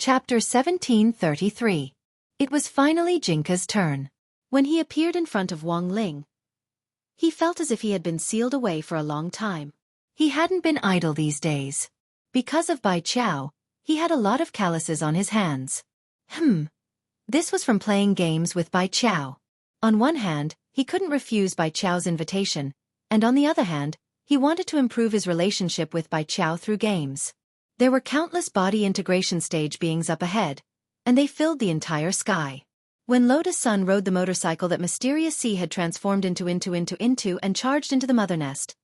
Chapter 1733. It was finally Jinka's turn. When he appeared in front of Wang Ling, he felt as if he had been sealed away for a long time. He hadn't been idle these days. Because of Bai Qiao, he had a lot of calluses on his hands. This was from playing games with Bai Qiao. On one hand, he couldn't refuse Bai Qiao's invitation, and on the other hand, he wanted to improve his relationship with Bai Qiao through games. There were countless body integration stage beings up ahead, and they filled the entire sky. When Lotus Sun rode the motorcycle that Mysterious Sea had transformed into and charged into the mother nest,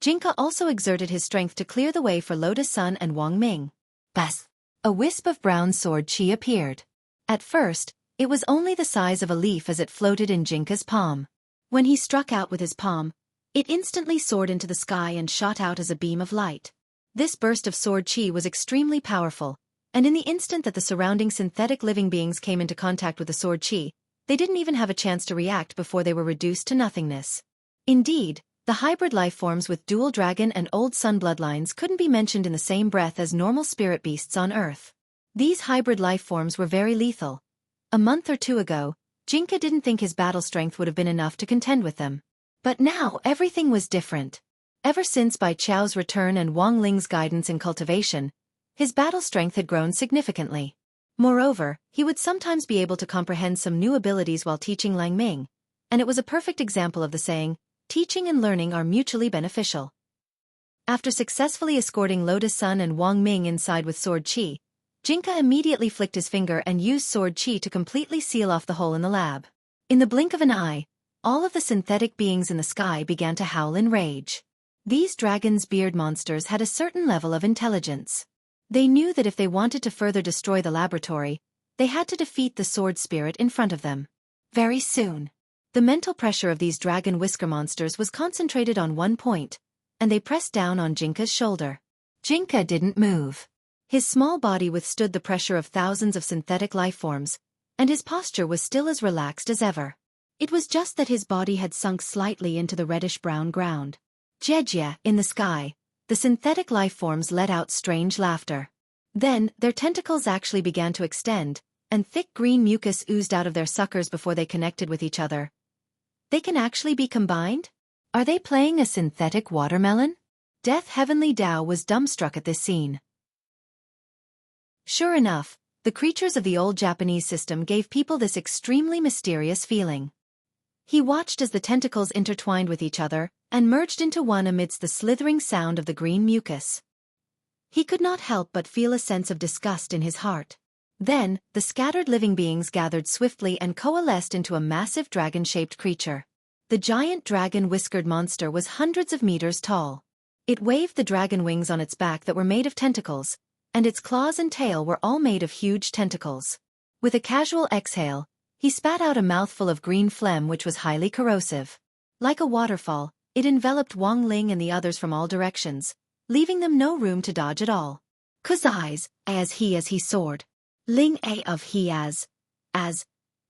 Jinka also exerted his strength to clear the way for Lotus Sun and Wang Ming. Bas! A wisp of brown sword chi appeared. At first, it was only the size of a leaf as it floated in Jinka's palm. When he struck out with his palm, it instantly soared into the sky and shot out as a beam of light. This burst of sword chi was extremely powerful, and in the instant that the surrounding synthetic living beings came into contact with the sword chi, they didn't even have a chance to react before they were reduced to nothingness. Indeed, the hybrid life forms with dual dragon and old sun bloodlines couldn't be mentioned in the same breath as normal spirit beasts on Earth. These hybrid life forms were very lethal. A month or two ago, Jinka didn't think his battle strength would have been enough to contend with them. But now everything was different. Ever since Bai Qiao's return and Wang Ling's guidance in cultivation, his battle strength had grown significantly. Moreover, he would sometimes be able to comprehend some new abilities while teaching Lang Ming, and it was a perfect example of the saying, teaching and learning are mutually beneficial. After successfully escorting Lotus Sun and Wang Ming inside with sword chi, Jinka immediately flicked his finger and used sword chi to completely seal off the hole in the lab. In the blink of an eye, all of the synthetic beings in the sky began to howl in rage. These dragon's beard monsters had a certain level of intelligence. They knew that if they wanted to further destroy the laboratory, they had to defeat the sword spirit in front of them. Very soon, the mental pressure of these dragon whisker monsters was concentrated on one point, and they pressed down on Jinka's shoulder. Jinka didn't move. His small body withstood the pressure of thousands of synthetic life forms, and his posture was still as relaxed as ever. It was just that his body had sunk slightly into the reddish-brown ground. Jejia, in the sky, the synthetic life forms let out strange laughter. Then, their tentacles actually began to extend, and thick green mucus oozed out of their suckers before they connected with each other. They can actually be combined? Are they playing a synthetic watermelon? Death Heavenly Tao was dumbstruck at this scene. Sure enough, the creatures of the old Japanese system gave people this extremely mysterious feeling. He watched as the tentacles intertwined with each other and merged into one amidst the slithering sound of the green mucus. He could not help but feel a sense of disgust in his heart. Then, the scattered living beings gathered swiftly and coalesced into a massive dragon-shaped creature. The giant dragon-whiskered monster was hundreds of meters tall. It waved the dragon wings on its back that were made of tentacles, and its claws and tail were all made of huge tentacles. With a casual exhale, he spat out a mouthful of green phlegm which was highly corrosive. Like a waterfall, it enveloped Wang Ling and the others from all directions, leaving them no room to dodge at all. Cuz eyes, as he soared. Ling a of he as.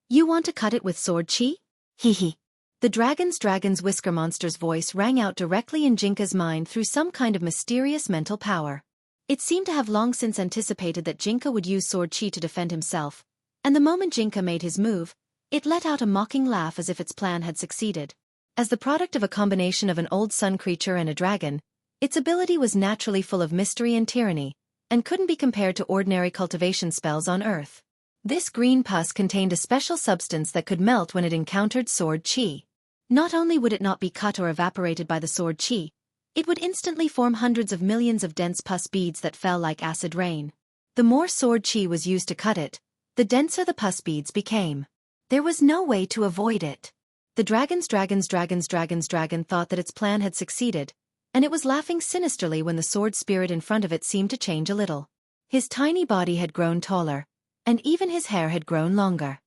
You want to cut it with sword chi? Hee. The dragon's whisker monster's voice rang out directly in Jinka's mind through some kind of mysterious mental power. It seemed to have long since anticipated that Jinka would use sword chi to defend himself, and the moment Jinka made his move, it let out a mocking laugh as if its plan had succeeded. As the product of a combination of an old sun creature and a dragon, its ability was naturally full of mystery and tyranny, and couldn't be compared to ordinary cultivation spells on Earth. This green pus contained a special substance that could melt when it encountered sword chi. Not only would it not be cut or evaporated by the sword chi, it would instantly form hundreds of millions of dense pus beads that fell like acid rain. The more sword chi was used to cut it, the denser the pus beads became. There was no way to avoid it. The dragon thought that its plan had succeeded, and it was laughing sinisterly when the sword spirit in front of it seemed to change a little. His tiny body had grown taller, and even his hair had grown longer.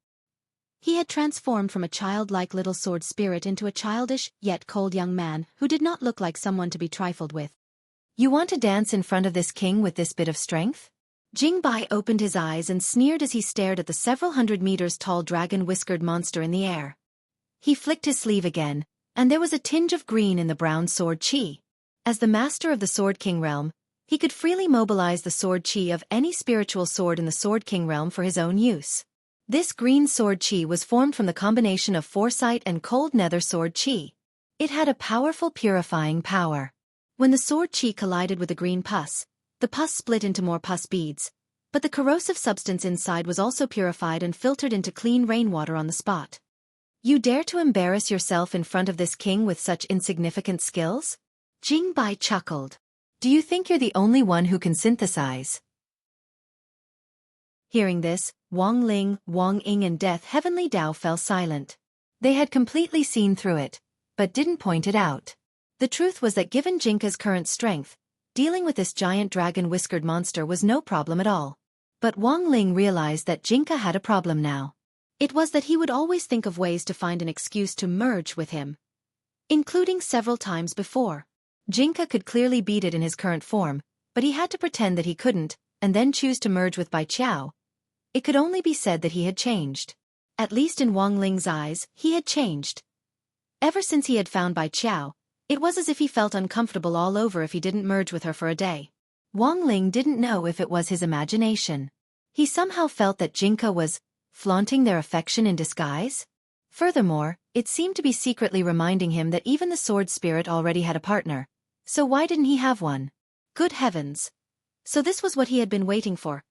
He had transformed from a childlike little sword spirit into a childish, yet cold young man who did not look like someone to be trifled with. You want to dance in front of this king with this bit of strength? Jingbai opened his eyes and sneered as he stared at the several hundred meters tall dragon-whiskered monster in the air. He flicked his sleeve again, and there was a tinge of green in the brown sword chi. As the master of the Sword King realm, He could freely mobilize the sword chi of any spiritual sword in the Sword King realm for his own use. This green sword chi was formed from the combination of foresight and cold nether sword chi. It had a powerful purifying power. When the sword chi collided with the green pus, the pus split into more pus beads, but the corrosive substance inside was also purified and filtered into clean rainwater on the spot. You dare to embarrass yourself in front of this king with such insignificant skills? Jingbai chuckled. Do you think you're the only one who can synthesize? Hearing this, Wang Ling, Wang Ying and Death Heavenly Dao fell silent. They had completely seen through it, but didn't point it out. The truth was that given Jinka's current strength, dealing with this giant dragon-whiskered monster was no problem at all. But Wang Ling realized that Jinka had a problem now. It was that he would always think of ways to find an excuse to merge with him, including several times before. Jinka could clearly beat it in his current form, but he had to pretend that he couldn't, and then choose to merge with Bai Qiao. It could only be said that he had changed. At least in Wang Ling's eyes, he had changed. Ever since he had found Bai Qiao, it was as if he felt uncomfortable all over if he didn't merge with her for a day. Wang Ling didn't know if it was his imagination. He somehow felt that Jinka was flaunting their affection in disguise. Furthermore, it seemed to be secretly reminding him that even the sword spirit already had a partner. So why didn't he have one? Good heavens! So this was what he had been waiting for.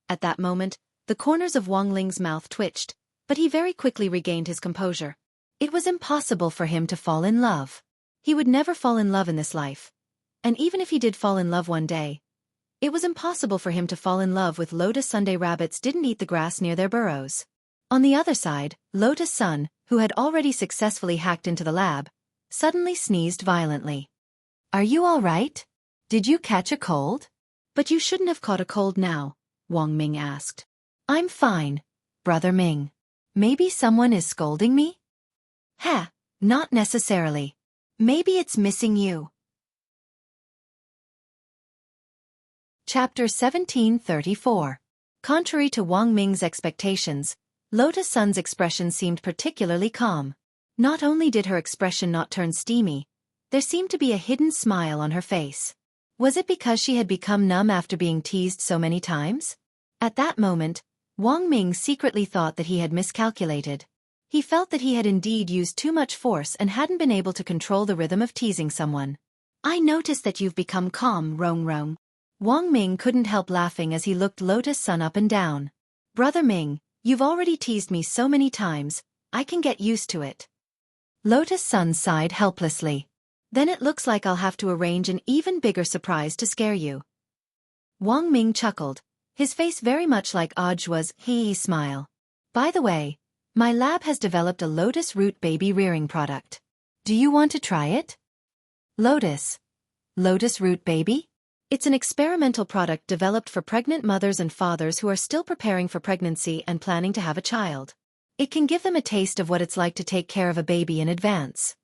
At that moment, the corners of Wang Ling's mouth twitched, but he very quickly regained his composure. It was impossible for him to fall in love. He would never fall in love in this life. And even if he did fall in love one day, it was impossible for him to fall in love with Lotus Sunday rabbits didn't eat the grass near their burrows. On the other side, Lotus Sun, who had already successfully hacked into the lab, suddenly sneezed violently. Are you all right? Did you catch a cold? But you shouldn't have caught a cold now, Wang Ming asked. I'm fine, Brother Ming. Maybe someone is scolding me? Ha, not necessarily. Maybe it's missing you. Chapter 1734. Contrary to Wang Ming's expectations, Lotus Sun's expression seemed particularly calm. Not only did her expression not turn steamy, there seemed to be a hidden smile on her face. Was it because she had become numb after being teased so many times? At that moment, Wang Ming secretly thought that he had miscalculated. He felt that he had indeed used too much force and hadn't been able to control the rhythm of teasing someone. I noticed that you've become calm, Rong Rong. Wang Ming couldn't help laughing as he looked Lotus Sun up and down. Brother Ming, you've already teased me so many times, I can get used to it. Lotus Sun sighed helplessly. Then it looks like I'll have to arrange an even bigger surprise to scare you. Wang Ming chuckled, his face very much like Ajua's hee smile. By the way, my lab has developed a lotus root baby rearing product. Do you want to try it? Lotus root baby? It's an experimental product developed for pregnant mothers and fathers who are still preparing for pregnancy and planning to have a child. It can give them a taste of what it's like to take care of a baby in advance.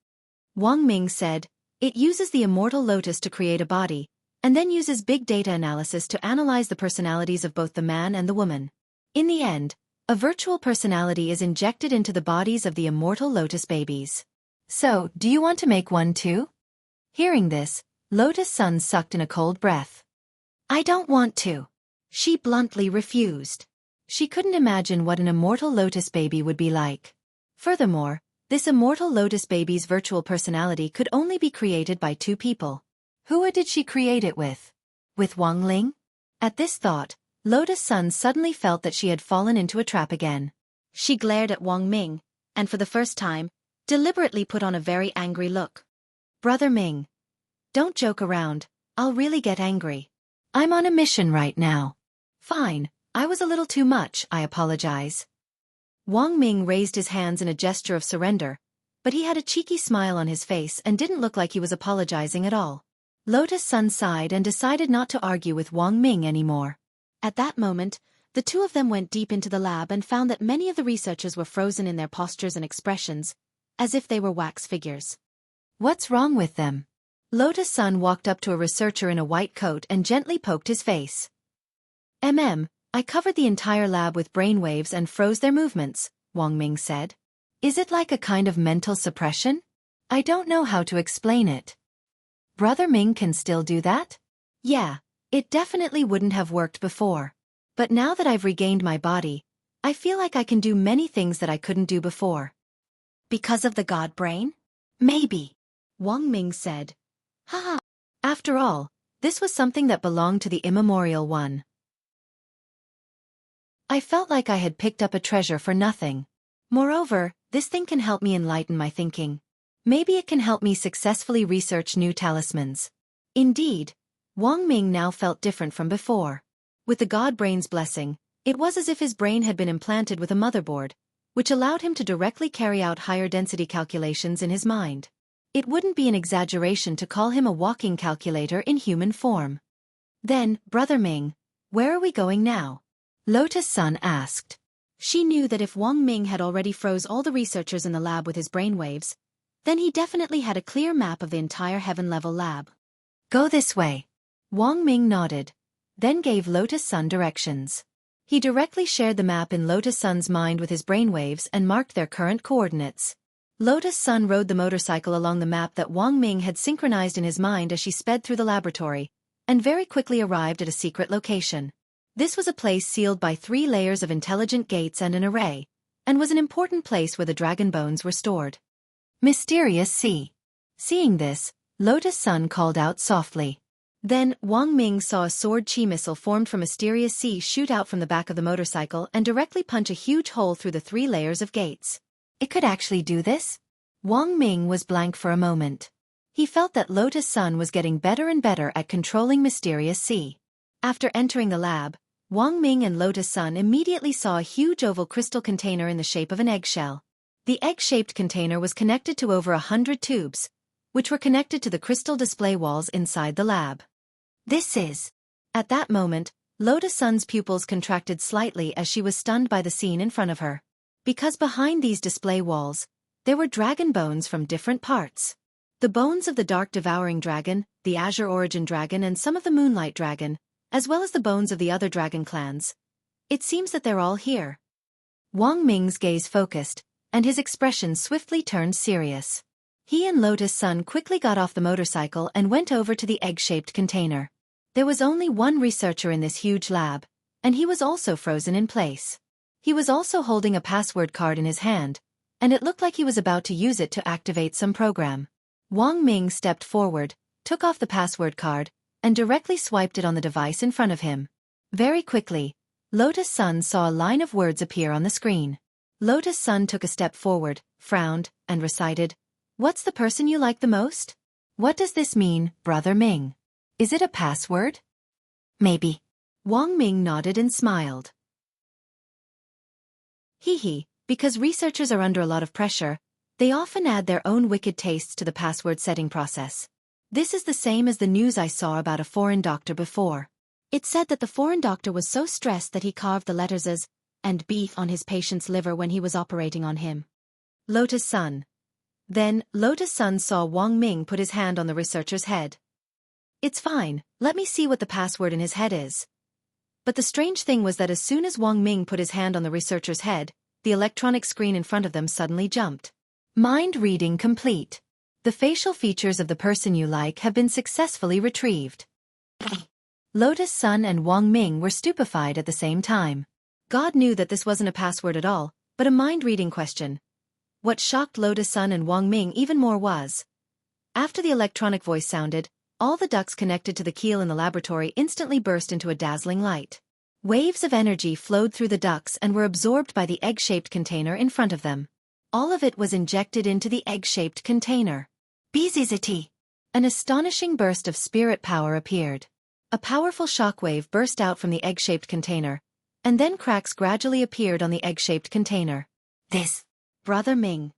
Wang Ming said, it uses the immortal lotus to create a body, and then uses big data analysis to analyze the personalities of both the man and the woman. In the end, a virtual personality is injected into the bodies of the immortal lotus babies. So, do you want to make one too? Hearing this, Lotus Sun sucked in a cold breath. I don't want to. She bluntly refused. She couldn't imagine what an immortal lotus baby would be like. Furthermore, this immortal lotus baby's virtual personality could only be created by two people. Who did she create it with? With Wang Ling? At this thought, Lotus Sun suddenly felt that she had fallen into a trap again. She glared at Wang Ming, and for the first time, deliberately put on a very angry look. Brother Ming, don't joke around, I'll really get angry. I'm on a mission right now. Fine, I was a little too much, I apologize. Wang Ming raised his hands in a gesture of surrender, but he had a cheeky smile on his face and didn't look like he was apologizing at all. Lotus Sun sighed and decided not to argue with Wang Ming anymore. At that moment, the two of them went deep into the lab and found that many of the researchers were frozen in their postures and expressions, as if they were wax figures. What's wrong with them? Lotus Sun walked up to a researcher in a white coat and gently poked his face. I covered the entire lab with brainwaves and froze their movements, Wang Ming said. Is it like a kind of mental suppression? I don't know how to explain it. Brother Ming can still do that? Yeah, It definitely wouldn't have worked before. But now that I've regained my body, I feel like I can do many things that I couldn't do before. Because of the god brain? Maybe. Wang Ming said. Haha. After all, this was something that belonged to the immemorial one. I felt like I had picked up a treasure for nothing. Moreover, this thing can help me enlighten my thinking. Maybe it can help me successfully research new talismans. Indeed, Wang Ming now felt different from before. With the god brain's blessing, it was as if his brain had been implanted with a motherboard, which allowed him to directly carry out higher density calculations in his mind. It wouldn't be an exaggeration to call him a walking calculator in human form. Then, Brother Ming, where are we going now? Lotus Sun asked. She knew that if Wang Ming had already froze all the researchers in the lab with his brainwaves, then he definitely had a clear map of the entire heaven-level lab. Go this way. Wang Ming nodded, then gave Lotus Sun directions. He directly shared the map in Lotus Sun's mind with his brainwaves and marked their current coordinates. Lotus Sun rode the motorcycle along the map that Wang Ming had synchronized in his mind as she sped through the laboratory, and very quickly arrived at a secret location. This was a place sealed by 3 layers of intelligent gates and an array, and was an important place where the dragon bones were stored. Mysterious Sea. Seeing this, Lotus Sun called out softly. Then, Wang Ming saw a sword chi missile formed from Mysterious Sea shoot out from the back of the motorcycle and directly punch a huge hole through the 3 layers of gates. It could actually do this? Wang Ming was blank for a moment. He felt that Lotus Sun was getting better and better at controlling Mysterious Sea. After entering the lab, Wang Ming and Lotus Sun immediately saw a huge oval crystal container in the shape of an eggshell. The egg-shaped container was connected to over 100 tubes, which were connected to the crystal display walls inside the lab. This is... At that moment, Lotus Sun's pupils contracted slightly as she was stunned by the scene in front of her. Because behind these display walls, there were dragon bones from different parts. The bones of the Dark Devouring Dragon, the Azure Origin Dragon and some of the Moonlight Dragon, as well as the bones of the other dragon clans. It seems that they're all here. Wang Ming's gaze focused, and his expression swiftly turned serious. He and Lotus Sun quickly got off the motorcycle and went over to the egg-shaped container. There was only one researcher in this huge lab, and he was also frozen in place. He was also holding a password card in his hand, and it looked like he was about to use it to activate some program. Wang Ming stepped forward, took off the password card, and directly swiped it on the device in front of him. Very quickly, Lotus Sun saw a line of words appear on the screen. Lotus Sun took a step forward, frowned, and recited, "What's the person you like the most? What does this mean, Brother Ming? Is it a password?" "Maybe." Wang Ming nodded and smiled. Hee, because researchers are under a lot of pressure, they often add their own wicked tastes to the password setting process. This is the same as the news I saw about a foreign doctor before. It said that the foreign doctor was so stressed that he carved the letters as and beef on his patient's liver when he was operating on him. Lotus Sun. Then, Lotus Sun saw Wang Ming put his hand on the researcher's head. "It's fine, let me see what the password in his head is." But the strange thing was that as soon as Wang Ming put his hand on the researcher's head, the electronic screen in front of them suddenly jumped. Mind reading complete. The facial features of the person you like have been successfully retrieved. Lotus Sun and Wang Ming were stupefied at the same time. God knew that this wasn't a password at all, but a mind-reading question. What shocked Lotus Sun and Wang Ming even more was, after the electronic voice sounded, all the ducts connected to the keel in the laboratory instantly burst into a dazzling light. Waves of energy flowed through the ducts and were absorbed by the egg-shaped container in front of them. All of it was injected into the egg-shaped container. Bizizity! An astonishing burst of spirit power appeared. A powerful shockwave burst out from the egg-shaped container, and then cracks gradually appeared on the egg-shaped container. This, Brother Ming.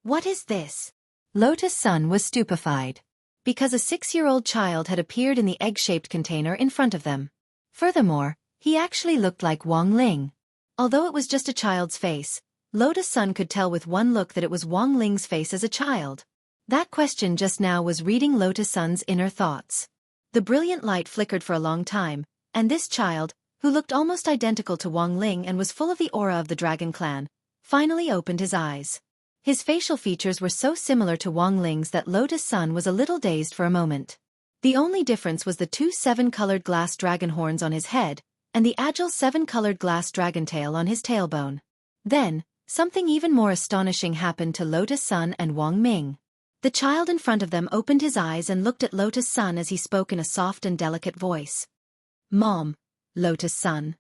What is this? Lotus Sun was stupefied. Because a 6-year-old child had appeared in the egg-shaped container in front of them. Furthermore, he actually looked like Wang Ling. Although it was just a child's face, Lotus Sun could tell with one look that it was Wang Ling's face as a child. That question just now was reading Lotus Sun's inner thoughts. The brilliant light flickered for a long time, and this child, who looked almost identical to Wang Ling and was full of the aura of the Dragon Clan, finally opened his eyes. His facial features were so similar to Wang Ling's that Lotus Sun was a little dazed for a moment. The only difference was the two 7-colored glass dragon horns on his head, and the agile 7-colored glass dragon tail on his tailbone. Then, something even more astonishing happened to Lotus Sun and Wang Ming. The child in front of them opened his eyes and looked at Lotus Sun as he spoke in a soft and delicate voice. "Mom, Lotus Sun."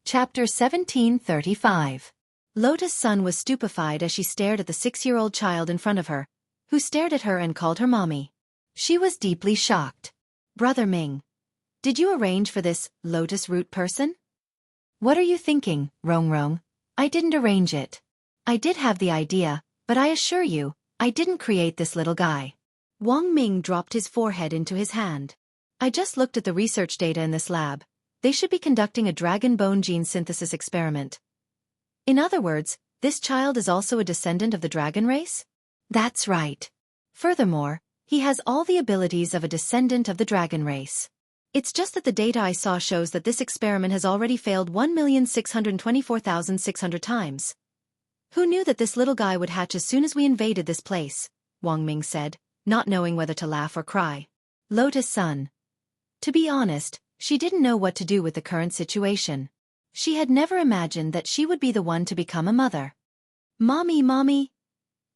Chapter 1735. Lotus Sun was stupefied as she stared at the 6-year-old child in front of her, who stared at her and called her mommy. She was deeply shocked. "Brother Ming, did you arrange for this lotus root person?" "What are you thinking, Rong Rong? I didn't arrange it. I did have the idea, but I assure you, I didn't create this little guy." Wang Ming dropped his forehead into his hand. "I just looked at the research data in this lab. They should be conducting a dragon bone gene synthesis experiment. In other words, this child is also a descendant of the dragon race?" "That's right. Furthermore, he has all the abilities of a descendant of the dragon race. It's just that the data I saw shows that this experiment has already failed 1,624,600 times. Who knew that this little guy would hatch as soon as we invaded this place?" Wang Ming said, not knowing whether to laugh or cry. Lotus Sun. To be honest, she didn't know what to do with the current situation. She had never imagined that she would be the one to become a mother. "Mommy, mommy."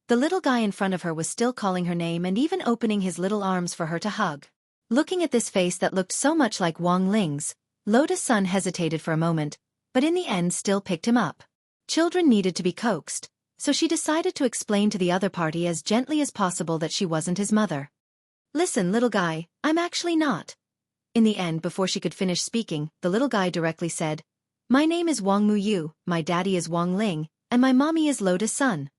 The little guy in front of her was still calling her name and even opening his little arms for her to hug. Looking at this face that looked so much like Wang Ling's, Lotus Sun hesitated for a moment, but in the end still picked him up. Children needed to be coaxed, so she decided to explain to the other party as gently as possible that she wasn't his mother. "Listen, little guy, I'm actually not." In the end, before she could finish speaking, the little guy directly said, "My name is Wang Muyu, my daddy is Wang Ling, and my mommy is Lotus Sun."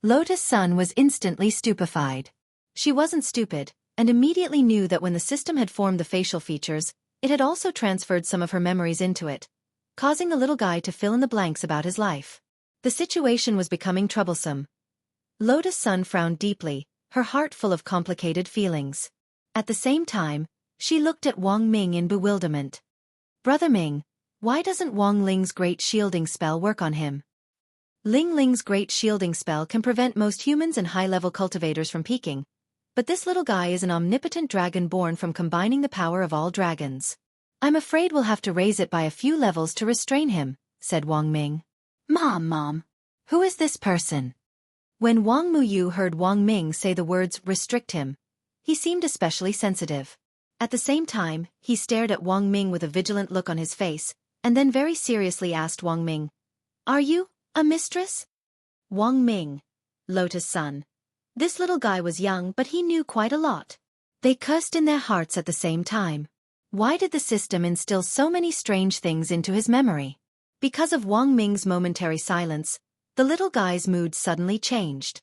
Lotus Sun was instantly stupefied. She wasn't stupid, and immediately knew that when the system had formed the facial features, it had also transferred some of her memories into it, causing the little guy to fill in the blanks about his life. The situation was becoming troublesome. Lotus Sun frowned deeply, her heart full of complicated feelings. At the same time, she looked at Wang Ming in bewilderment. "Brother Ming, why doesn't Wang Ling's great shielding spell work on him?" Ling Ling's great shielding spell can prevent most humans and high-level cultivators from peaking, but this little guy is an omnipotent dragon born from combining the power of all dragons. "I'm afraid we'll have to raise it by a few levels to restrain him," said Wang Ming. Mom, who is this person?" When Wang Muyu heard Wang Ming say the words restrict him, he seemed especially sensitive. At the same time, he stared at Wang Ming with a vigilant look on his face, and then very seriously asked Wang Ming, "Are you a mistress?" Wang Ming, Lotus Sun. This little guy was young, but he knew quite a lot. They cursed in their hearts at the same time. Why did the system instill so many strange things into his memory? Because of Wang Ming's momentary silence, the little guy's mood suddenly changed.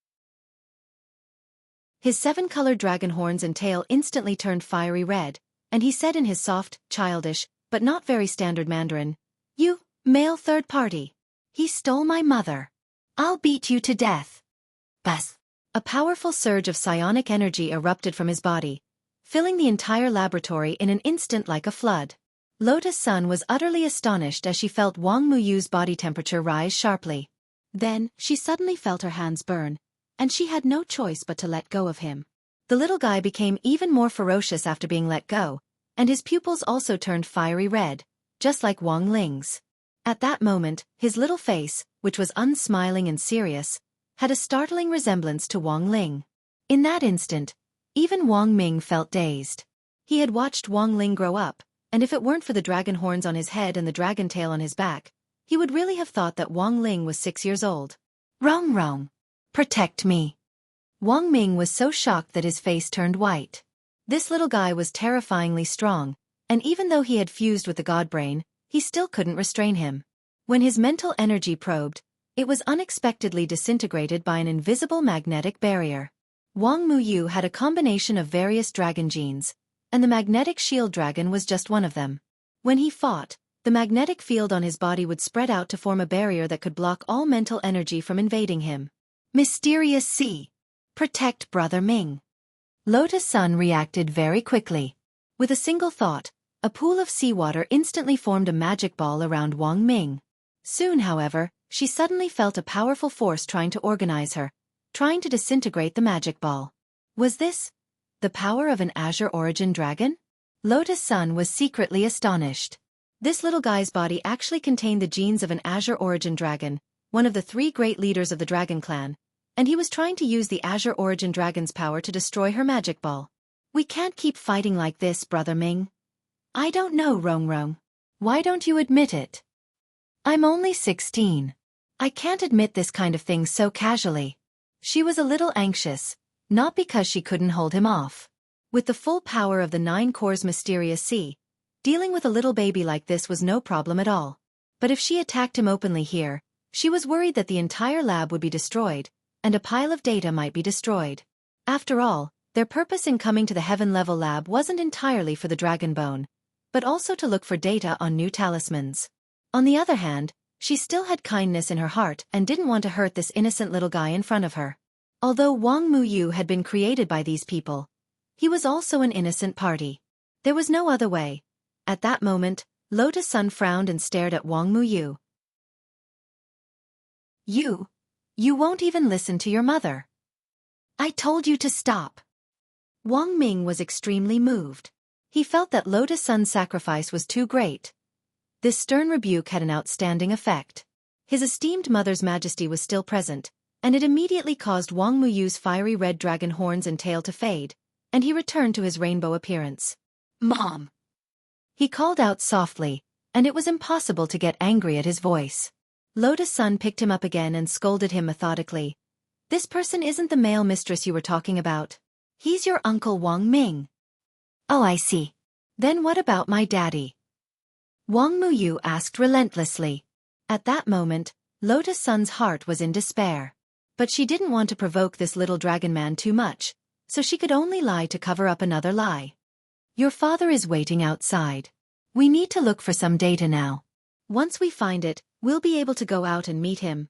His 7-colored dragon horns and tail instantly turned fiery red, and he said in his soft, childish, but not very standard Mandarin, "You, male third party. He stole my mother. I'll beat you to death." Bas! A powerful surge of psionic energy erupted from his body, filling the entire laboratory in an instant like a flood. Lotus Sun was utterly astonished as she felt Wang Muyu's body temperature rise sharply. Then, she suddenly felt her hands burn, and she had no choice but to let go of him. The little guy became even more ferocious after being let go, and his pupils also turned fiery red, just like Wang Ling's. At that moment, his little face, which was unsmiling and serious, had a startling resemblance to Wang Ling. In that instant, even Wang Ming felt dazed. He had watched Wang Ling grow up, and if it weren't for the dragon horns on his head and the dragon tail on his back, he would really have thought that Wang Ling was 6 years old. Wrong. Protect me." Wang Ming was so shocked that his face turned white. This little guy was terrifyingly strong, and even though he had fused with the god brain, he still couldn't restrain him. When his mental energy probed, it was unexpectedly disintegrated by an invisible magnetic barrier. Wang Muyu had a combination of various dragon genes, and the magnetic shield dragon was just one of them. When he fought, the magnetic field on his body would spread out to form a barrier that could block all mental energy from invading him. Mysterious Sea. Protect Brother Ming. Lotus Sun reacted very quickly. With a single thought, a pool of seawater instantly formed a magic ball around Wang Ming. Soon, however, she suddenly felt a powerful force trying to organize her, trying to disintegrate the magic ball. Was this the power of an Azure Origin dragon? Lotus Sun was secretly astonished. This little guy's body actually contained the genes of an Azure Origin dragon, one of the 3 great leaders of the Dragon Clan, and he was trying to use the Azure Origin dragon's power to destroy her magic ball. We can't keep fighting like this, Brother Ming. I don't know, Rong Rong. Why don't you admit it? I'm only 16. I can't admit this kind of thing so casually. She was a little anxious, not because she couldn't hold him off. With the full power of the 9 cores mysterious sea, dealing with a little baby like this was no problem at all. But if she attacked him openly here, she was worried that the entire lab would be destroyed, and a pile of data might be destroyed. After all, their purpose in coming to the heaven-level lab wasn't entirely for the dragon bone, but also to look for data on new talismans. On the other hand, she still had kindness in her heart and didn't want to hurt this innocent little guy in front of her. Although Wang Muyu had been created by these people, he was also an innocent party. There was no other way. At that moment, Lotus Sun frowned and stared at Wang Muyu. You won't even listen to your mother. I told you to stop. Wang Ming was extremely moved. He felt that Lotus Sun's sacrifice was too great. This stern rebuke had an outstanding effect. His esteemed mother's majesty was still present, and it immediately caused Wang Muyu's fiery red dragon horns and tail to fade, and he returned to his rainbow appearance. Mom! He called out softly, and it was impossible to get angry at his voice. Lotus Sun picked him up again and scolded him methodically. This person isn't the male mistress you were talking about. He's your uncle Wang Ming. Oh, I see. Then what about my daddy? Wang Muyu asked relentlessly. At that moment, Lotus Sun's heart was in despair. But she didn't want to provoke this little dragon man too much, so she could only lie to cover up another lie. Your father is waiting outside. We need to look for some data now. Once we find it, we'll be able to go out and meet him.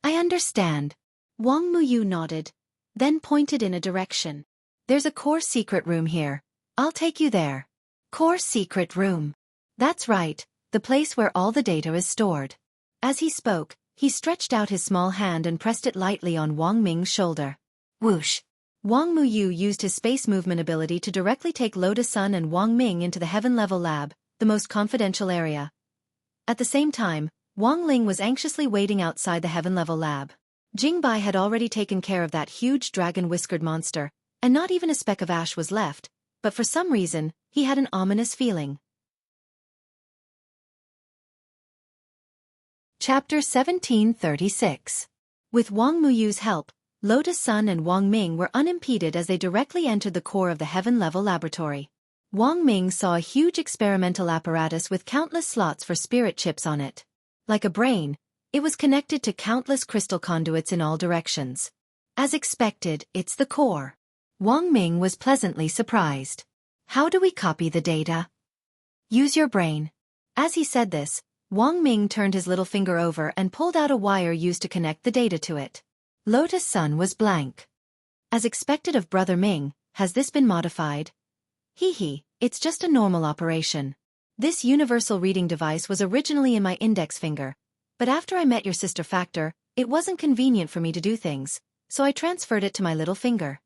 I understand. Wang Muyu nodded, then pointed in a direction. There's a core secret room here. I'll take you there. Core secret room. That's right, the place where all the data is stored. As he spoke, he stretched out his small hand and pressed it lightly on Wang Ming's shoulder. Whoosh! Wang Muyu used his space movement ability to directly take Lotus Sun and Wang Ming into the heaven-level lab, the most confidential area. At the same time, Wang Ling was anxiously waiting outside the heaven-level lab. Jingbai had already taken care of that huge dragon-whiskered monster, and not even a speck of ash was left, but for some reason, he had an ominous feeling. Chapter 1736. With Wang Muyu's help, Lotus Sun and Wang Ming were unimpeded as they directly entered the core of the heaven-level laboratory. Wang Ming saw a huge experimental apparatus with countless slots for spirit chips on it. Like a brain, it was connected to countless crystal conduits in all directions. As expected, it's the core. Wang Ming was pleasantly surprised. How do we copy the data? Use your brain. As he said this, Wang Ming turned his little finger over and pulled out a wire used to connect the data to it. Lotus Sun was blank. As expected of Brother Ming, has this been modified? It's just a normal operation. This universal reading device was originally in my index finger, but after I met your sister Factor, it wasn't convenient for me to do things, so I transferred it to my little finger.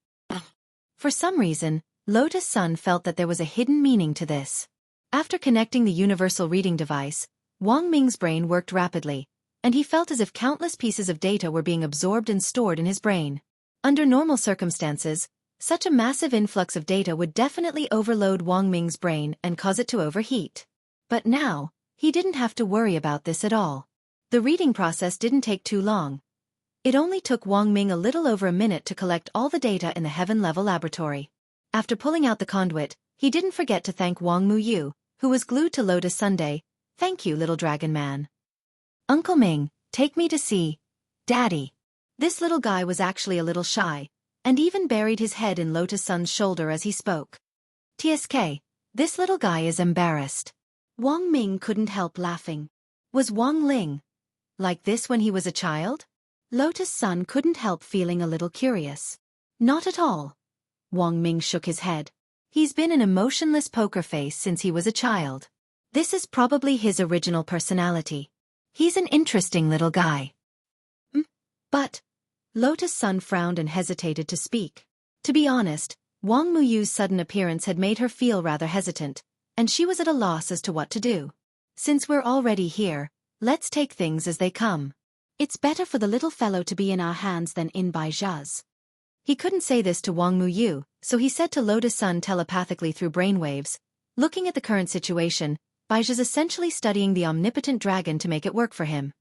For some reason, Lotus Sun felt that there was a hidden meaning to this. After connecting the universal reading device, Wang Ming's brain worked rapidly, and he felt as if countless pieces of data were being absorbed and stored in his brain. Under normal circumstances, such a massive influx of data would definitely overload Wang Ming's brain and cause it to overheat. But now, he didn't have to worry about this at all. The reading process didn't take too long. It only took Wang Ming a little over a minute to collect all the data in the heaven-level laboratory. After pulling out the conduit, he didn't forget to thank Wang Muyu, who was glued to Lotus Sunday. Thank you, little dragon man. Uncle Ming, take me to see Daddy. This little guy was actually a little shy, and even buried his head in Lotus Sun's shoulder as he spoke. TSK, this little guy is embarrassed. Wang Ming couldn't help laughing. Was Wang Ling like this when he was a child? Lotus Sun couldn't help feeling a little curious. Not at all. Wang Ming shook his head. He's been an emotionless poker face since he was a child. This is probably his original personality. He's an interesting little guy. But Lotus Sun frowned and hesitated to speak. To be honest, Wang Muyu's sudden appearance had made her feel rather hesitant, and she was at a loss as to what to do. Since we're already here, let's take things as they come. It's better for the little fellow to be in our hands than in Baijia's. He couldn't say this to Wang Muyu, so he said to Lotus Sun telepathically through brainwaves, looking at the current situation, Baijia's essentially studying the omnipotent dragon to make it work for him.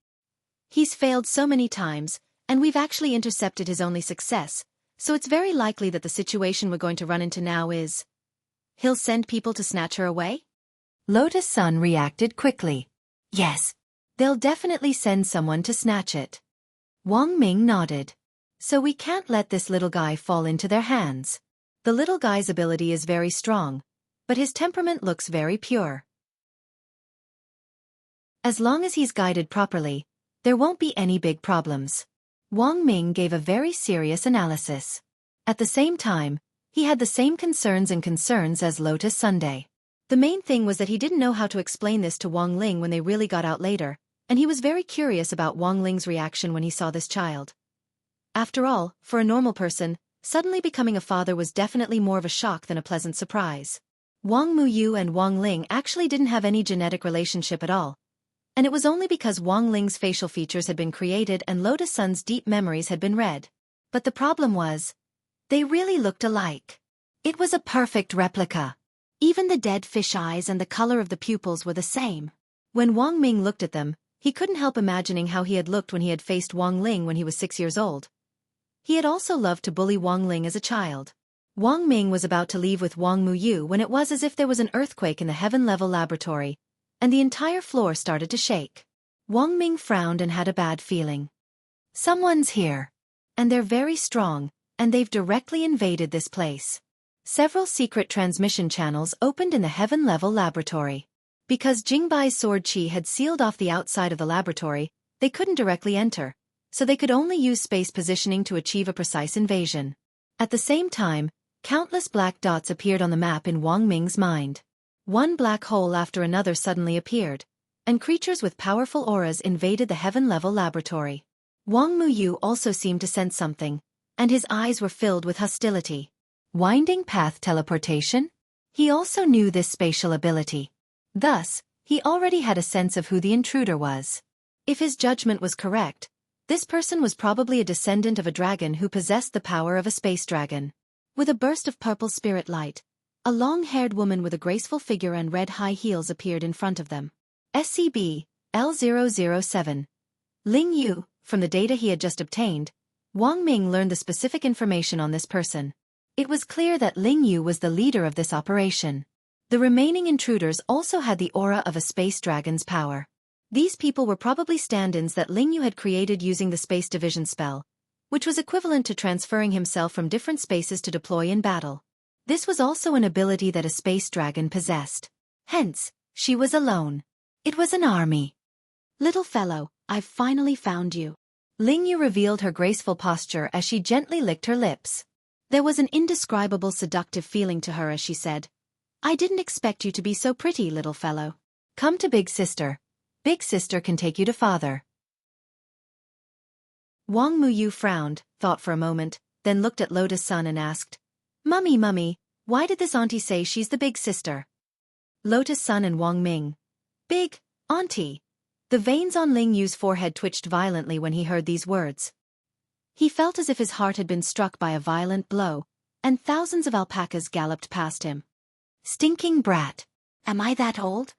He's failed so many times, and we've actually intercepted his only success, so it's very likely that the situation we're going to run into now is... He'll send people to snatch her away? Lotus Sun reacted quickly. Yes. They'll definitely send someone to snatch it. Wang Ming nodded. So we can't let this little guy fall into their hands. The little guy's ability is very strong, but his temperament looks very pure. As long as he's guided properly, there won't be any big problems. Wang Ming gave a very serious analysis. At the same time, he had the same concerns as Lotus Sunday. The main thing was that he didn't know how to explain this to Wang Ling when they really got out later, and he was very curious about Wang Ling's reaction when he saw this child. After all, for a normal person, suddenly becoming a father was definitely more of a shock than a pleasant surprise. Wang Muyu and Wang Ling actually didn't have any genetic relationship at all, and it was only because Wang Ling's facial features had been created and Lotus Sun's deep memories had been read. But the problem was, they really looked alike. It was a perfect replica. Even the dead fish eyes and the color of the pupils were the same. When Wang Ming looked at them, he couldn't help imagining how he had looked when he had faced Wang Ling when he was 6 years old. He had also loved to bully Wang Ling as a child. Wang Ming was about to leave with Wang Muyu when it was as if there was an earthquake in the heaven-level laboratory, and the entire floor started to shake. Wang Ming frowned and had a bad feeling. Someone's here. And they're very strong, and they've directly invaded this place. Several secret transmission channels opened in the heaven-level laboratory. Because Jingbai's sword qi had sealed off the outside of the laboratory, they couldn't directly enter, so they could only use space positioning to achieve a precise invasion. At the same time, countless black dots appeared on the map in Wang Ming's mind. One black hole after another suddenly appeared, and creatures with powerful auras invaded the heaven-level laboratory. Wang Muyu also seemed to sense something, and his eyes were filled with hostility. Winding path teleportation? He also knew this spatial ability. Thus, he already had a sense of who the intruder was. If his judgment was correct, this person was probably a descendant of a dragon who possessed the power of a space dragon. With a burst of purple spirit light, a long-haired woman with a graceful figure and red high heels appeared in front of them. SCB, L007. Ling Yu. From the data he had just obtained, Wang Ming learned the specific information on this person. It was clear that Ling Yu was the leader of this operation. The remaining intruders also had the aura of a space dragon's power. These people were probably stand-ins that Ling Yu had created using the space division spell, which was equivalent to transferring himself from different spaces to deploy in battle. This was also an ability that a space dragon possessed. Hence, she was alone. It was an army. Little fellow, I've finally found you. Ling Yu revealed her graceful posture as she gently licked her lips. There was an indescribable seductive feeling to her as she said, I didn't expect you to be so pretty, little fellow. Come to Big Sister. Big Sister can take you to Father. Wang Muyu frowned, thought for a moment, then looked at Lotus Sun and asked, Mummy, why did this auntie say she's the big sister? Lotus Sun and Wang Ming. Big, auntie. The veins on Ling Yu's forehead twitched violently when he heard these words. He felt as if his heart had been struck by a violent blow, and thousands of alpacas galloped past him. Stinking brat. Am I that old?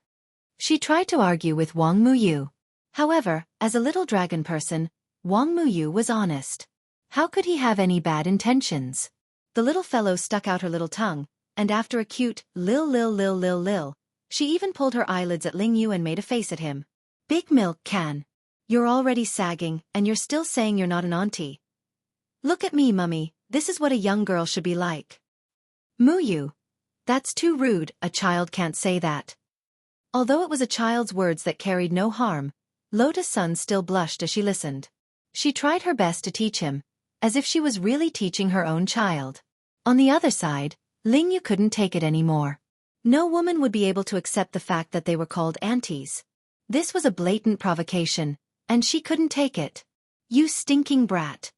She tried to argue with Wang Muyu. However, as a little dragon person, Wang Muyu was honest. How could he have any bad intentions? The little fellow stuck out her little tongue, and after a cute lil, she even pulled her eyelids at Ling Yu and made a face at him. Big milk can. You're already sagging, and you're still saying you're not an auntie. Look at me, Mummy, this is what a young girl should be like. Muyu. That's too rude, a child can't say that. Although it was a child's words that carried no harm, Lotus Sun still blushed as she listened. She tried her best to teach him, as if she was really teaching her own child. On the other side, Ling Yu couldn't take it anymore. No woman would be able to accept the fact that they were called aunties. This was a blatant provocation, and she couldn't take it. You stinking brat.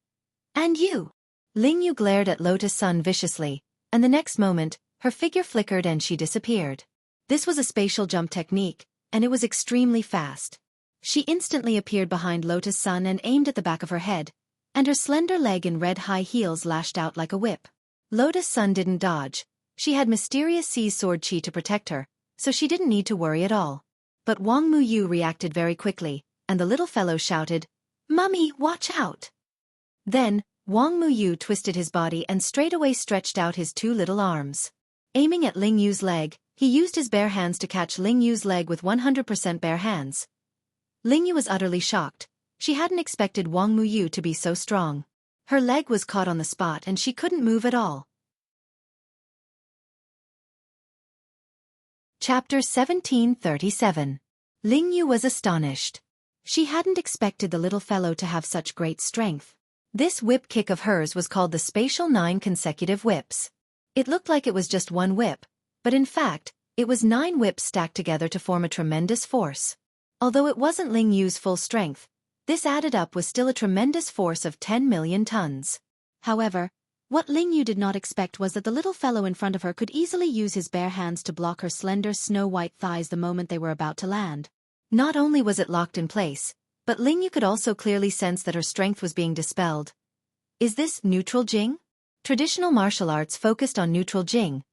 And you? Ling Yu glared at Lotus Sun viciously, and the next moment, her figure flickered and she disappeared. This was a spatial jump technique, and it was extremely fast. She instantly appeared behind Lotus Sun and aimed at the back of her head, and her slender leg in red high heels lashed out like a whip. Lotus Sun didn't dodge. She had mysterious sea sword chi to protect her, so she didn't need to worry at all. But Wang Muyu reacted very quickly, and the little fellow shouted, "Mummy, watch out!" Then, Wang Muyu twisted his body and straightaway stretched out his two little arms. Aiming at Ling Yu's leg, he used his bare hands to catch Ling Yu's leg with 100% bare hands. Ling Yu was utterly shocked. She hadn't expected Wang Muyu to be so strong. Her leg was caught on the spot and she couldn't move at all. Chapter 1737. Ling Yu was astonished. She hadn't expected the little fellow to have such great strength. This whip kick of hers was called the Spatial 9 Consecutive Whips. It looked like it was just one whip, but in fact, it was 9 whips stacked together to form a tremendous force. Although it wasn't Ling Yu's full strength, this added up was still a tremendous force of 10 million tons. However, what Ling Yu did not expect was that the little fellow in front of her could easily use his bare hands to block her slender snow-white thighs the moment they were about to land. Not only was it locked in place, but Ling Yu could also clearly sense that her strength was being dispelled. Is this neutral Jing? Traditional martial arts focused on neutral Jing,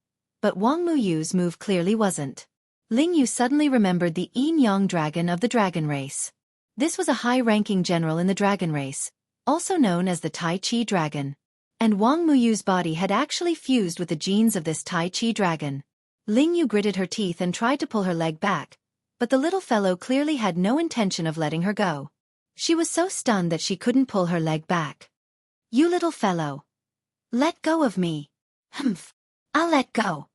but Wang Muyu's move clearly wasn't. Ling Yu suddenly remembered the Yin Yang dragon of the dragon race. This was a high-ranking general in the dragon race, also known as the Tai Chi dragon. And Wang Muyu's body had actually fused with the genes of this Tai Chi dragon. Ling Yu gritted her teeth and tried to pull her leg back, but the little fellow clearly had no intention of letting her go. She was so stunned that she couldn't pull her leg back. "You little fellow. Let go of me." "Humph. I'll let go."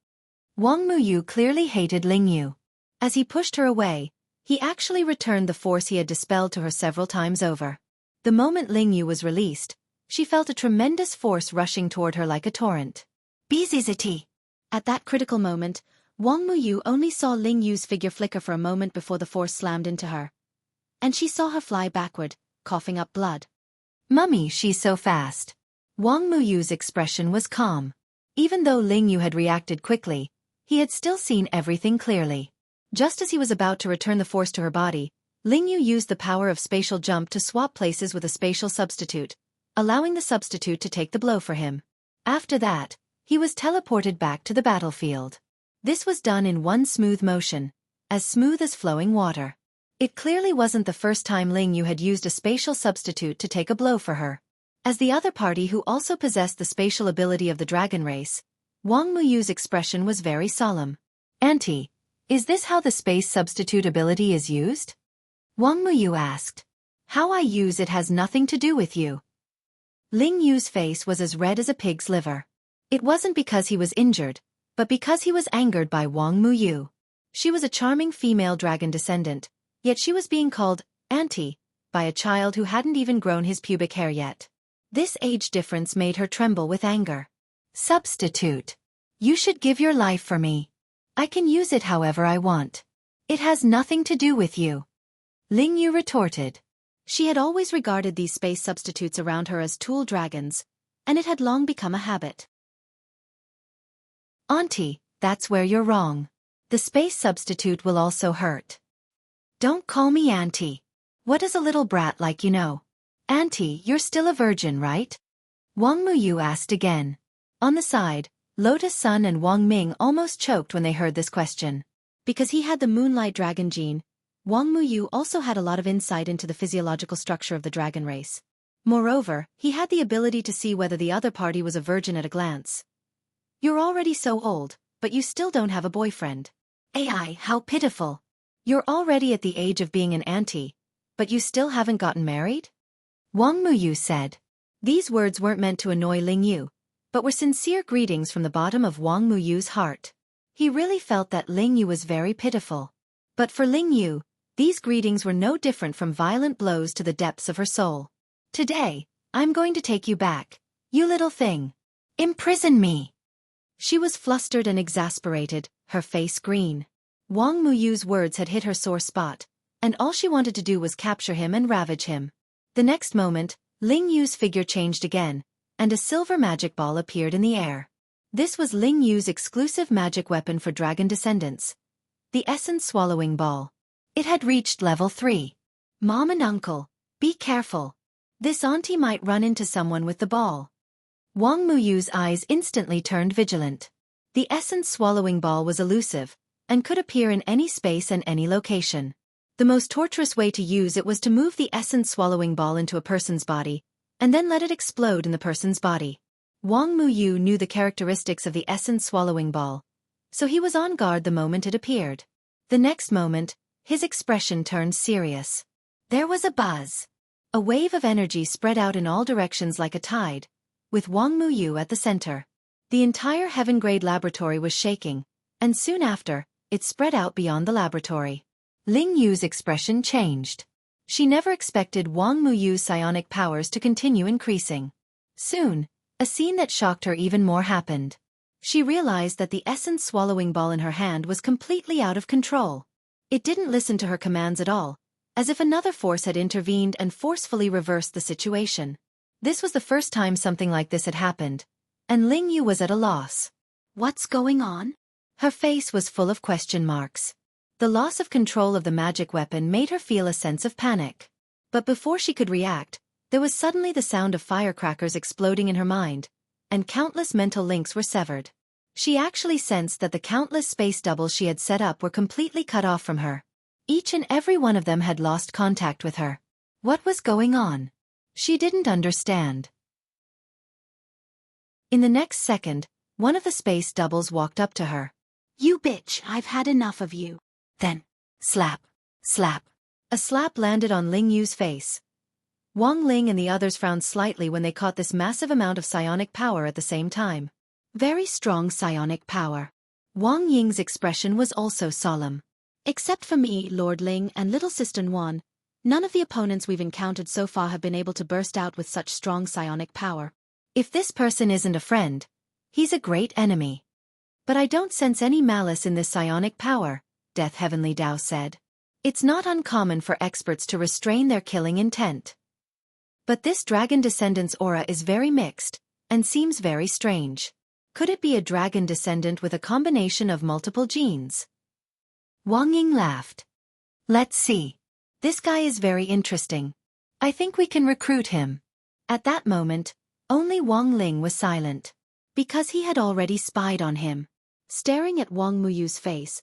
Wang Muyu clearly hated Ling Yu. As he pushed her away, he actually returned the force he had dispelled to her several times over. The moment Ling Yu was released, she felt a tremendous force rushing toward her like a torrent. "Bizizity." At that critical moment, Wang Muyu only saw Ling Yu's figure flicker for a moment before the force slammed into her. And she saw her fly backward, coughing up blood. "Mummy, she's so fast." Wang Muyu's expression was calm. Even though Ling Yu had reacted quickly, he had still seen everything clearly. Just as he was about to return the force to her body, Ling Yu used the power of spatial jump to swap places with a spatial substitute, allowing the substitute to take the blow for him. After that, he was teleported back to the battlefield. This was done in one smooth motion, as smooth as flowing water. It clearly wasn't the first time Ling Yu had used a spatial substitute to take a blow for her. As the other party who also possessed the spatial ability of the dragon race, Wang Muyu's expression was very solemn. "Auntie, is this how the space substitute ability is used?" Wang Muyu asked. "How I use it has nothing to do with you." Ling Yu's face was as red as a pig's liver. It wasn't because he was injured, but because he was angered by Wang Muyu. She was a charming female dragon descendant, yet she was being called auntie by a child who hadn't even grown his pubic hair yet. This age difference made her tremble with anger. "Substitute. You should give your life for me. I can use it however I want. It has nothing to do with you," Ling Yu retorted. She had always regarded these space substitutes around her as tool dragons, and it had long become a habit. "Auntie, that's where you're wrong. The space substitute will also hurt." "Don't call me auntie. What does a little brat like you know?" "Auntie, you're still a virgin, right?" Wang Muyu asked again. On the side, Lotus Sun and Wang Ming almost choked when they heard this question. Because he had the Moonlight Dragon gene, Wang Muyu also had a lot of insight into the physiological structure of the dragon race. Moreover, he had the ability to see whether the other party was a virgin at a glance. "You're already so old, but you still don't have a boyfriend. Ai, how pitiful. You're already at the age of being an auntie, but you still haven't gotten married?" Wang Muyu said. These words weren't meant to annoy Ling Yu, but were sincere greetings from the bottom of Wang Muyu's heart. He really felt that Ling Yu was very pitiful. But for Ling Yu, these greetings were no different from violent blows to the depths of her soul. "Today, I'm going to take you back, you little thing. Imprison me." She was flustered and exasperated, her face green. Wang Muyu's words had hit her sore spot, and all she wanted to do was capture him and ravage him. The next moment, Ling Yu's figure changed again, and a silver magic ball appeared in the air. This was Ling Yu's exclusive magic weapon for dragon descendants, the essence swallowing ball. It had reached level 3. Mom and Uncle, be careful. This auntie might run into someone with the ball. Wang Muyu's eyes instantly turned vigilant. The essence swallowing ball was elusive, and could appear in any space and any location. The most torturous way to use it was to move the essence swallowing ball into a person's body, and then let it explode in the person's body. Wang Muyu knew the characteristics of the essence swallowing ball, so he was on guard the moment it appeared. The next moment, his expression turned serious. There was a buzz. A wave of energy spread out in all directions like a tide, with Wang Muyu at the center. The entire heaven-grade laboratory was shaking, and soon after, it spread out beyond the laboratory. Ling Yu's expression changed. She never expected Wang Muyu's psionic powers to continue increasing. Soon, a scene that shocked her even more happened. She realized that the essence swallowing ball in her hand was completely out of control. It didn't listen to her commands at all, as if another force had intervened and forcefully reversed the situation. This was the first time something like this had happened, and Ling Yu was at a loss. What's going on? Her face was full of question marks. The loss of control of the magic weapon made her feel a sense of panic. But before she could react, there was suddenly the sound of firecrackers exploding in her mind, and countless mental links were severed. She actually sensed that the countless space doubles she had set up were completely cut off from her. Each and every one of them had lost contact with her. What was going on? She didn't understand. In the next second, one of the space doubles walked up to her. You bitch, I've had enough of you. Then, slap, slap. A slap landed on Ling Yu's face. Wang Ling and the others frowned slightly when they caught this massive amount of psionic power at the same time. Very strong psionic power. Wang Ying's expression was also solemn. Except for me, Lord Ling, and little sister Nuan, none of the opponents we've encountered so far have been able to burst out with such strong psionic power. If this person isn't a friend, he's a great enemy. But I don't sense any malice in this psionic power, Death Heavenly Tao said. It's not uncommon for experts to restrain their killing intent. But this dragon descendant's aura is very mixed, and seems very strange. Could it be a dragon descendant with a combination of multiple genes? Wang Ying laughed. Let's see. This guy is very interesting. I think we can recruit him. At that moment, only Wang Ling was silent. Because he had already spied on him. Staring at Wang Muyu's face,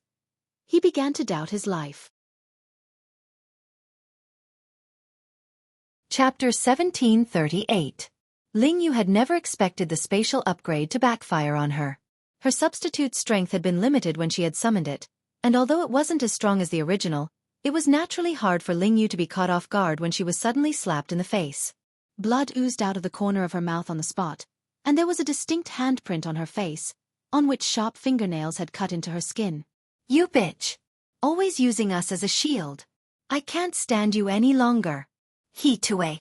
he began to doubt his life. Chapter 1738. Ling Yu had never expected the spatial upgrade to backfire on her. Her substitute's strength had been limited when she had summoned it, and although it wasn't as strong as the original, it was naturally hard for Ling Yu to be caught off guard when she was suddenly slapped in the face. Blood oozed out of the corner of her mouth on the spot, and there was a distinct handprint on her face, on which sharp fingernails had cut into her skin. You bitch! Always using us as a shield. I can't stand you any longer. He Tue.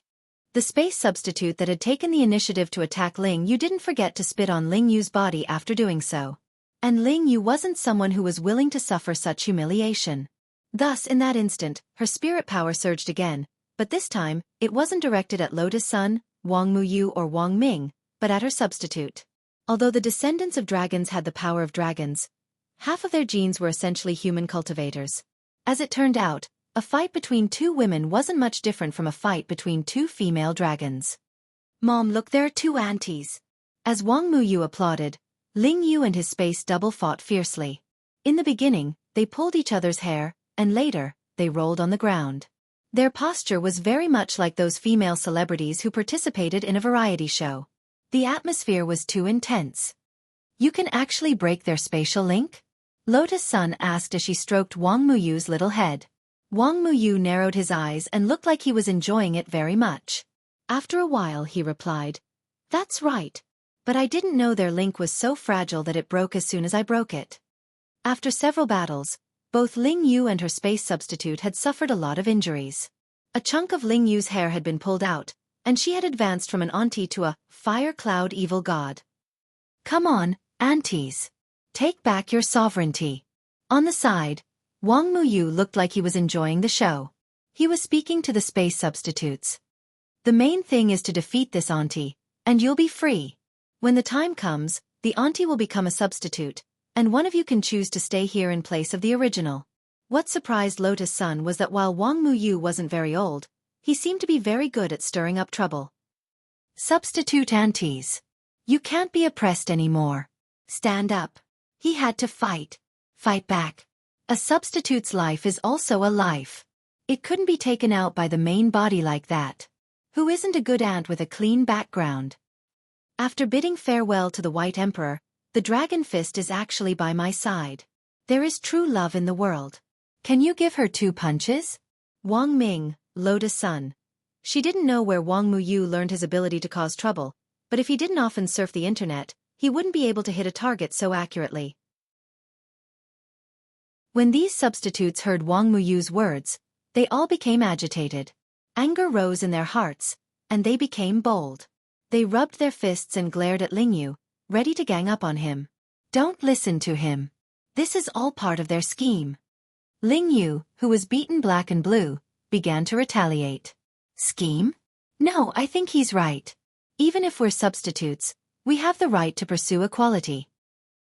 The space substitute that had taken the initiative to attack Ling Yu didn't forget to spit on Ling Yu's body after doing so. And Ling Yu wasn't someone who was willing to suffer such humiliation. Thus, in that instant, her spirit power surged again, but this time, it wasn't directed at Lotus Sun, Wang Muyu or Wang Ming, but at her substitute. Although the descendants of dragons had the power of dragons, half of their genes were essentially human cultivators. As it turned out, a fight between two women wasn't much different from a fight between two female dragons. Mom, look, there are two aunties. As Wang Muyu applauded, Ling Yu and his space double fought fiercely. In the beginning, they pulled each other's hair, and later, they rolled on the ground. Their posture was very much like those female celebrities who participated in a variety show. The atmosphere was too intense. You can actually break their spatial link? Lotus Sun asked as she stroked Wang Muyu's little head. Wang Muyu narrowed his eyes and looked like he was enjoying it very much. After a while he replied, That's right. But I didn't know their link was so fragile that it broke as soon as I broke it. After several battles, both Ling Yu and her space substitute had suffered a lot of injuries. A chunk of Ling Yu's hair had been pulled out, and she had advanced from an auntie to a fire cloud evil god. Come on, aunties. Take back your sovereignty. On the side, Wang Muyu looked like he was enjoying the show. He was speaking to the space substitutes. The main thing is to defeat this auntie, and you'll be free. When the time comes, the auntie will become a substitute, and one of you can choose to stay here in place of the original. What surprised Lotus Sun was that while Wang Muyu wasn't very old, he seemed to be very good at stirring up trouble. Substitute aunties. You can't be oppressed anymore. Stand up. He had to fight. Fight back. A substitute's life is also a life. It couldn't be taken out by the main body like that. Who isn't a good aunt with a clean background? After bidding farewell to the White Emperor, the Dragon Fist is actually by my side. There is true love in the world. Can you give her 2 punches? Wang Ming, Lotus Sun. She didn't know where Wang Muyu learned his ability to cause trouble, but if he didn't often surf the internet, he wouldn't be able to hit a target so accurately. When these substitutes heard Wang Muyu's words, they all became agitated. Anger rose in their hearts, and they became bold. They rubbed their fists and glared at Lingyu, ready to gang up on him. Don't listen to him. This is all part of their scheme. Lingyu, who was beaten black and blue, began to retaliate. Scheme? No, I think he's right. Even if we're substitutes, we have the right to pursue equality.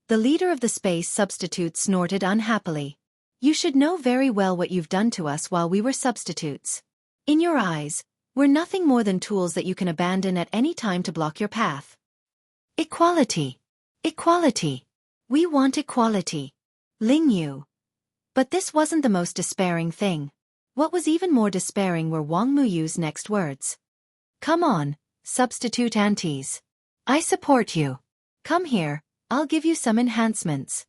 The leader of the space substitutes snorted unhappily. You should know very well what you've done to us while we were substitutes. In your eyes, we're nothing more than tools that you can abandon at any time to block your path. Equality. Equality. We want equality. Lingyu. But this wasn't the most despairing thing. What was even more despairing were Wang Muyu's next words. Come on, substitute aunties. I support you. Come here, I'll give you some enhancements.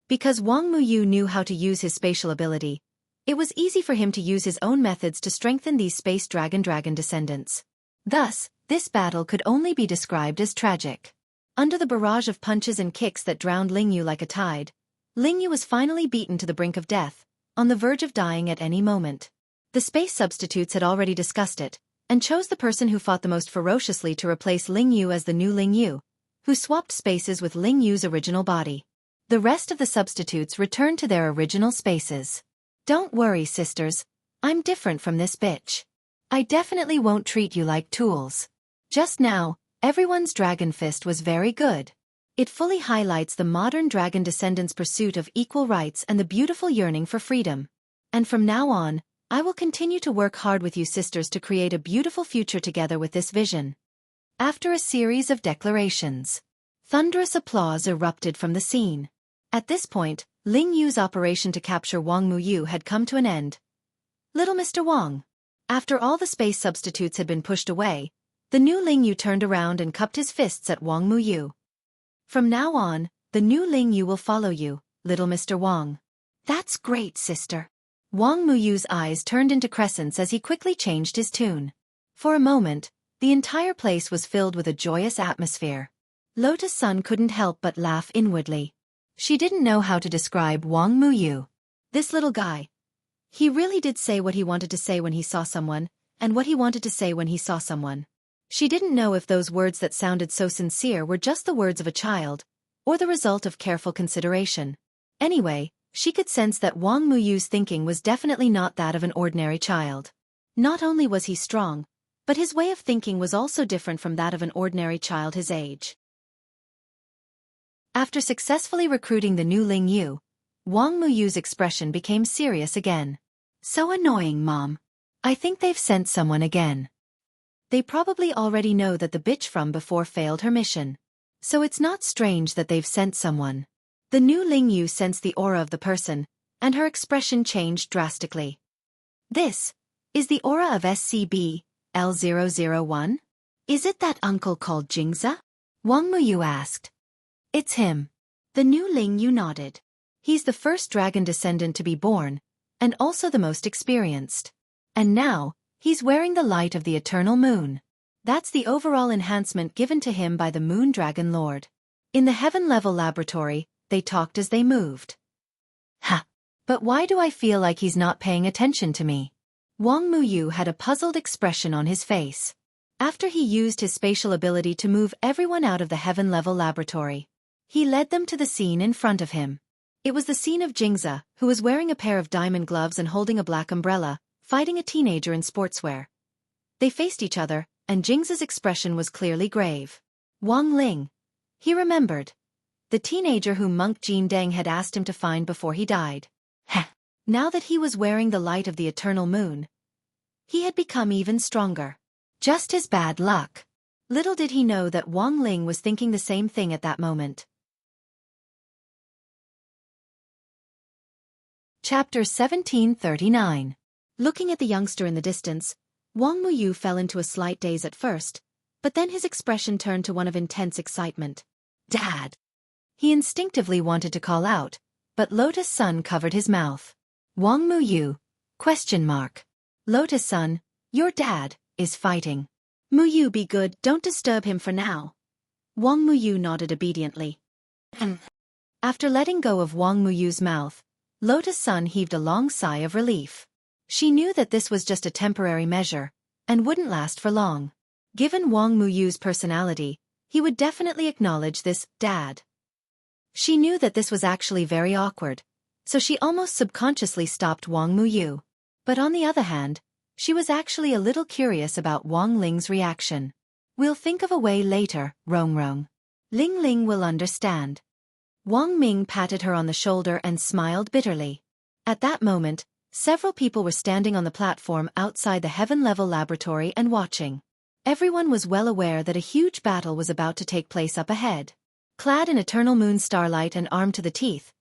Because Wang Muyu knew how to use his spatial ability, it was easy for him to use his own methods to strengthen these space dragon descendants. Thus, this battle could only be described as tragic. Under the barrage of punches and kicks that drowned Lingyu like a tide, Lingyu was finally beaten to the brink of death, on the verge of dying at any moment. The space substitutes had already discussed it, and chose the person who fought the most ferociously to replace Lingyu as the new Lingyu, who swapped spaces with Lingyu's original body. The rest of the substitutes returned to their original spaces. Don't worry, sisters. I'm different from this bitch. I definitely won't treat you like tools. Just now, everyone's Dragon Fist was very good. It fully highlights the modern dragon descendants' pursuit of equal rights and the beautiful yearning for freedom. And from now on, I will continue to work hard with you sisters to create a beautiful future together with this vision. After a series of declarations, thunderous applause erupted from the scene. At this point, Lingyu's operation to capture Wang Muyu had come to an end. Little Mr. Wang. After all the space substitutes had been pushed away, the new Lingyu turned around and cupped his fists at Wang Muyu. From now on, the new Lingyu will follow you, little Mr. Wang. That's great, sister. Wang Muyu's eyes turned into crescents as he quickly changed his tune. For a moment, the entire place was filled with a joyous atmosphere. Lotus Sun couldn't help but laugh inwardly. She didn't know how to describe Wang Muyu. This little guy. He really did say what he wanted to say when he saw someone, and what he wanted to say when he saw someone. She didn't know if those words that sounded so sincere were just the words of a child, or the result of careful consideration. Anyway, she could sense that Wang Muyu's thinking was definitely not that of an ordinary child. Not only was he strong, but his way of thinking was also different from that of an ordinary child his age. After successfully recruiting the new Lingyu, Wang Muyu's expression became serious again. So annoying, Mom. I think they've sent someone again. They probably already know that the bitch from before failed her mission. So it's not strange that they've sent someone. The new Lingyu sensed the aura of the person, and her expression changed drastically. This is the aura of SCB, L001? Is it that uncle called Jingza? Wang Muyu asked. It's him. The new Lingyu nodded. He's the first dragon descendant to be born, and also the most experienced. And now, he's wearing the light of the eternal moon. That's the overall enhancement given to him by the Moon Dragon Lord. In the heaven-level laboratory, they talked as they moved. Ha! But why do I feel like he's not paying attention to me? Wang Muyu had a puzzled expression on his face. After he used his spatial ability to move everyone out of the heaven-level laboratory, he led them to the scene in front of him. It was the scene of Jingza, who was wearing a pair of diamond gloves and holding a black umbrella, fighting a teenager in sportswear. They faced each other, and Jing's expression was clearly grave. Wang Ling. He remembered. The teenager whom monk Deng had asked him to find before he died. Heh. Now that he was wearing the light of the eternal moon, he had become even stronger. Just his bad luck. Little did he know that Wang Ling was thinking the same thing at that moment. Chapter 1739. Looking at the youngster in the distance, Wang Muyu fell into a slight daze at first, but then his expression turned to one of intense excitement. Dad! He instinctively wanted to call out, but Lotus Sun covered his mouth. Wang Muyu? ? Lotus Sun, your dad is fighting. Muyu, be good, don't disturb him for now. Wang Muyu nodded obediently. After letting go of Wang Muyu's mouth, Lotus Sun heaved a long sigh of relief. She knew that this was just a temporary measure, and wouldn't last for long. Given Wang Muyu's personality, he would definitely acknowledge this, dad. She knew that this was actually very awkward, so she almost subconsciously stopped Wang Muyu. But on the other hand, she was actually a little curious about Wang Ling's reaction. We'll think of a way later, Rong. Ling Ling will understand. Wang Ming patted her on the shoulder and smiled bitterly. At that moment, several people were standing on the platform outside the heaven-level laboratory and watching. Everyone was well aware that a huge battle was about to take place up ahead. Clad in eternal moon starlight and armed to the teeth,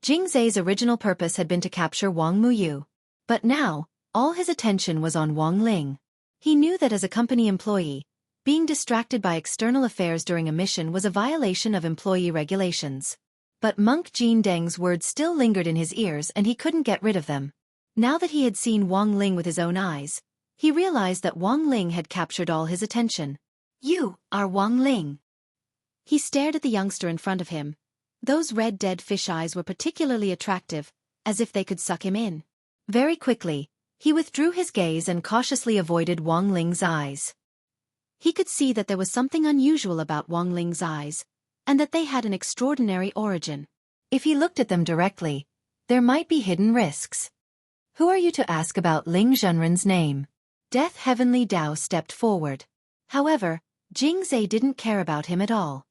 Jing's original purpose had been to capture Wang Muyu. But now, all his attention was on Wang Ling. He knew that as a company employee, being distracted by external affairs during a mission was a violation of employee regulations. But monk Deng's words still lingered in his ears and he couldn't get rid of them. Now that he had seen Wang Ling with his own eyes, he realized that Wang Ling had captured all his attention. You are Wang Ling. He stared at the youngster in front of him. Those red dead fish eyes were particularly attractive, as if they could suck him in. Very quickly, he withdrew his gaze and cautiously avoided Wang Ling's eyes. He could see that there was something unusual about Wang Ling's eyes, and that they had an extraordinary origin. If he looked at them directly, there might be hidden risks. Who are you to ask about Ling Zhenren's name? Death Heavenly Dao stepped forward. However, Jingze didn't care about him at all.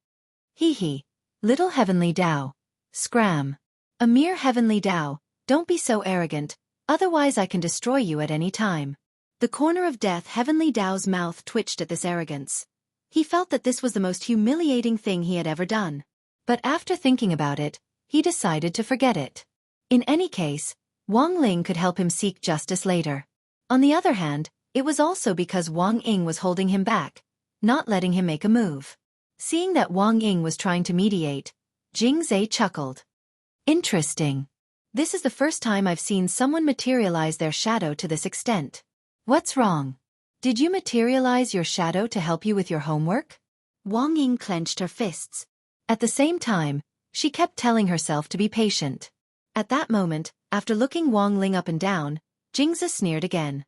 Hee, little Heavenly Dao. Scram. A mere Heavenly Dao, don't be so arrogant, otherwise I can destroy you at any time. The corner of Death Heavenly Dao's mouth twitched at this arrogance. He felt that this was the most humiliating thing he had ever done. But after thinking about it, he decided to forget it. In any case, Wang Ling could help him seek justice later. On the other hand, it was also because Wang Ying was holding him back, not letting him make a move. Seeing that Wang Ying was trying to mediate, Jingze chuckled. Interesting. This is the first time I've seen someone materialize their shadow to this extent. What's wrong? Did you materialize your shadow to help you with your homework? Wang Ying clenched her fists. At the same time, she kept telling herself to be patient. At that moment, after looking Wang Ling up and down, Jingze sneered again.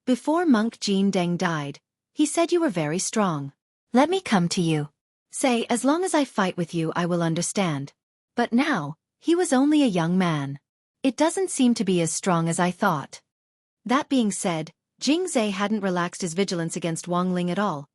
Before monk Deng died, he said you were very strong. Let me come to you. Say, as long as I fight with you I will understand. But now, he was only a young man. It doesn't seem to be as strong as I thought. That being said, Jingze hadn't relaxed his vigilance against Wang Ling at all.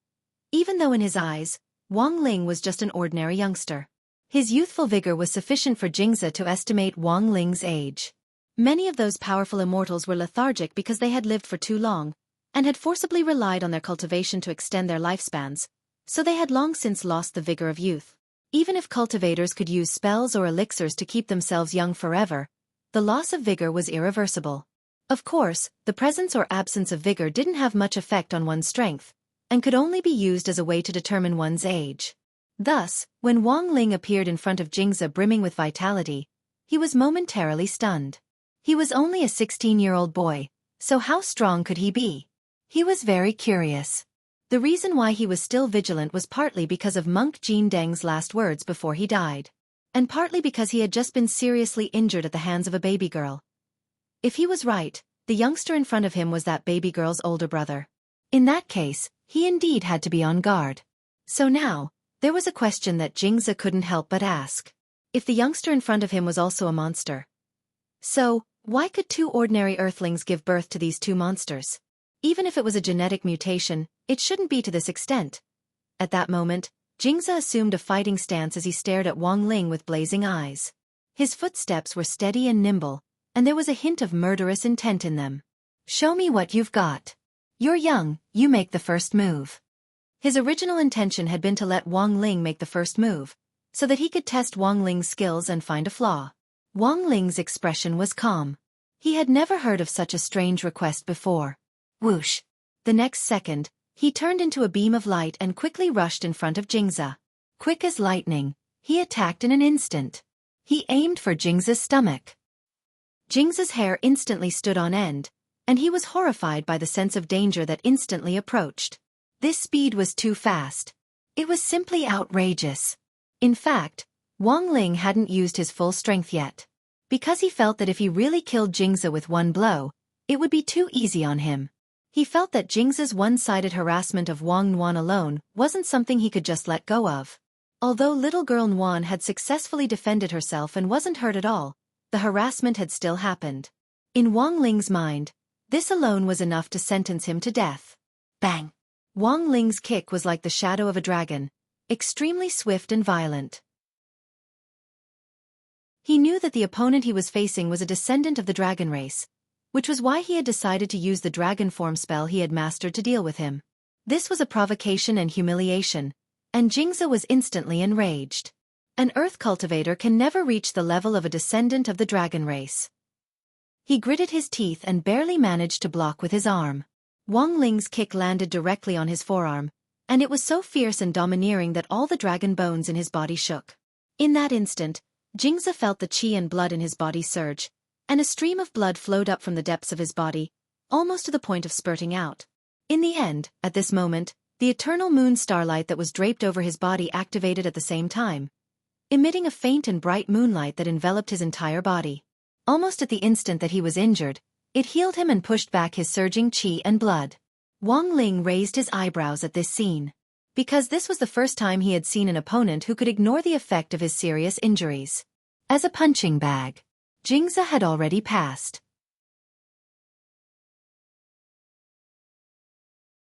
Even though in his eyes, Wang Ling was just an ordinary youngster. His youthful vigor was sufficient for Jingze to estimate Wang Ling's age. Many of those powerful immortals were lethargic because they had lived for too long, and had forcibly relied on their cultivation to extend their lifespans, so they had long since lost the vigor of youth. Even if cultivators could use spells or elixirs to keep themselves young forever, the loss of vigor was irreversible. Of course, the presence or absence of vigor didn't have much effect on one's strength, and could only be used as a way to determine one's age. Thus, when Wang Ling appeared in front of Jingze brimming with vitality, he was momentarily stunned. He was only a 16-year-old boy, so how strong could he be? He was very curious. The reason why he was still vigilant was partly because of monk Deng's last words before he died, and partly because he had just been seriously injured at the hands of a baby girl. If he was right, the youngster in front of him was that baby girl's older brother. In that case, he indeed had to be on guard. So now, there was a question that Jingze couldn't help but ask. If the youngster in front of him was also a monster. So, Why could two ordinary Earthlings give birth to these two monsters? Even if it was a genetic mutation, it shouldn't be to this extent. At that moment, Jingza assumed a fighting stance as he stared at Wang Ling with blazing eyes. His footsteps were steady and nimble, and there was a hint of murderous intent in them. Show me what you've got. You're young, you make the first move. His original intention had been to let Wang Ling make the first move, so that he could test Wang Ling's skills and find a flaw. Wang Ling's expression was calm. He had never heard of such a strange request before. Whoosh! The next second, he turned into a beam of light and quickly rushed in front of Jingza. Quick as lightning, he attacked in an instant. He aimed for Jingza's stomach. Jingza's hair instantly stood on end, and he was horrified by the sense of danger that instantly approached. This speed was too fast. It was simply outrageous. In fact, Wang Ling hadn't used his full strength yet. Because he felt that if he really killed Jingza with one blow, it would be too easy on him. He felt that Jingza's one-sided harassment of Wang Nuan alone wasn't something he could just let go of. Although little girl Nuan had successfully defended herself and wasn't hurt at all, the harassment had still happened. In Wang Ling's mind, this alone was enough to sentence him to death. Bang! Wang Ling's kick was like the shadow of a dragon, extremely swift and violent. He knew that the opponent he was facing was a descendant of the dragon race, which was why he had decided to use the dragon form spell he had mastered to deal with him. This was a provocation and humiliation, and Jingza was instantly enraged. An earth cultivator can never reach the level of a descendant of the dragon race. He gritted his teeth and barely managed to block with his arm. Wang Ling's kick landed directly on his forearm, and it was so fierce and domineering that all the dragon bones in his body shook. In that instant, Jingza felt the qi and blood in his body surge, and a stream of blood flowed up from the depths of his body, almost to the point of spurting out. In the end, at this moment, the eternal moon starlight that was draped over his body activated at the same time, emitting a faint and bright moonlight that enveloped his entire body. Almost at the instant that he was injured, it healed him and pushed back his surging qi and blood. Wang Ling raised his eyebrows at this scene. Because this was the first time he had seen an opponent who could ignore the effect of his serious injuries. As a punching bag, Jingza had already passed.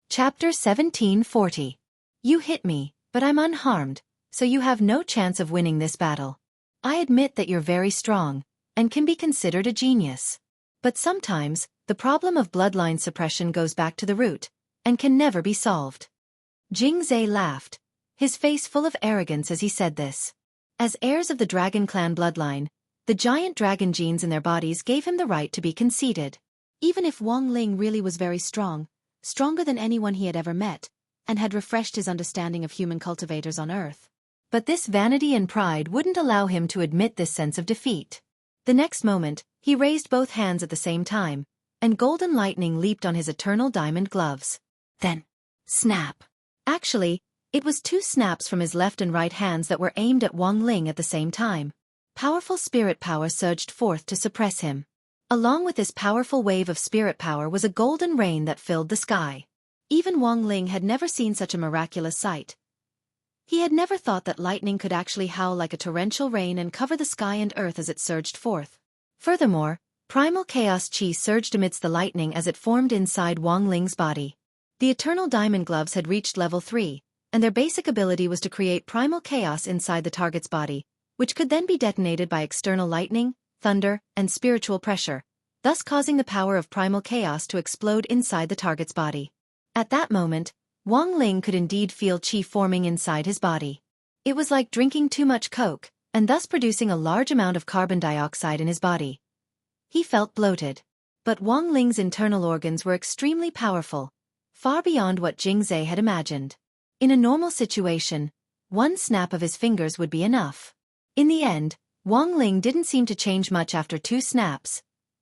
Chapter 1740. You hit me, but I'm unharmed, so you have no chance of winning this battle. I admit that you're very strong, and can be considered a genius. But sometimes, the problem of bloodline suppression goes back to the root, and can never be solved. Jingza laughed, his face full of arrogance as he said this. As heirs of the Dragon Clan bloodline, the giant dragon genes in their bodies gave him the right to be conceited. Even if Wang Ling really was very strong, stronger than anyone he had ever met, and had refreshed his understanding of human cultivators on Earth. But this vanity and pride wouldn't allow him to admit this sense of defeat. The next moment, he raised both hands at the same time, and golden lightning leaped on his eternal diamond gloves. Then, snap. Actually, it was two snaps from his left and right hands that were aimed at Wang Ling at the same time. Powerful spirit power surged forth to suppress him. Along with this powerful wave of spirit power was a golden rain that filled the sky. Even Wang Ling had never seen such a miraculous sight. He had never thought that lightning could actually howl like a torrential rain and cover the sky and earth as it surged forth. Furthermore, primal chaos chi surged amidst the lightning as it formed inside Wang Ling's body. The eternal diamond gloves had reached level 3, and their basic ability was to create primal chaos inside the target's body, which could then be detonated by external lightning, thunder, and spiritual pressure, thus causing the power of primal chaos to explode inside the target's body. At that moment, Wang Ling could indeed feel qi forming inside his body. It was like drinking too much coke, and thus producing a large amount of carbon dioxide in his body. He felt bloated. But Wang Ling's internal organs were extremely powerful, far beyond what Jingza had imagined. In a normal situation, one snap of his fingers would be enough. In the end, Wang Ling didn't seem to change much after 2 snaps.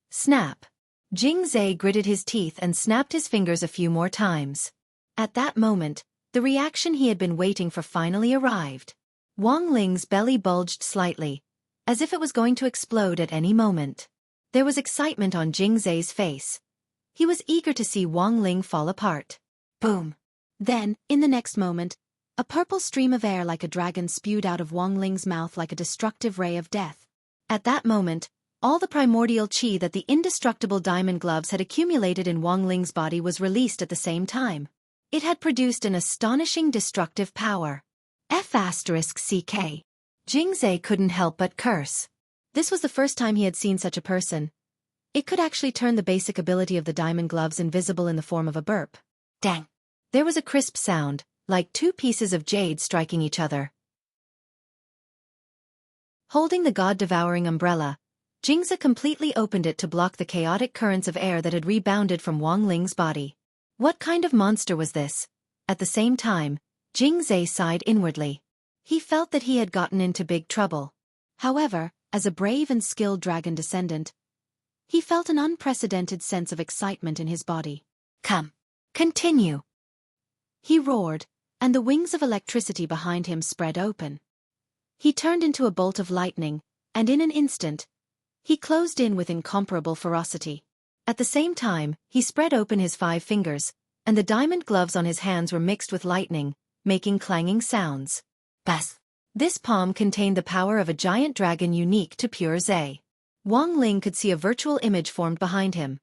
Snap. Jingza gritted his teeth and snapped his fingers a few more times. At that moment, the reaction he had been waiting for finally arrived. Wang Ling's belly bulged slightly, as if it was going to explode at any moment. There was excitement on Jingza's face. He was eager to see Wang Ling fall apart. Boom. Then, in the next moment, a purple stream of air like a dragon spewed out of Wang Ling's mouth like a destructive ray of death. At that moment, All the primordial qi that the indestructible diamond gloves had accumulated in Wang Ling's body was released at the same time. It had produced an astonishing destructive power. F***CK. Jingzhe couldn't help but curse. This was the first time he had seen such a person. It could actually turn the basic ability of the diamond gloves invisible in the form of a burp. Dang! There was a crisp sound, like two pieces of jade striking each other. Holding the god-devouring umbrella, Jingzhe completely opened it to block the chaotic currents of air that had rebounded from Wang Ling's body. What kind of monster was this? At the same time, Jingzhe sighed inwardly. He felt that he had gotten into big trouble. However, as a brave and skilled dragon descendant, he felt an unprecedented sense of excitement in his body. Come, continue! He roared, and the wings of electricity behind him spread open. He turned into a bolt of lightning, and in an instant, he closed in with incomparable ferocity. At the same time, he spread open his 5 fingers, and the diamond gloves on his hands were mixed with lightning, making clanging sounds. Bas! This palm contained the power of a giant dragon unique to pure Zhe. Wang Ling could see a virtual image formed behind him.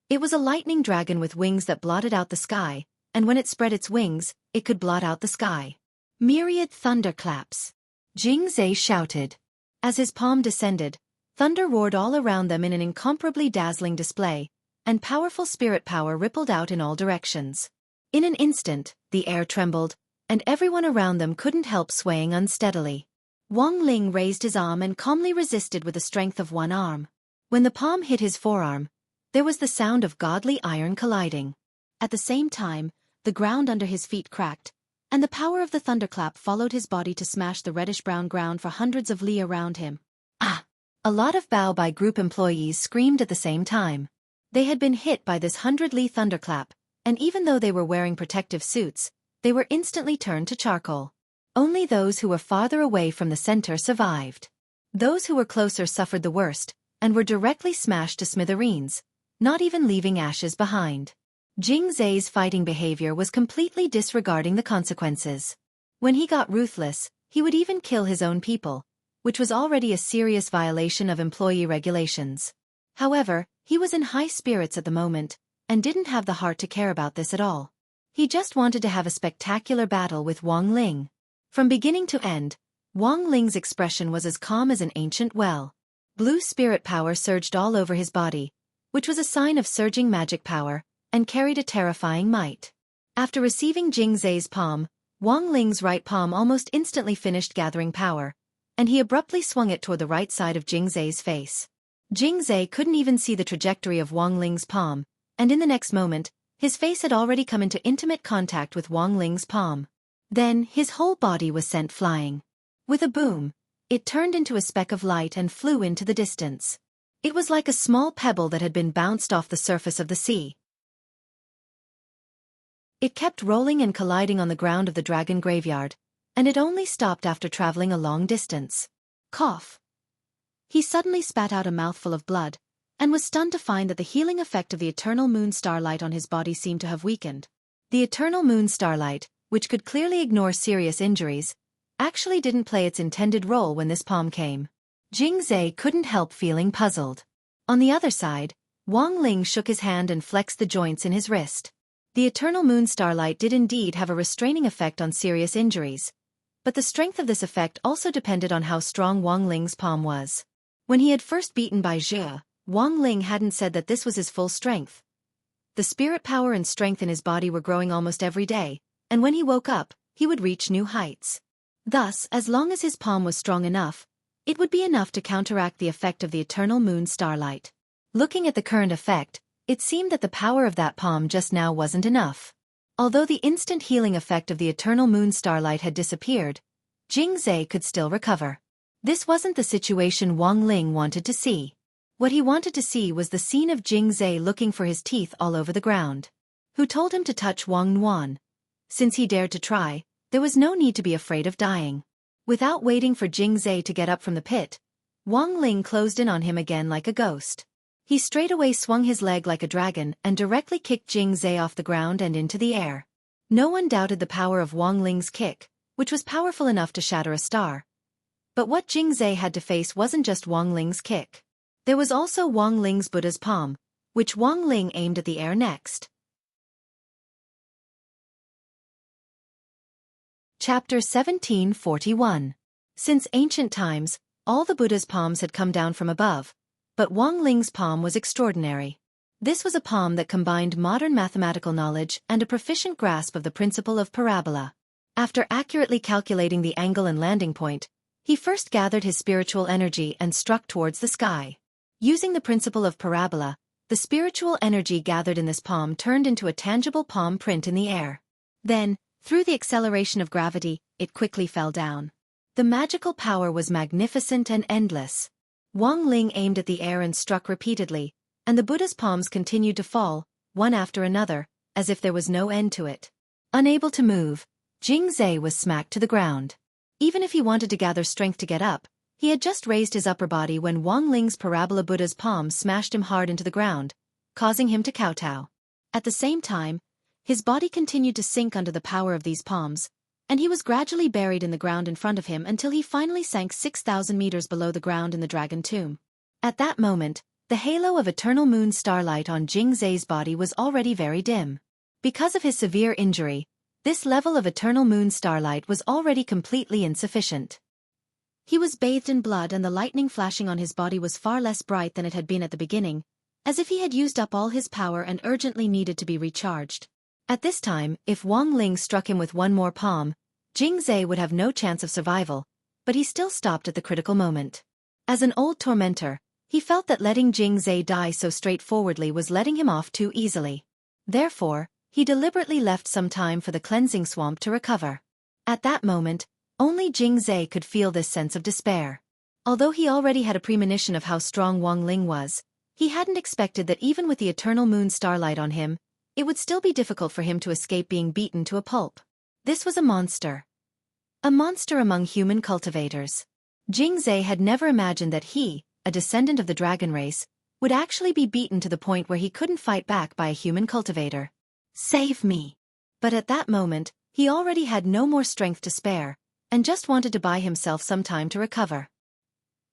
It was a lightning dragon with wings that blotted out the sky, and when it spread its wings, it could blot out the sky. Myriad thunderclaps! Jingzhe shouted. As his palm descended, thunder roared all around them in an incomparably dazzling display, and powerful spirit power rippled out in all directions. In an instant, the air trembled, and everyone around them couldn't help swaying unsteadily. Wang Ling raised his arm and calmly resisted with the strength of one arm. When the palm hit his forearm, there was the sound of godly iron colliding. At the same time, the ground under his feet cracked, and the power of the thunderclap followed his body to smash the reddish-brown ground for hundreds of li around him. Ah! A lot of Bao Bai Group employees screamed at the same time. They had been hit by this 100-li thunderclap, and even though they were wearing protective suits, they were instantly turned to charcoal. Only those who were farther away from the center survived. Those who were closer suffered the worst, and were directly smashed to smithereens, not even leaving ashes behind. Jingzhe's fighting behavior was completely disregarding the consequences. When he got ruthless, he would even kill his own people, which was already a serious violation of employee regulations. However, he was in high spirits at the moment, and didn't have the heart to care about this at all. He just wanted to have a spectacular battle with Wang Ling. From beginning to end, Wang Ling's expression was as calm as an ancient well. Blue spirit power surged all over his body, which was a sign of surging magic power, and carried a terrifying might. After receiving Jingzhe's palm, Wang Ling's right palm almost instantly finished gathering power, and he abruptly swung it toward the right side of Jingzhe's face. Jingzhe couldn't even see the trajectory of Wang Ling's palm, and in the next moment, his face had already come into intimate contact with Wang Ling's palm. Then, his whole body was sent flying. With a boom, it turned into a speck of light and flew into the distance. It was like a small pebble that had been bounced off the surface of the sea. It kept rolling and colliding on the ground of the dragon graveyard, and it only stopped after traveling a long distance. Cough. He suddenly spat out a mouthful of blood, and was stunned to find that the healing effect of the eternal moon starlight on his body seemed to have weakened. The eternal moon starlight, which could clearly ignore serious injuries, actually didn't play its intended role when this palm came. Jingzhe couldn't help feeling puzzled. On the other side, Wang Ling shook his hand and flexed the joints in his wrist. The eternal moon starlight did indeed have a restraining effect on serious injuries, but the strength of this effect also depended on how strong Wang Ling's palm was. When he had first beaten Bai Zhe, Wang Ling hadn't said that this was his full strength. The spirit power and strength in his body were growing almost every day, and when he woke up, he would reach new heights. Thus, as long as his palm was strong enough, it would be enough to counteract the effect of the eternal moon starlight. Looking at the current effect, it seemed that the power of that palm just now wasn't enough. Although the instant healing effect of the eternal moon starlight had disappeared, Jingzhe could still recover. This wasn't the situation Wang Ling wanted to see. What he wanted to see was the scene of Jingzhe looking for his teeth all over the ground. Who told him to touch Wang Nuan? Since he dared to try, there was no need to be afraid of dying. Without waiting for Jingzhe to get up from the pit, Wang Ling closed in on him again like a ghost. He straightaway swung his leg like a dragon and directly kicked Jingzhe off the ground and into the air. No one doubted the power of Wang Ling's kick, which was powerful enough to shatter a star. But what Jingzhe had to face wasn't just Wang Ling's kick. There was also Wang Ling's Buddha's palm, which Wang Ling aimed at the air next. Chapter 1741. Since ancient times, all the Buddha's palms had come down from above, but Wang Ling's palm was extraordinary. This was a palm that combined modern mathematical knowledge and a proficient grasp of the principle of parabola. After accurately calculating the angle and landing point, he first gathered his spiritual energy and struck towards the sky. Using the principle of parabola, the spiritual energy gathered in this palm turned into a tangible palm print in the air. Then, through the acceleration of gravity, it quickly fell down. The magical power was magnificent and endless. Wang Ling aimed at the air and struck repeatedly, and the Buddha's palms continued to fall, one after another, as if there was no end to it. Unable to move, Jingzai was smacked to the ground. Even if he wanted to gather strength to get up, he had just raised his upper body when Wang Ling's parabola Buddha's palm smashed him hard into the ground, causing him to kowtow. At the same time, his body continued to sink under the power of these palms, and he was gradually buried in the ground in front of him until he finally sank 6,000 meters below the ground in the dragon tomb. At that moment, the halo of eternal moon starlight on Jingzai's body was already very dim. Because of his severe injury, this level of eternal moon starlight was already completely insufficient. He was bathed in blood and the lightning flashing on his body was far less bright than it had been at the beginning, as if he had used up all his power and urgently needed to be recharged. At this time, if Wang Ling struck him with one more palm, Jingzai would have no chance of survival, but he still stopped at the critical moment. As an old tormentor, he felt that letting Jingzai die so straightforwardly was letting him off too easily. Therefore, he deliberately left some time for the cleansing swamp to recover. At that moment, only Jingzai could feel this sense of despair. Although he already had a premonition of how strong Wang Ling was, he hadn't expected that even with the eternal moon starlight on him, it would still be difficult for him to escape being beaten to a pulp. This was a monster. A monster among human cultivators. Jingzai had never imagined that he, a descendant of the dragon race, would actually be beaten to the point where he couldn't fight back by a human cultivator. Save me! But at that moment, he already had no more strength to spare, and just wanted to buy himself some time to recover.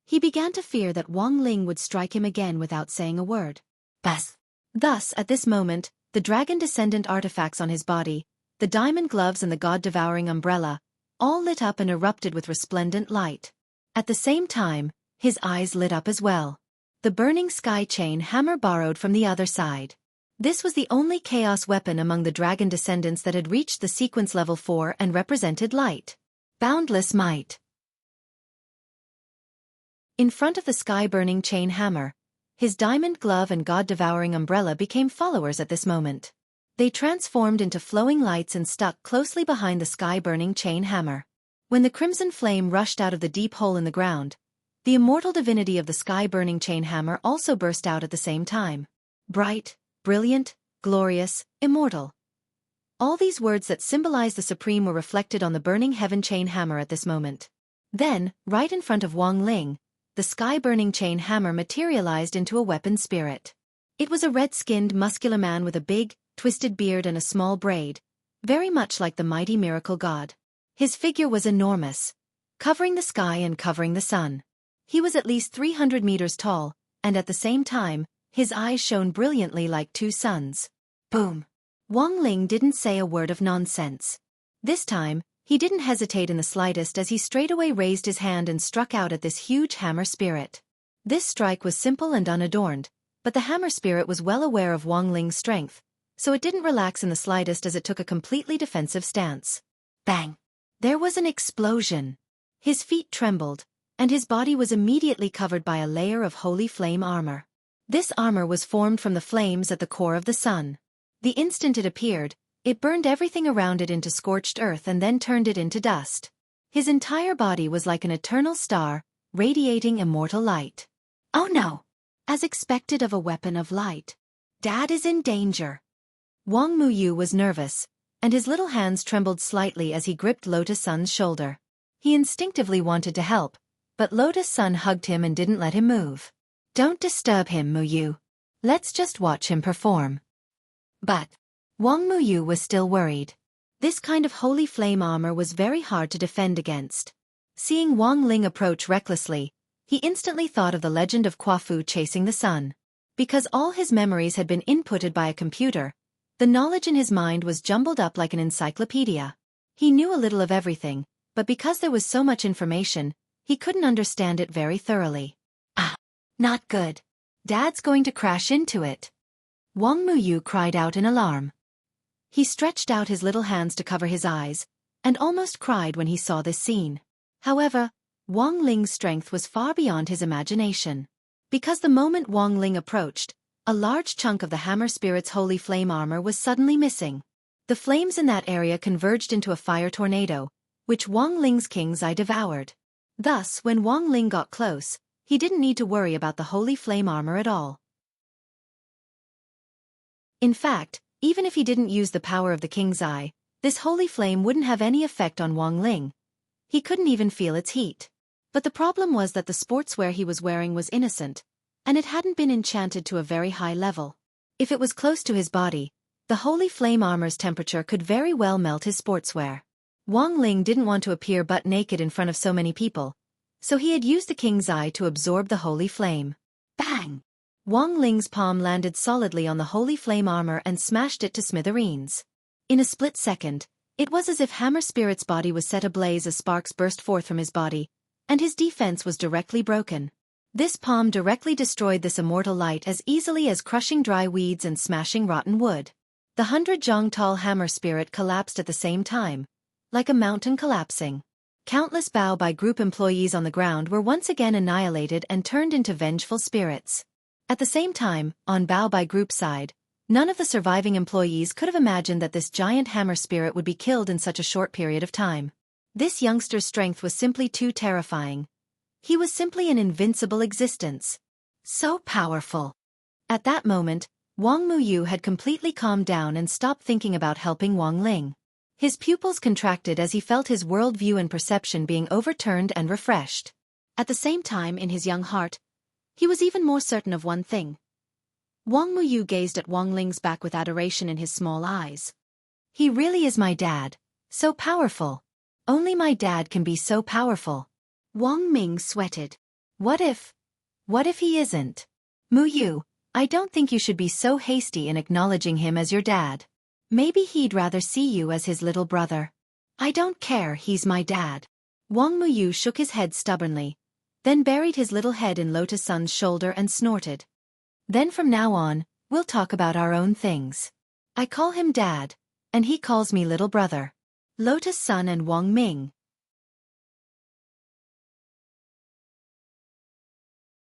He began to fear that Wang Ling would strike him again without saying a word. Thus, at this moment, the dragon descendant artifacts on his body, the diamond gloves and the god-devouring umbrella, all lit up and erupted with resplendent light. At the same time, his eyes lit up as well. The burning sky chain hammer borrowed from the other side. This was the only chaos weapon among the dragon descendants that had reached the sequence level 4 and represented light. Boundless might. In front of the sky-burning chain hammer, his diamond glove and god-devouring umbrella became followers at this moment. They transformed into flowing lights and stuck closely behind the sky-burning chain hammer. When the crimson flame rushed out of the deep hole in the ground, the immortal divinity of the sky-burning chain hammer also burst out at the same time. Bright, brilliant, glorious, immortal. All these words that symbolize the supreme were reflected on the burning heaven chain hammer at this moment. Then, right in front of Wang Ling, the sky-burning chain hammer materialized into a weapon spirit. It was a red-skinned muscular man with a big, twisted beard and a small braid, very much like the mighty miracle god. His figure was enormous, covering the sky and covering the sun. He was at least 300 meters tall, and at the same time, his eyes shone brilliantly like two suns. Boom! Wang Ling didn't say a word of nonsense. This time, he didn't hesitate in the slightest as he straightaway raised his hand and struck out at this huge hammer spirit. This strike was simple and unadorned, but the hammer spirit was well aware of Wang Ling's strength, so it didn't relax in the slightest as it took a completely defensive stance. Bang! There was an explosion. His feet trembled, and his body was immediately covered by a layer of holy flame armor. This armor was formed from the flames at the core of the sun. The instant it appeared, it burned everything around it into scorched earth and then turned it into dust. His entire body was like an eternal star, radiating immortal light. Oh no! As expected of a weapon of light. Dad is in danger. Wang Muyu was nervous, and his little hands trembled slightly as he gripped Lotus Sun's shoulder. He instinctively wanted to help, but Lotus Sun hugged him and didn't let him move. Don't disturb him, Muyu. Let's just watch him perform. But Wang Muyu was still worried. This kind of holy flame armor was very hard to defend against. Seeing Wang Ling approach recklessly, He instantly thought of the legend of Kwafu chasing the sun. Because all his memories had been inputted by a computer, the knowledge in his mind was jumbled up like an encyclopedia. He knew a little of everything, but because there was so much information, he couldn't understand it very thoroughly. Ah, not good. Dad's going to crash into it. Wang Muyu cried out in alarm. He stretched out his little hands to cover his eyes, and almost cried when he saw this scene. However, Wang Ling's strength was far beyond his imagination. Because the moment Wang Ling approached, a large chunk of the hammer spirit's holy flame armor was suddenly missing. The flames in that area converged into a fire tornado, which Wang Ling's king's eye devoured. Thus, when Wang Ling got close, he didn't need to worry about the holy flame armor at all. In fact, even if he didn't use the power of the king's eye, this holy flame wouldn't have any effect on Wang Ling. He couldn't even feel its heat. But the problem was that the sportswear he was wearing was innocent, and it hadn't been enchanted to a very high level. If it was close to his body, the holy flame armor's temperature could very well melt his sportswear. Wang Ling didn't want to appear butt naked in front of so many people, so he had used the king's eye to absorb the holy flame. Bang! Wang Ling's palm landed solidly on the holy flame armor and smashed it to smithereens. In a split second, it was as if Hammer Spirit's body was set ablaze as sparks burst forth from his body, and his defense was directly broken. This palm directly destroyed this immortal light as easily as crushing dry weeds and smashing rotten wood. The 100-jong tall Hammer Spirit collapsed at the same time, like a mountain collapsing. Countless Bao Bai Group employees on the ground were once again annihilated and turned into vengeful spirits. At the same time, on Bao Bai Group's side, none of the surviving employees could have imagined that this giant hammer spirit would be killed in such a short period of time. This youngster's strength was simply too terrifying. He was simply an invincible existence. So powerful. At that moment, Wang Muyu had completely calmed down and stopped thinking about helping Wang Ling. His pupils contracted as he felt his worldview and perception being overturned and refreshed. At the same time, in his young heart, he was even more certain of one thing. Wang Muyu gazed at Wang Ling's back with adoration in his small eyes. He really is my dad, so powerful. Only my dad can be so powerful. Wang Ming sweated. What if he isn't? Muyu, I don't think you should be so hasty in acknowledging him as your dad. Maybe he'd rather see you as his little brother. I don't care, he's my dad. Wang Muyu shook his head stubbornly, then buried his little head in Lotus Sun's shoulder and snorted. Then from now on, we'll talk about our own things. I call him Dad, and he calls me little brother. Lotus Sun and Wang Ming.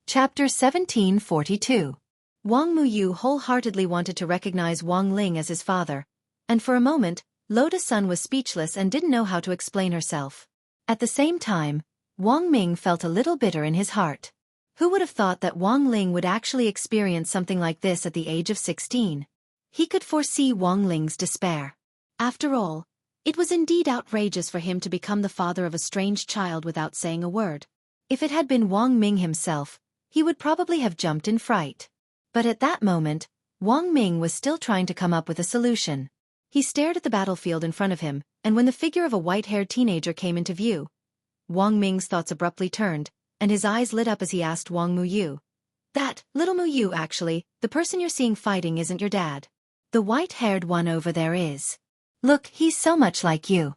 Chapter 1742. Wang Muyu wholeheartedly wanted to recognize Wang Ling as his father, and for a moment, Lotus Sun was speechless and didn't know how to explain herself. At the same time, Wang Ming felt a little bitter in his heart. Who would have thought that Wang Ling would actually experience something like this at the age of 16? He could foresee Wang Ling's despair. After all, it was indeed outrageous for him to become the father of a strange child without saying a word. If it had been Wang Ming himself, he would probably have jumped in fright. But at that moment, Wang Ming was still trying to come up with a solution. He stared at the battlefield in front of him, and when the figure of a white-haired teenager came into view, Wang Ming's thoughts abruptly turned, and his eyes lit up as he asked Wang Muyu. That, little Muyu actually, the person you're seeing fighting isn't your dad. The white-haired one over there is. Look, he's so much like you.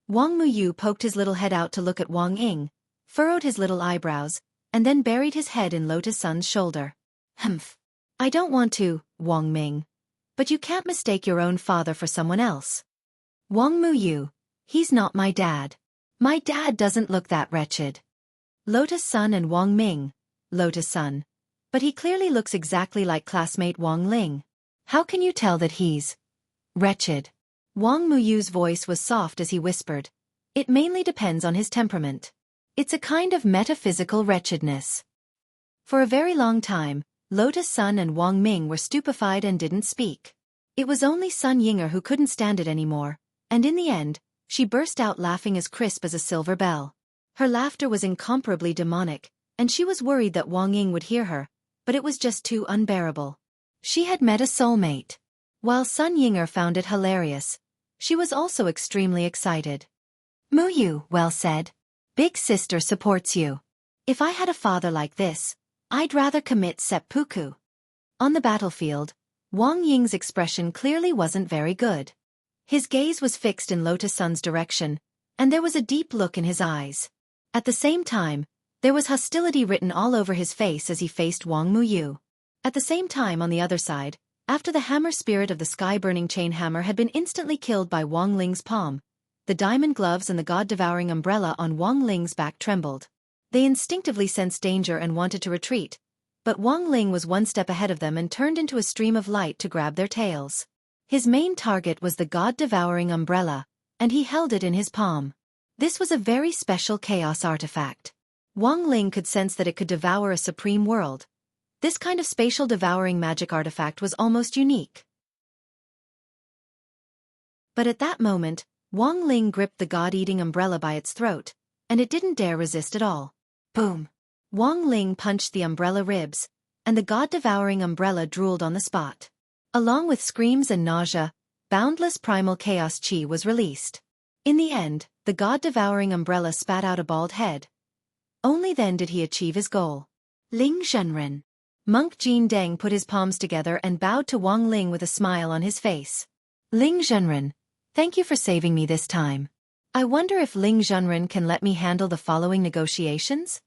Wang Muyu poked his little head out to look at Wang Ying, furrowed his little eyebrows, and then buried his head in Lotus Sun's shoulder. Humph. I don't want to, Wang Ming. But you can't mistake your own father for someone else. Wang Muyu, he's not my dad. My dad doesn't look that wretched. Lotus Sun and Wang Ming. Lotus Sun. But he clearly looks exactly like classmate Wang Ling. How can you tell that he's wretched? Wang Muyu's voice was soft as he whispered. It mainly depends on his temperament. It's a kind of metaphysical wretchedness. For a very long time, Lotus Sun and Wang Ming were stupefied and didn't speak. It was only Sun Yinger who couldn't stand it anymore, and in the end, she burst out laughing as crisp as a silver bell. Her laughter was incomparably demonic, and she was worried that Wang Ying would hear her, but it was just too unbearable. She had met a soulmate. While Sun Yinger found it hilarious, she was also extremely excited. Muyu, well said. Big sister supports you. If I had a father like this, I'd rather commit seppuku. On the battlefield, Wang Ying's expression clearly wasn't very good. His gaze was fixed in Lotus Sun's direction, and there was a deep look in his eyes. At the same time, there was hostility written all over his face as he faced Wang Muyu. At the same time on the other side, after the hammer spirit of the sky-burning chain hammer had been instantly killed by Wang Ling's palm, the diamond gloves and the god-devouring umbrella on Wang Ling's back trembled. They instinctively sensed danger and wanted to retreat, but Wang Ling was one step ahead of them and turned into a stream of light to grab their tails. His main target was the god-devouring umbrella, and he held it in his palm. This was a very special chaos artifact. Wang Ling could sense that it could devour a supreme world. This kind of spatial devouring magic artifact was almost unique. But at that moment, Wang Ling gripped the god-eating umbrella by its throat, and it didn't dare resist at all. Boom! Wang Ling punched the umbrella ribs, and the god-devouring umbrella drooled on the spot. Along with screams and nausea, boundless primal chaos chi was released. In the end, the god-devouring umbrella spat out a bald head. Only then did he achieve his goal. Ling Zhenren. Monk Jin Deng put his palms together and bowed to Wang Ling with a smile on his face. Ling Zhenren, thank you for saving me this time. I wonder if Ling Zhenren can let me handle the following negotiations?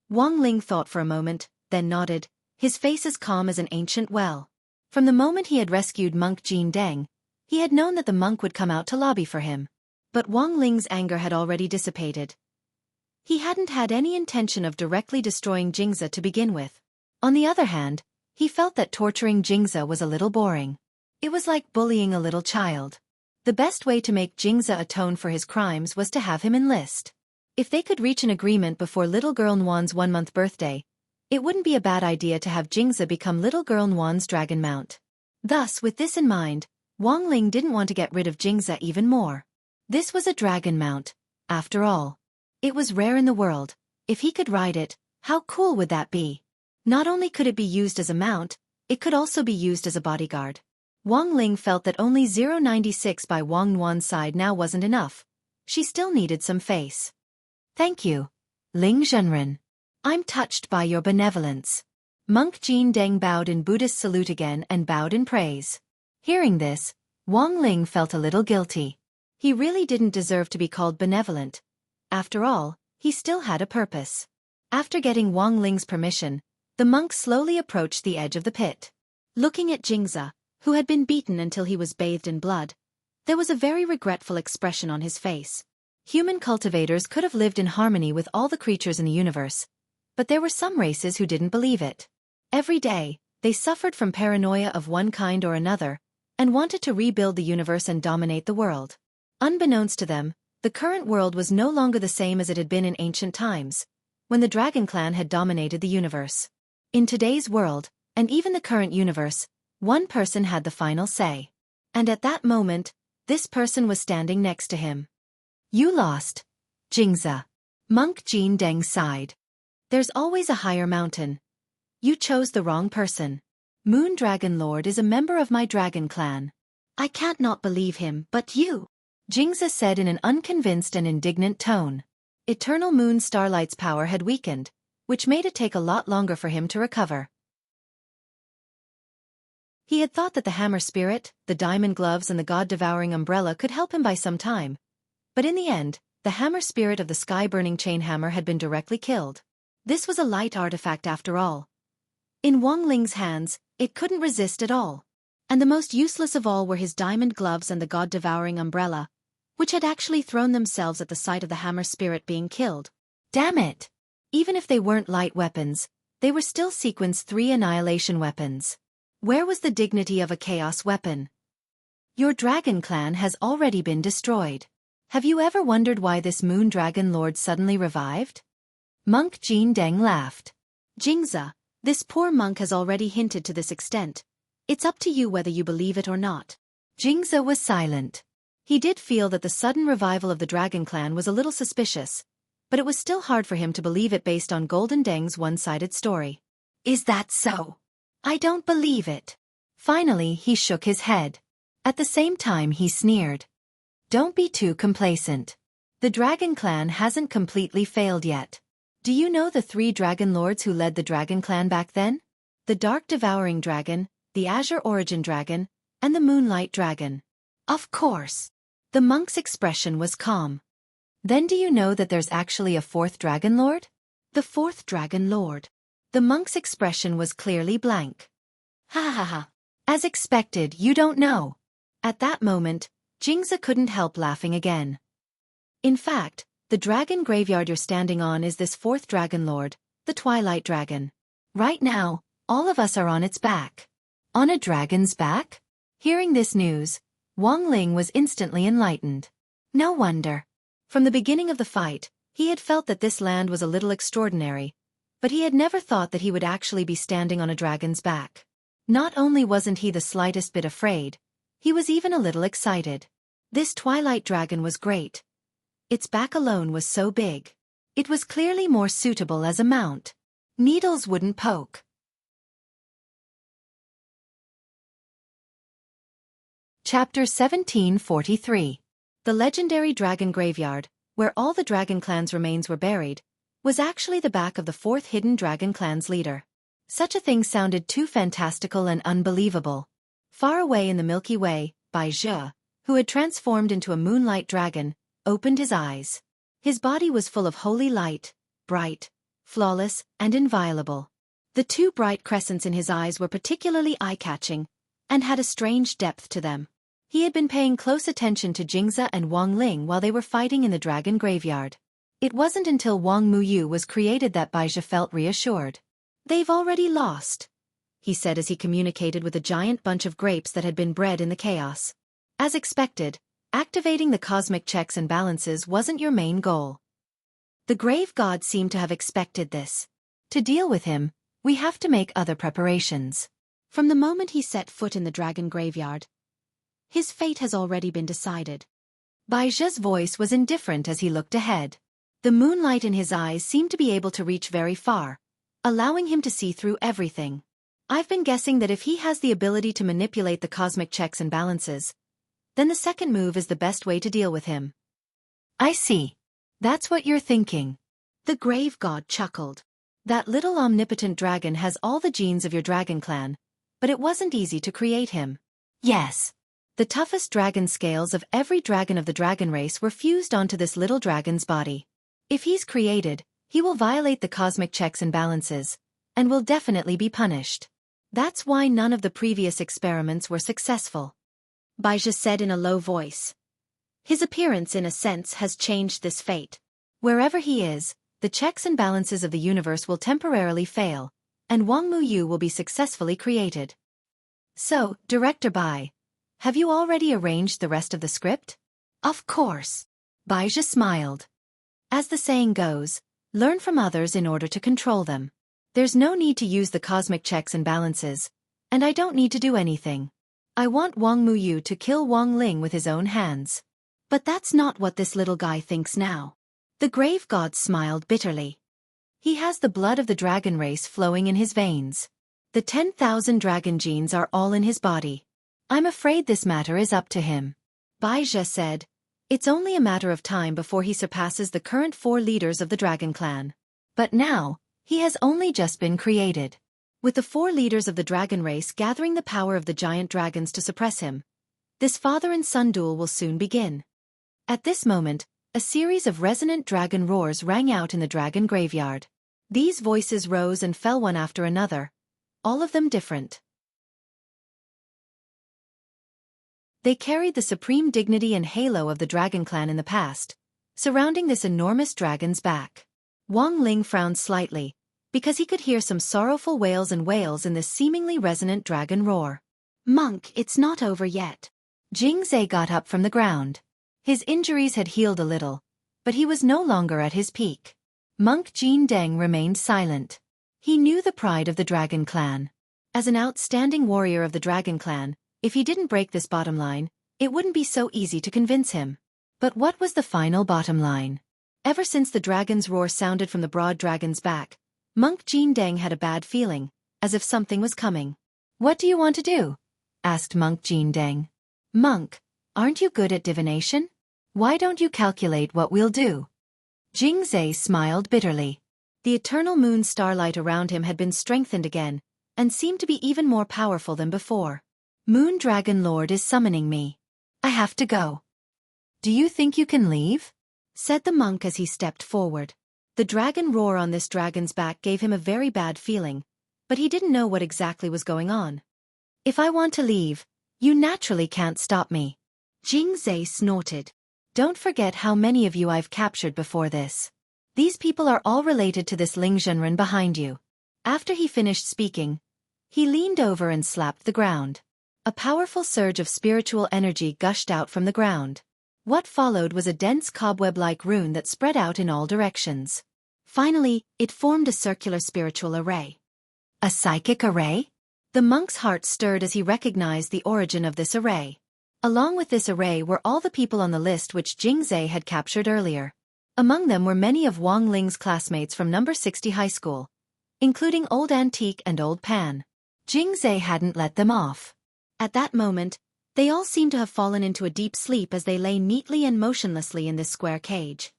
Wang Ling thought for a moment, then nodded, his face as calm as an ancient well. From the moment he had rescued Monk Jin Deng, he had known that the monk would come out to lobby for him. But Wang Ling's anger had already dissipated. He hadn't had any intention of directly destroying Jingzi to begin with. On the other hand, he felt that torturing Jingzi was a little boring. It was like bullying a little child. The best way to make Jingzi atone for his crimes was to have him enlist. If they could reach an agreement before little girl Nwan's 1-month birthday, it wouldn't be a bad idea to have Jingzi become little girl Nwan's dragon mount. Thus, with this in mind, Wang Ling didn't want to get rid of Jingzi even more. This was a dragon mount, after all. It was rare in the world. If he could ride it, how cool would that be? Not only could it be used as a mount, it could also be used as a bodyguard. Wang Ling felt that only 096 by Wang Nwan's side now wasn't enough. She still needed some face. Thank you, Ling Zhenren. I'm touched by your benevolence. Monk Jin Deng bowed in Buddhist salute again and bowed in praise. Hearing this, Wang Ling felt a little guilty. He really didn't deserve to be called benevolent. After all, he still had a purpose. After getting Wang Ling's permission, the monk slowly approached the edge of the pit. Looking at Jingzi, who had been beaten until he was bathed in blood, there was a very regretful expression on his face. Human cultivators could have lived in harmony with all the creatures in the universe, but there were some races who didn't believe it. Every day, they suffered from paranoia of one kind or another, and wanted to rebuild the universe and dominate the world. Unbeknownst to them, the current world was no longer the same as it had been in ancient times, when the Dragon Clan had dominated the universe. In today's world, and even the current universe, one person had the final say. And at that moment, this person was standing next to him. You lost, Jingzi. Monk Jin Deng sighed. There's always a higher mountain. You chose the wrong person. Moon Dragon Lord is a member of my Dragon Clan. I can't not believe him, but you, Jingzi said in an unconvinced and indignant tone. Eternal Moon Starlight's power had weakened, which made it take a lot longer for him to recover. He had thought that the hammer spirit, the diamond gloves and the god-devouring umbrella could help him by some time. But in the end, the hammer spirit of the sky-burning chain hammer had been directly killed. This was a light artifact after all. In Wang Ling's hands, it couldn't resist at all. And the most useless of all were his diamond gloves and the god-devouring umbrella, which had actually thrown themselves at the sight of the hammer spirit being killed. Damn it! Even if they weren't light weapons, they were still Sequence 3 annihilation weapons. Where was the dignity of a chaos weapon? Your Dragon Clan has already been destroyed. Have you ever wondered why this Moon Dragon Lord suddenly revived? Monk Jin Deng laughed. Jingzi, this poor monk has already hinted to this extent. It's up to you whether you believe it or not. Jingzi was silent. He did feel that the sudden revival of the Dragon Clan was a little suspicious, but it was still hard for him to believe it based on Golden Deng's one-sided story. Is that so? I don't believe it. Finally, he shook his head. At the same time, he sneered. Don't be too complacent. The Dragon Clan hasn't completely failed yet. Do you know the 3 dragon lords who led the dragon clan back then? The Dark Devouring Dragon, the Azure Origin Dragon, and the Moonlight Dragon. Of course. The monk's expression was calm. Then do you know that there's actually a 4th dragon lord? The 4th dragon lord. The monk's expression was clearly blank. Ha ha ha. As expected, you don't know. At that moment, Jingzi couldn't help laughing again. In fact, the dragon graveyard you're standing on is this 4th dragon lord, the Twilight Dragon. Right now, all of us are on its back. On a dragon's back? Hearing this news, Wang Ling was instantly enlightened. No wonder. From the beginning of the fight, he had felt that this land was a little extraordinary, but he had never thought that he would actually be standing on a dragon's back. Not only wasn't he the slightest bit afraid, he was even a little excited. This Twilight Dragon was great. Its back alone was so big. It was clearly more suitable as a mount. Needles wouldn't poke. Chapter 1743. The legendary dragon graveyard, where all the dragon clan's remains were buried, was actually the back of the 4th hidden dragon clan's leader. Such a thing sounded too fantastical and unbelievable. Far away in the Milky Way, Bai Zhe, who had transformed into a moonlight dragon, opened his eyes. His body was full of holy light, bright, flawless, and inviolable. The 2 bright crescents in his eyes were particularly eye-catching, and had a strange depth to them. He had been paying close attention to Jingzi and Wang Ling while they were fighting in the dragon graveyard. It wasn't until Wang Muyu was created that Bai Zhe felt reassured. They've already lost, he said as he communicated with a giant bunch of grapes that had been bred in the chaos. As expected, activating the cosmic checks and balances wasn't your main goal. The grave god seemed to have expected this. To deal with him, we have to make other preparations. From the moment he set foot in the dragon graveyard, his fate has already been decided. Bai Zhe's voice was indifferent as he looked ahead. The moonlight in his eyes seemed to be able to reach very far, allowing him to see through everything. I've been guessing that if he has the ability to manipulate the cosmic checks and balances, then the second move is the best way to deal with him. I see. That's what you're thinking. The grave god chuckled. That little omnipotent dragon has all the genes of your dragon clan, but it wasn't easy to create him. Yes. The toughest dragon scales of every dragon of the dragon race were fused onto this little dragon's body. If he's created, he will violate the cosmic checks and balances, and will definitely be punished. That's why none of the previous experiments were successful. Bai Zhe said in a low voice. His appearance in a sense has changed this fate. Wherever he is, the checks and balances of the universe will temporarily fail, and Wang Muyu will be successfully created. So, Director Bai, have you already arranged the rest of the script? Of course. Bai Zhe smiled. As the saying goes, learn from others in order to control them. There's no need to use the cosmic checks and balances, and I don't need to do anything. I want Wang Muyu to kill Wang Ling with his own hands. But that's not what this little guy thinks now. The grave god smiled bitterly. He has the blood of the dragon race flowing in his veins. The 10,000 dragon genes are all in his body. I'm afraid this matter is up to him. Bai Zhe said, it's only a matter of time before he surpasses the current 4 leaders of the dragon clan. But now, he has only just been created. With the 4 leaders of the dragon race gathering the power of the giant dragons to suppress him, this father and son duel will soon begin. At this moment, a series of resonant dragon roars rang out in the dragon graveyard. These voices rose and fell one after another, all of them different. They carried the supreme dignity and halo of the dragon clan in the past, surrounding this enormous dragon's back. Wang Ling frowned slightly, because he could hear some sorrowful wails and wails in this seemingly resonant dragon roar. Monk, it's not over yet. Jingzi got up from the ground. His injuries had healed a little, but he was no longer at his peak. Monk Jin Deng remained silent. He knew the pride of the dragon clan. As an outstanding warrior of the dragon clan, if he didn't break this bottom line, it wouldn't be so easy to convince him. But what was the final bottom line? Ever since the dragon's roar sounded from the broad dragon's back, Monk Jin Deng had a bad feeling, as if something was coming. What do you want to do? Asked Monk Jin Deng. Monk, aren't you good at divination? Why don't you calculate what we'll do? Jingzi smiled bitterly. The eternal moon starlight around him had been strengthened again, and seemed to be even more powerful than before. Moon Dragon Lord is summoning me. I have to go. Do you think you can leave? Said the monk as he stepped forward. The dragon roar on this dragon's back gave him a very bad feeling, but he didn't know what exactly was going on. If I want to leave, you naturally can't stop me. Jingzhe snorted. Don't forget how many of you I've captured before this. These people are all related to this Ling Zhenren behind you. After he finished speaking, he leaned over and slapped the ground. A powerful surge of spiritual energy gushed out from the ground. What followed was a dense cobweb-like rune that spread out in all directions. Finally, it formed a circular spiritual array. A psychic array? The monk's heart stirred as he recognized the origin of this array. Along with this array were all the people on the list which Jingzhe had captured earlier. Among them were many of Wang Ling's classmates from number 60 high school, including Old Antique and Old Pan. Jingzhe hadn't let them off. At that moment, they all seemed to have fallen into a deep sleep as they lay neatly and motionlessly in this square cage.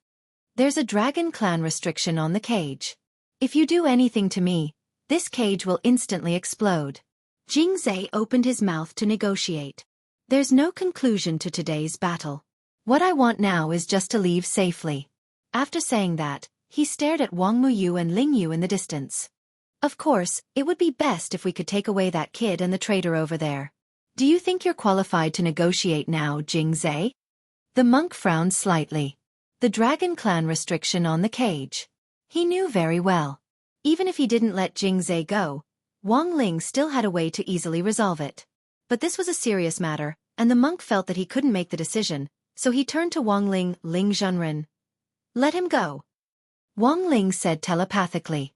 There's a Dragon Clan restriction on the cage. If you do anything to me, this cage will instantly explode. Jingzhe opened his mouth to negotiate. There's no conclusion to today's battle. What I want now is just to leave safely. After saying that, he stared at Wang Muyu and Ling Yu in the distance. Of course, it would be best if we could take away that kid and the traitor over there. Do you think you're qualified to negotiate now, Jingzhe? The monk frowned slightly. The Dragon Clan restriction on the cage. He knew very well. Even if he didn't let Jingzhe go, Wang Ling still had a way to easily resolve it. But this was a serious matter, and the monk felt that he couldn't make the decision, so he turned to Wang Ling, Ling Zhenren. Let him go. Wang Ling said telepathically.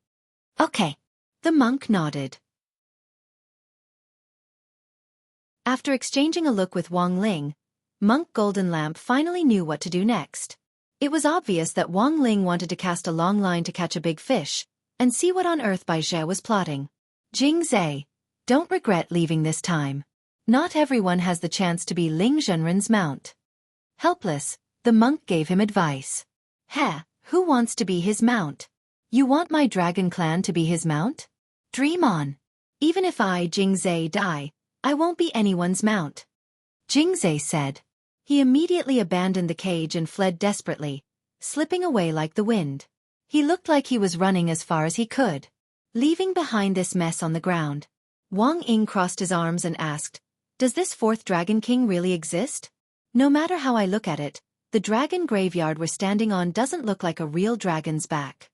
Okay. The monk nodded. After exchanging a look with Wang Ling, Monk Golden Lamp finally knew what to do next. It was obvious that Wang Ling wanted to cast a long line to catch a big fish, and see what on earth Bai Zhe was plotting. Jingzhe, don't regret leaving this time. Not everyone has the chance to be Ling Zhenren's mount. Helpless, the monk gave him advice. Heh, who wants to be his mount? You want my Dragon Clan to be his mount? Dream on. Even if I, Jingzhe, die, I won't be anyone's mount. Jingzhe said. He immediately abandoned the cage and fled desperately, slipping away like the wind. He looked like he was running as far as he could. Leaving behind this mess on the ground, Wang Ying crossed his arms and asked, Does this fourth Dragon King really exist? No matter how I look at it, the dragon graveyard we're standing on doesn't look like a real dragon's back.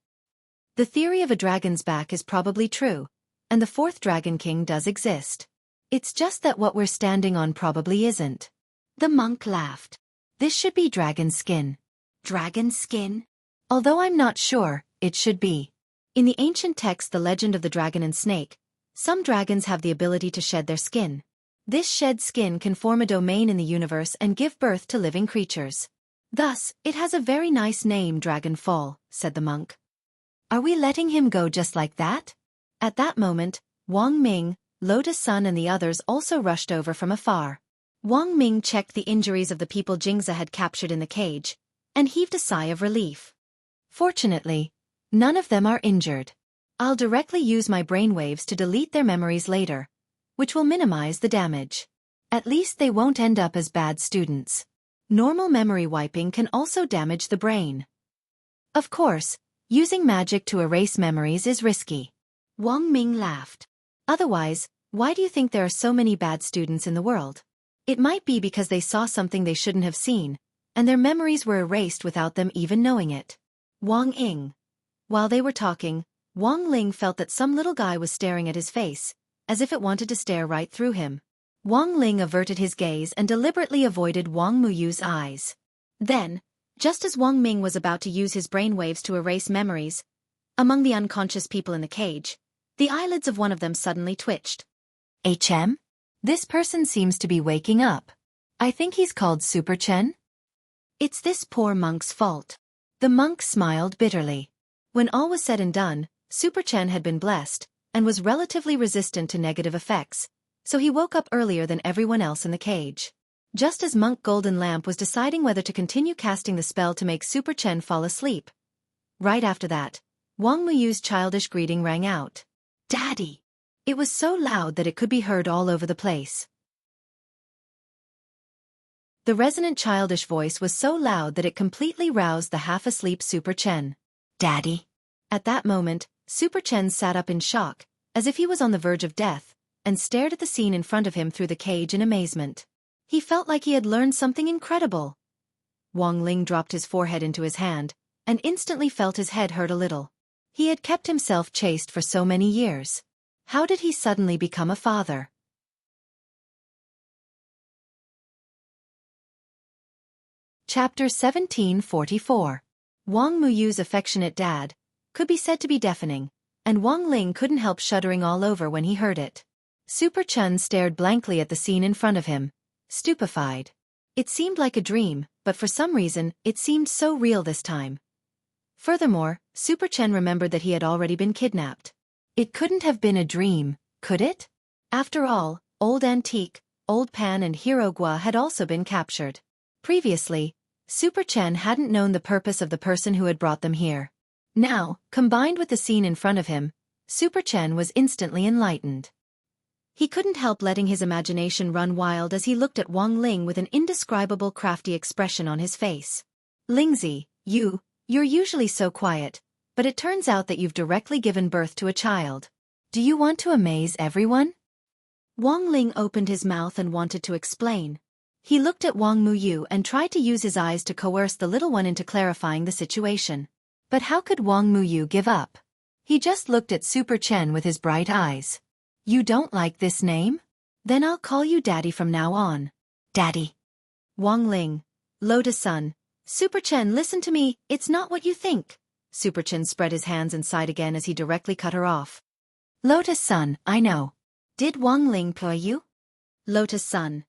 The theory of a dragon's back is probably true, and the fourth Dragon King does exist. It's just that what we're standing on probably isn't. The monk laughed. This should be dragon skin. Dragon skin? Although I'm not sure, it should be. In the ancient text The Legend of the Dragon and Snake, some dragons have the ability to shed their skin. This shed skin can form a domain in the universe and give birth to living creatures. Thus, it has a very nice name, Dragonfall, said the monk. Are we letting him go just like that? At that moment, Wang Ming, Lotus Sun and the others also rushed over from afar. Wang Ming checked the injuries of the people Jingzhe had captured in the cage, and heaved a sigh of relief. Fortunately, none of them are injured. I'll directly use my brainwaves to delete their memories later, which will minimize the damage. At least they won't end up as bad students. Normal memory wiping can also damage the brain. Of course, using magic to erase memories is risky. Wang Ming laughed. Otherwise, why do you think there are so many bad students in the world? It might be because they saw something they shouldn't have seen, and their memories were erased without them even knowing it. Wang Ying. While they were talking, Wang Ling felt that some little guy was staring at his face, as if it wanted to stare right through him. Wang Ling averted his gaze and deliberately avoided Wang Muyu's eyes. Then, just as Wang Ming was about to use his brainwaves to erase memories, among the unconscious people in the cage, the eyelids of one of them suddenly twitched. HM? This person seems to be waking up. I think he's called Super Chen? It's this poor monk's fault. The monk smiled bitterly. When all was said and done, Super Chen had been blessed, and was relatively resistant to negative effects, so he woke up earlier than everyone else in the cage. Just as Monk Golden Lamp was deciding whether to continue casting the spell to make Super Chen fall asleep. Right after that, Wang Muyu's childish greeting rang out. "Daddy!" It was so loud that it could be heard all over the place. The resonant childish voice was so loud that it completely roused the half-asleep Super Chen. "Daddy!" At that moment, Super Chen sat up in shock, as if he was on the verge of death, and stared at the scene in front of him through the cage in amazement. He felt like he had learned something incredible. Wang Ling dropped his forehead into his hand, and instantly felt his head hurt a little. He had kept himself chaste for so many years. How did he suddenly become a father? Chapter 1744. Wang Muyu's affectionate dad could be said to be deafening, and Wang Ling couldn't help shuddering all over when he heard it. Super Chen stared blankly at the scene in front of him, stupefied. It seemed like a dream, but for some reason, it seemed so real this time. Furthermore, Super Chen remembered that he had already been kidnapped. It couldn't have been a dream, could it? After all, Old Antique, Old Pan and Hero Gua had also been captured. Previously, Super Chen hadn't known the purpose of the person who had brought them here. Now, combined with the scene in front of him, Super Chen was instantly enlightened. He couldn't help letting his imagination run wild as he looked at Wang Ling with an indescribable crafty expression on his face. "Lingzi, you're usually so quiet, but it turns out that you've directly given birth to a child. Do you want to amaze everyone?" Wang Ling opened his mouth and wanted to explain. He looked at Wang Muyu and tried to use his eyes to coerce the little one into clarifying the situation. But how could Wang Muyu give up? He just looked at Super Chen with his bright eyes. "You don't like this name? Then I'll call you Daddy from now on." "Daddy." Wang Ling, Lotus-san. "Super Chen, listen to me, it's not what you think." Super Chen spread his hands and sighed again as he directly cut her off. "Lotus-san, I know. Did Wang Ling put you?" "Lotus-san."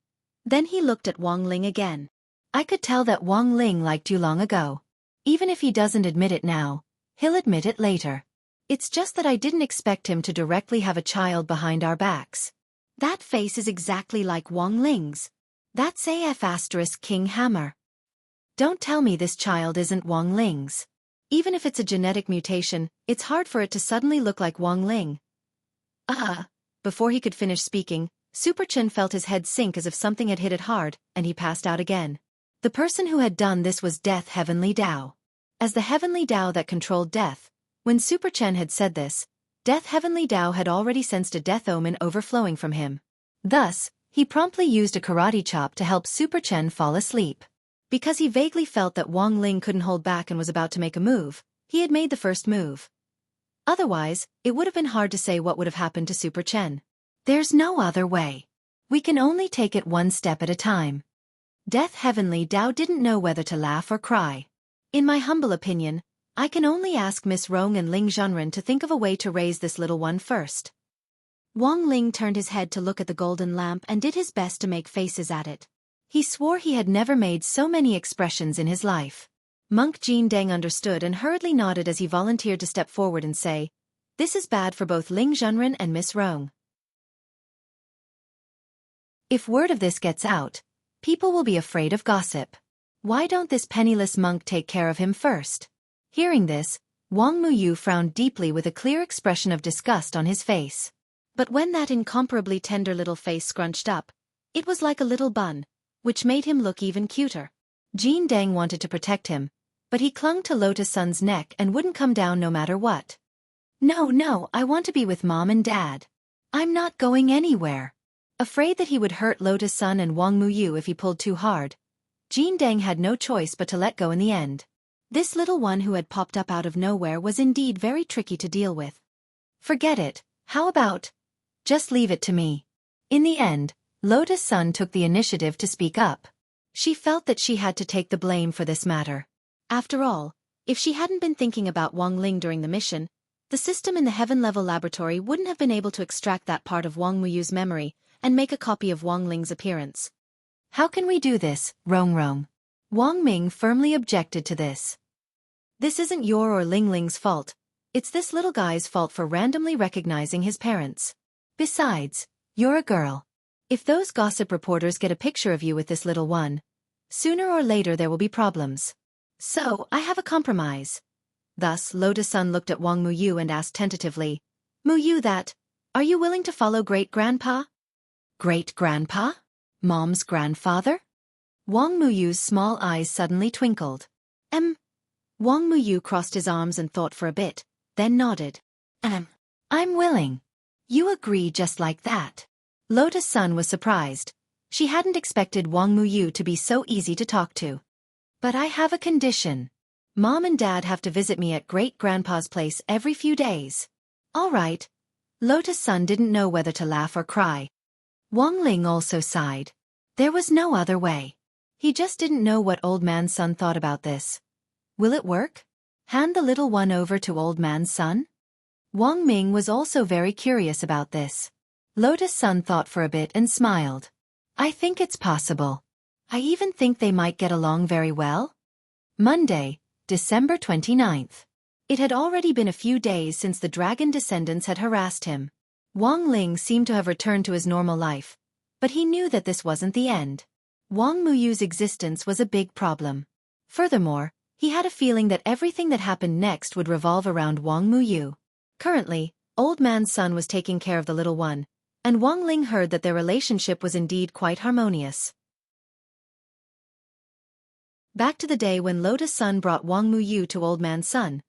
Then he looked at Wang Ling again. "I could tell that Wang Ling liked you long ago. Even if he doesn't admit it now, he'll admit it later. It's just that I didn't expect him to directly have a child behind our backs. That face is exactly like Wang Ling's. That's AF** King Hammer. Don't tell me this child isn't Wang Ling's. Even if it's a genetic mutation, it's hard for it to suddenly look like Wang Ling." Before he could finish speaking, Super Chen felt his head sink as if something had hit it hard, and he passed out again. The person who had done this was Death Heavenly Dao. As the Heavenly Dao that controlled death, when Super Chen had said this, Death Heavenly Dao had already sensed a death omen overflowing from him. Thus, he promptly used a karate chop to help Super Chen fall asleep. Because he vaguely felt that Wang Ling couldn't hold back and was about to make a move, he had made the first move. Otherwise, it would have been hard to say what would have happened to Super Chen. "There's no other way. We can only take it one step at a time." Death Heavenly Dao didn't know whether to laugh or cry. "In my humble opinion, I can only ask Miss Rong and Ling Zhenren to think of a way to raise this little one first." Wang Ling turned his head to look at the golden lamp and did his best to make faces at it. He swore he had never made so many expressions in his life. Monk Jin Deng understood and hurriedly nodded as he volunteered to step forward and say, "This is bad for both Ling Zhenren and Miss Rong. If word of this gets out, people will be afraid of gossip. Why don't this penniless monk take care of him first?" Hearing this, Wang Muyu frowned deeply with a clear expression of disgust on his face. But when that incomparably tender little face scrunched up, it was like a little bun, which made him look even cuter. Jin Deng wanted to protect him, but he clung to Lotus-san's neck and wouldn't come down no matter what. No, I want to be with Mom and Dad. I'm not going anywhere." Afraid that he would hurt Lotus-san and Wang Muyu if he pulled too hard, Jin Deng had no choice but to let go in the end. This little one who had popped up out of nowhere was indeed very tricky to deal with. "Forget it, how about, just leave it to me." In the end, Lotus-san took the initiative to speak up. She felt that she had to take the blame for this matter. After all, if she hadn't been thinking about Wang Ling during the mission, the system in the heaven-level laboratory wouldn't have been able to extract that part of Wang Muyu's memory and make a copy of Wang Ling's appearance. "How can we do this, Rong?" Wang Ming firmly objected to this. "This isn't your or Ling Ling's fault. It's this little guy's fault for randomly recognizing his parents. Besides, you're a girl. If those gossip reporters get a picture of you with this little one, sooner or later there will be problems. So, I have a compromise. Thus, Lotus Sun looked at Wang Muyu and asked tentatively, Muyu are you willing to follow great-grandpa? Great-grandpa? Mom's grandfather? Wang Muyu's small eyes suddenly twinkled. Wang Muyu crossed his arms and thought for a bit, then nodded. I'm willing. You agree just like that. Lotus Sun was surprised. She hadn't expected Wang Muyu to be so easy to talk to. But I have a condition. Mom and Dad have to visit me at great-grandpa's place every few days. All right. Lotus Sun didn't know whether to laugh or cry. Wang Ling also sighed. There was no other way. He just didn't know what Old Man Sun thought about this. Will it work? Hand the little one over to Old Man Sun? Wang Ming was also very curious about this. Lotus Sun thought for a bit and smiled. I think it's possible. I even think they might get along very well. Monday, December 29th. It had already been a few days since the dragon descendants had harassed him. Wang Ling seemed to have returned to his normal life, but he knew that this wasn't the end. Wang Muyu's existence was a big problem. Furthermore, he had a feeling that everything that happened next would revolve around Wang Muyu. Currently, Old Man Sun was taking care of the little one, and Wang Ling heard that their relationship was indeed quite harmonious. Back to the day when Lotus Sun brought Wang Muyu to Old Man Sun.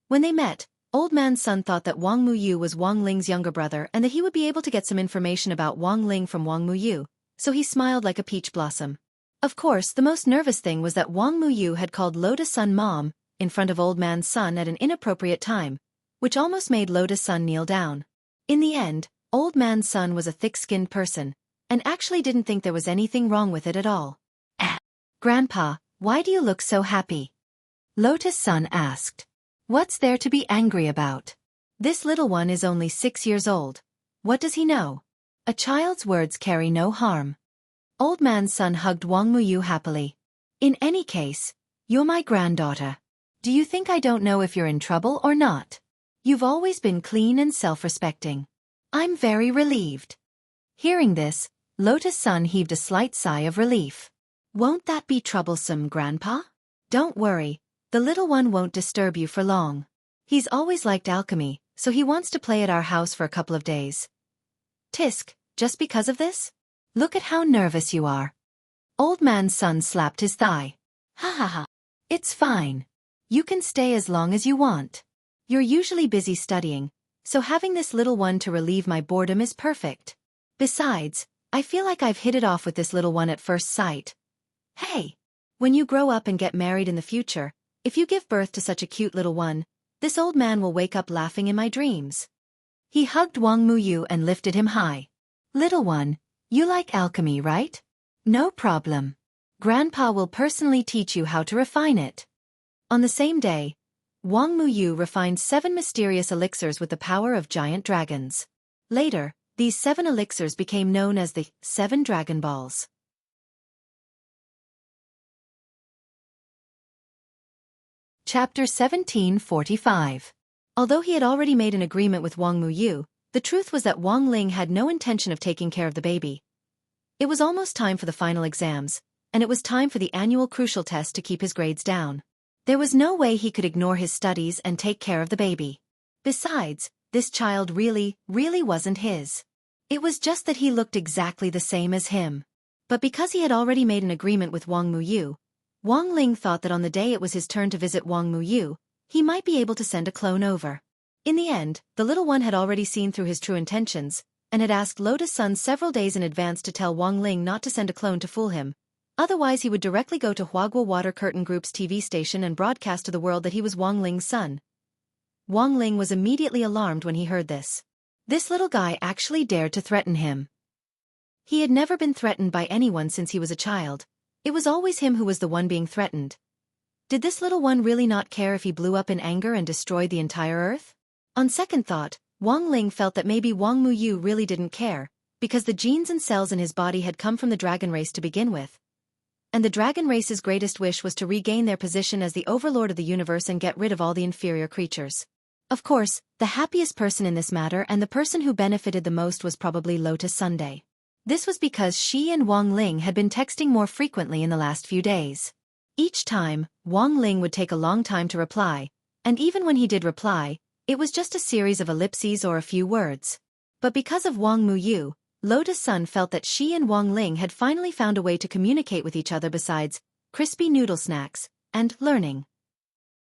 When they met, Old Man Sun thought that Wang Muyu was Wang Ling's younger brother and that he would be able to get some information about Wang Ling from Wang Muyu, so he smiled like a peach blossom. Of course, the most nervous thing was that Wang Muyu had called Lotus Sun Mom in front of Old Man Sun at an inappropriate time, which almost made Lotus Sun kneel down. In the end, Old Man Sun was a thick-skinned person, and actually didn't think there was anything wrong with it at all. Grandpa, why do you look so happy? Lotus Sun asked. What's there to be angry about? This little one is only 6 years old. What does he know? A child's words carry no harm. Old Man Sun hugged Wang Muyu happily. In any case, you're my granddaughter. Do you think I don't know if you're in trouble or not? You've always been clean and self-respecting. I'm very relieved. Hearing this, Lotus Sun heaved a slight sigh of relief. Won't that be troublesome, Grandpa? Don't worry, the little one won't disturb you for long. He's always liked alchemy, so he wants to play at our house for a couple of days. Tisk, just because of this? Look at how nervous you are. Old Man Sun slapped his thigh. Ha ha ha. It's fine. You can stay as long as you want. You're usually busy studying, so having this little one to relieve my boredom is perfect. Besides, I feel like I've hit it off with this little one at first sight. Hey! When you grow up and get married in the future, if you give birth to such a cute little one, this old man will wake up laughing in my dreams. He hugged Wang Muyu and lifted him high. Little one, you like alchemy, right? No problem. Grandpa will personally teach you how to refine it. On the same day, Wang Muyu refined 7 mysterious elixirs with the power of giant dragons. Later, these 7 elixirs became known as the 7 Dragon Balls. Chapter 1745. Although he had already made an agreement with Wang Muyu, the truth was that Wang Ling had no intention of taking care of the baby. It was almost time for the final exams, and it was time for the annual crucial test to keep his grades down. There was no way he could ignore his studies and take care of the baby. Besides, this child really wasn't his. It was just that he looked exactly the same as him. But because he had already made an agreement with Wang Muyu, Wang Ling thought that on the day it was his turn to visit Wang Muyu, he might be able to send a clone over. In the end, the little one had already seen through his true intentions, and had asked Lotus Sun several days in advance to tell Wang Ling not to send a clone to fool him. Otherwise he would directly go to Huagua Water Curtain Group's TV station and broadcast to the world that he was Wang Ling's son. Wang Ling was immediately alarmed when he heard this. This little guy actually dared to threaten him. He had never been threatened by anyone since he was a child. It was always him who was the one being threatened. Did this little one really not care if he blew up in anger and destroyed the entire Earth? On second thought, Wang Ling felt that maybe Wang Muyu really didn't care, because the genes and cells in his body had come from the dragon race to begin with. And the dragon race's greatest wish was to regain their position as the overlord of the universe and get rid of all the inferior creatures. Of course, the happiest person in this matter and the person who benefited the most was probably Lotus Sunday. This was because she and Wang Ling had been texting more frequently in the last few days. Each time, Wang Ling would take a long time to reply, And even when he did reply, it was just a series of ellipses or a few words. But because of Wang Muyu, Lotus Sun felt that she and Wang Ling had finally found a way to communicate with each other besides crispy noodle snacks and learning.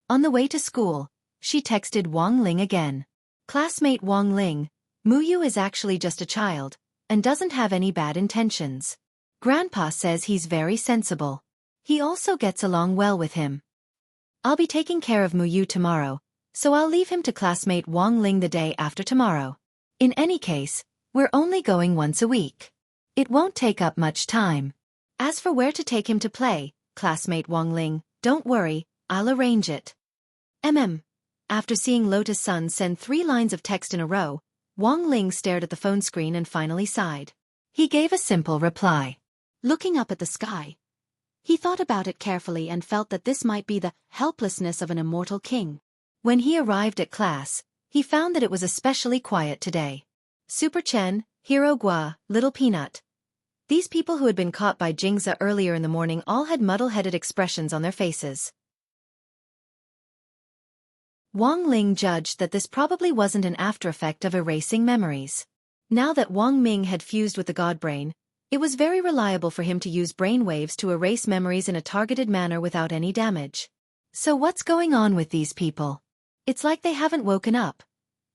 On the way to school, she texted Wang Ling again. Classmate Wang Ling, Muyu is actually just a child and doesn't have any bad intentions. Grandpa says he's very sensible. He also gets along well with him. I'll be taking care of Muyu tomorrow, so I'll leave him to classmate Wang Ling the day after tomorrow. In any case, we're only going once a week. It won't take up much time. As for where to take him to play, classmate Wang Ling, don't worry, I'll arrange it. After seeing Lotus Sun send 3 lines of text in a row, Wang Ling stared at the phone screen and finally sighed. He gave a simple reply. Looking up at the sky, he thought about it carefully and felt that this might be the helplessness of an immortal king. When he arrived at class, he found that it was especially quiet today. Super Chen, Hero Gua, Little Peanut. These people who had been caught by Jingza earlier in the morning all had muddle-headed expressions on their faces. Wang Ling judged that this probably wasn't an after-effect of erasing memories. Now that Wang Ming had fused with the Godbrain, it was very reliable for him to use brain waves to erase memories in a targeted manner without any damage. So what's going on with these people? It's like they haven't woken up.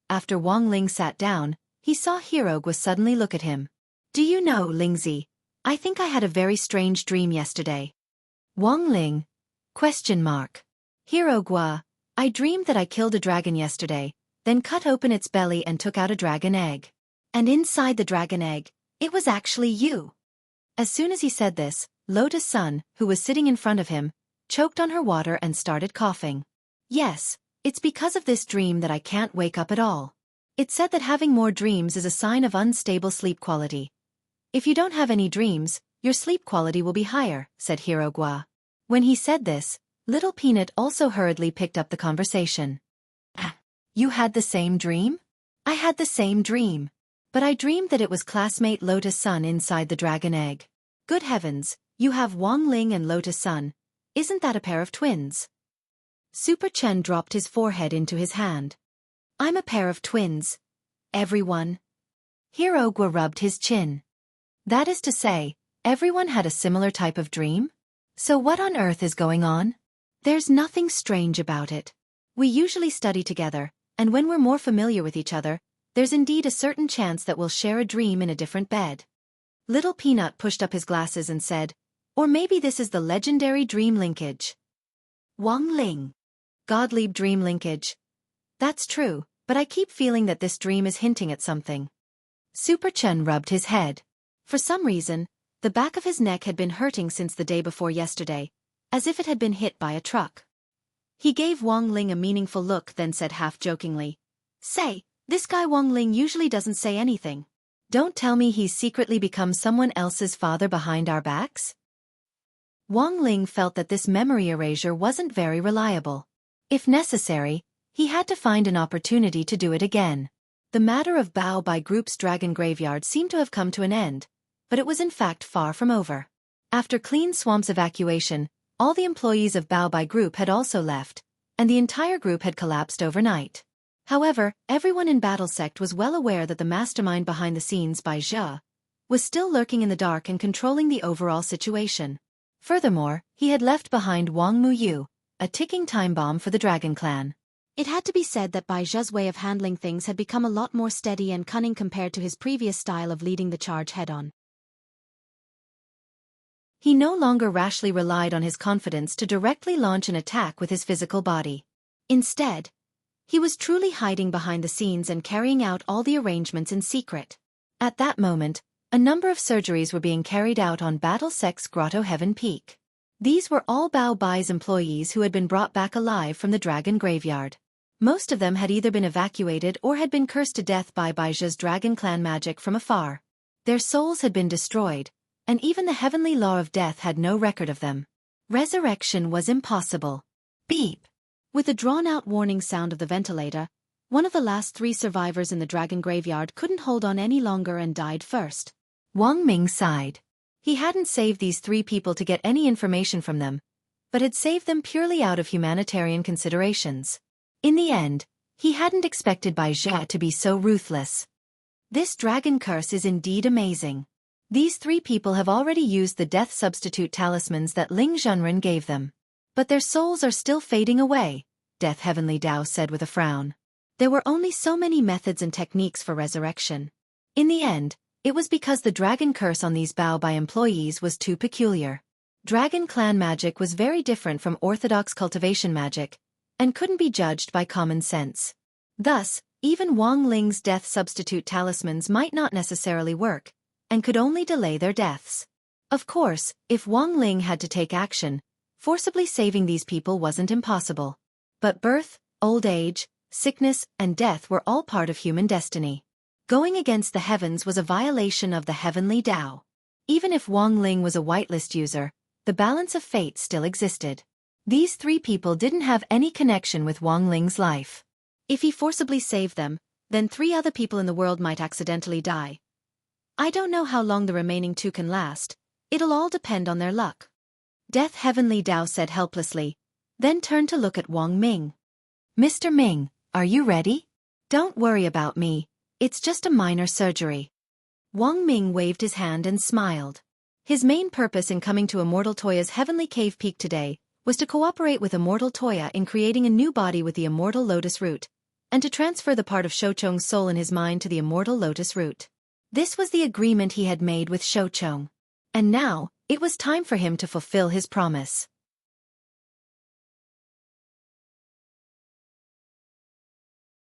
After Wang Ling sat down, he saw Hero Gua suddenly look at him. Do you know, Lingzi, I think I had a very strange dream yesterday. Wang Ling? ? Hero Gua, I dreamed that I killed a dragon yesterday, then cut open its belly and took out a dragon egg. And inside the dragon egg, it was actually you. As soon as he said this, Lotus Sun, who was sitting in front of him, choked on her water and started coughing. Yes, it's because of this dream that I can't wake up at all. It's said that having more dreams is a sign of unstable sleep quality. If you don't have any dreams, your sleep quality will be higher, said Hero Gua. When he said this, Little Peanut also hurriedly picked up the conversation. You had the same dream? I had the same dream. But I dreamed that it was classmate Lotus Sun inside the dragon egg. Good heavens, you have Wang Ling and Lotus Sun. Isn't that a pair of twins? Super Chen dropped his forehead into his hand. I'm a pair of twins. Everyone. Hero Gua rubbed his chin. That is to say, everyone had a similar type of dream? So what on earth is going on? There's nothing strange about it. We usually study together, and when we're more familiar with each other, there's indeed a certain chance that we'll share a dream in a different bed. Little Peanut pushed up his glasses and said, or maybe this is the legendary dream linkage. Wang Ling. Godlieb dream linkage. That's true, but I keep feeling that this dream is hinting at something. Super Chen rubbed his head. For some reason, the back of his neck had been hurting since the day before yesterday, as if it had been hit by a truck. He gave Wang Ling a meaningful look then said half-jokingly, Say, this guy Wang Ling usually doesn't say anything. Don't tell me he's secretly become someone else's father behind our backs? Wang Ling felt that this memory erasure wasn't very reliable. If necessary, he had to find an opportunity to do it again. The matter of Bao Bai Group's dragon graveyard seemed to have come to an end, but it was in fact far from over. After Clean Swamp's evacuation, all the employees of Bao Bai Group had also left, and the entire group had collapsed overnight. However, everyone in Battle Sect was well aware that the mastermind behind the scenes, Bai Zhe, was still lurking in the dark and controlling the overall situation. Furthermore, he had left behind Wang Muyu, a ticking time bomb for the Dragon Clan. It had to be said that Bai Zhe's way of handling things had become a lot more steady and cunning compared to his previous style of leading the charge head-on. He no longer rashly relied on his confidence to directly launch an attack with his physical body. Instead, he was truly hiding behind the scenes and carrying out all the arrangements in secret. At that moment, a number of surgeries were being carried out on Battle Sect's Grotto Heaven Peak. These were all Bao Bai's employees who had been brought back alive from the dragon graveyard. Most of them had either been evacuated or had been cursed to death by Bai Zhe's Dragon Clan magic from afar. Their souls had been destroyed, and even the heavenly law of death had no record of them. Resurrection was impossible. Beep! With the drawn-out warning sound of the ventilator, one of the last 3 survivors in the dragon graveyard couldn't hold on any longer and died first. Wang Ming sighed. He hadn't saved these 3 people to get any information from them, but had saved them purely out of humanitarian considerations. In the end, he hadn't expected Bai Jia to be so ruthless. This dragon curse is indeed amazing. These three people have already used the death substitute talismans that Ling Zhenren gave them. But their souls are still fading away, Death Heavenly Dao said with a frown. There were only so many methods and techniques for resurrection. In the end, it was because the dragon curse on these Bao Bai employees was too peculiar. Dragon clan magic was very different from orthodox cultivation magic, and couldn't be judged by common sense. Thus, even Wang Ling's death substitute talismans might not necessarily work, and could only delay their deaths. Of course, if Wang Ling had to take action, forcibly saving these people wasn't impossible. But birth, old age, sickness, and death were all part of human destiny. Going against the heavens was a violation of the heavenly Tao. Even if Wang Ling was a whitelist user, the balance of fate still existed. These three people didn't have any connection with Wang Ling's life. If he forcibly saved them, then 3 other people in the world might accidentally die. I don't know how long the remaining 2 can last. It'll all depend on their luck. Death Heavenly Dao said helplessly, then turned to look at Wang Ming. Mr. Ming, are you ready? Don't worry about me. It's just a minor surgery. Wang Ming waved his hand and smiled. His main purpose in coming to Immortal Toya's Heavenly Cave Peak today was to cooperate with Immortal Toya in creating a new body with the Immortal Lotus Root, and to transfer the part of Shouchong's soul in his mind to the Immortal Lotus Root. This was the agreement he had made with Shouchong. And now, it was time for him to fulfill his promise.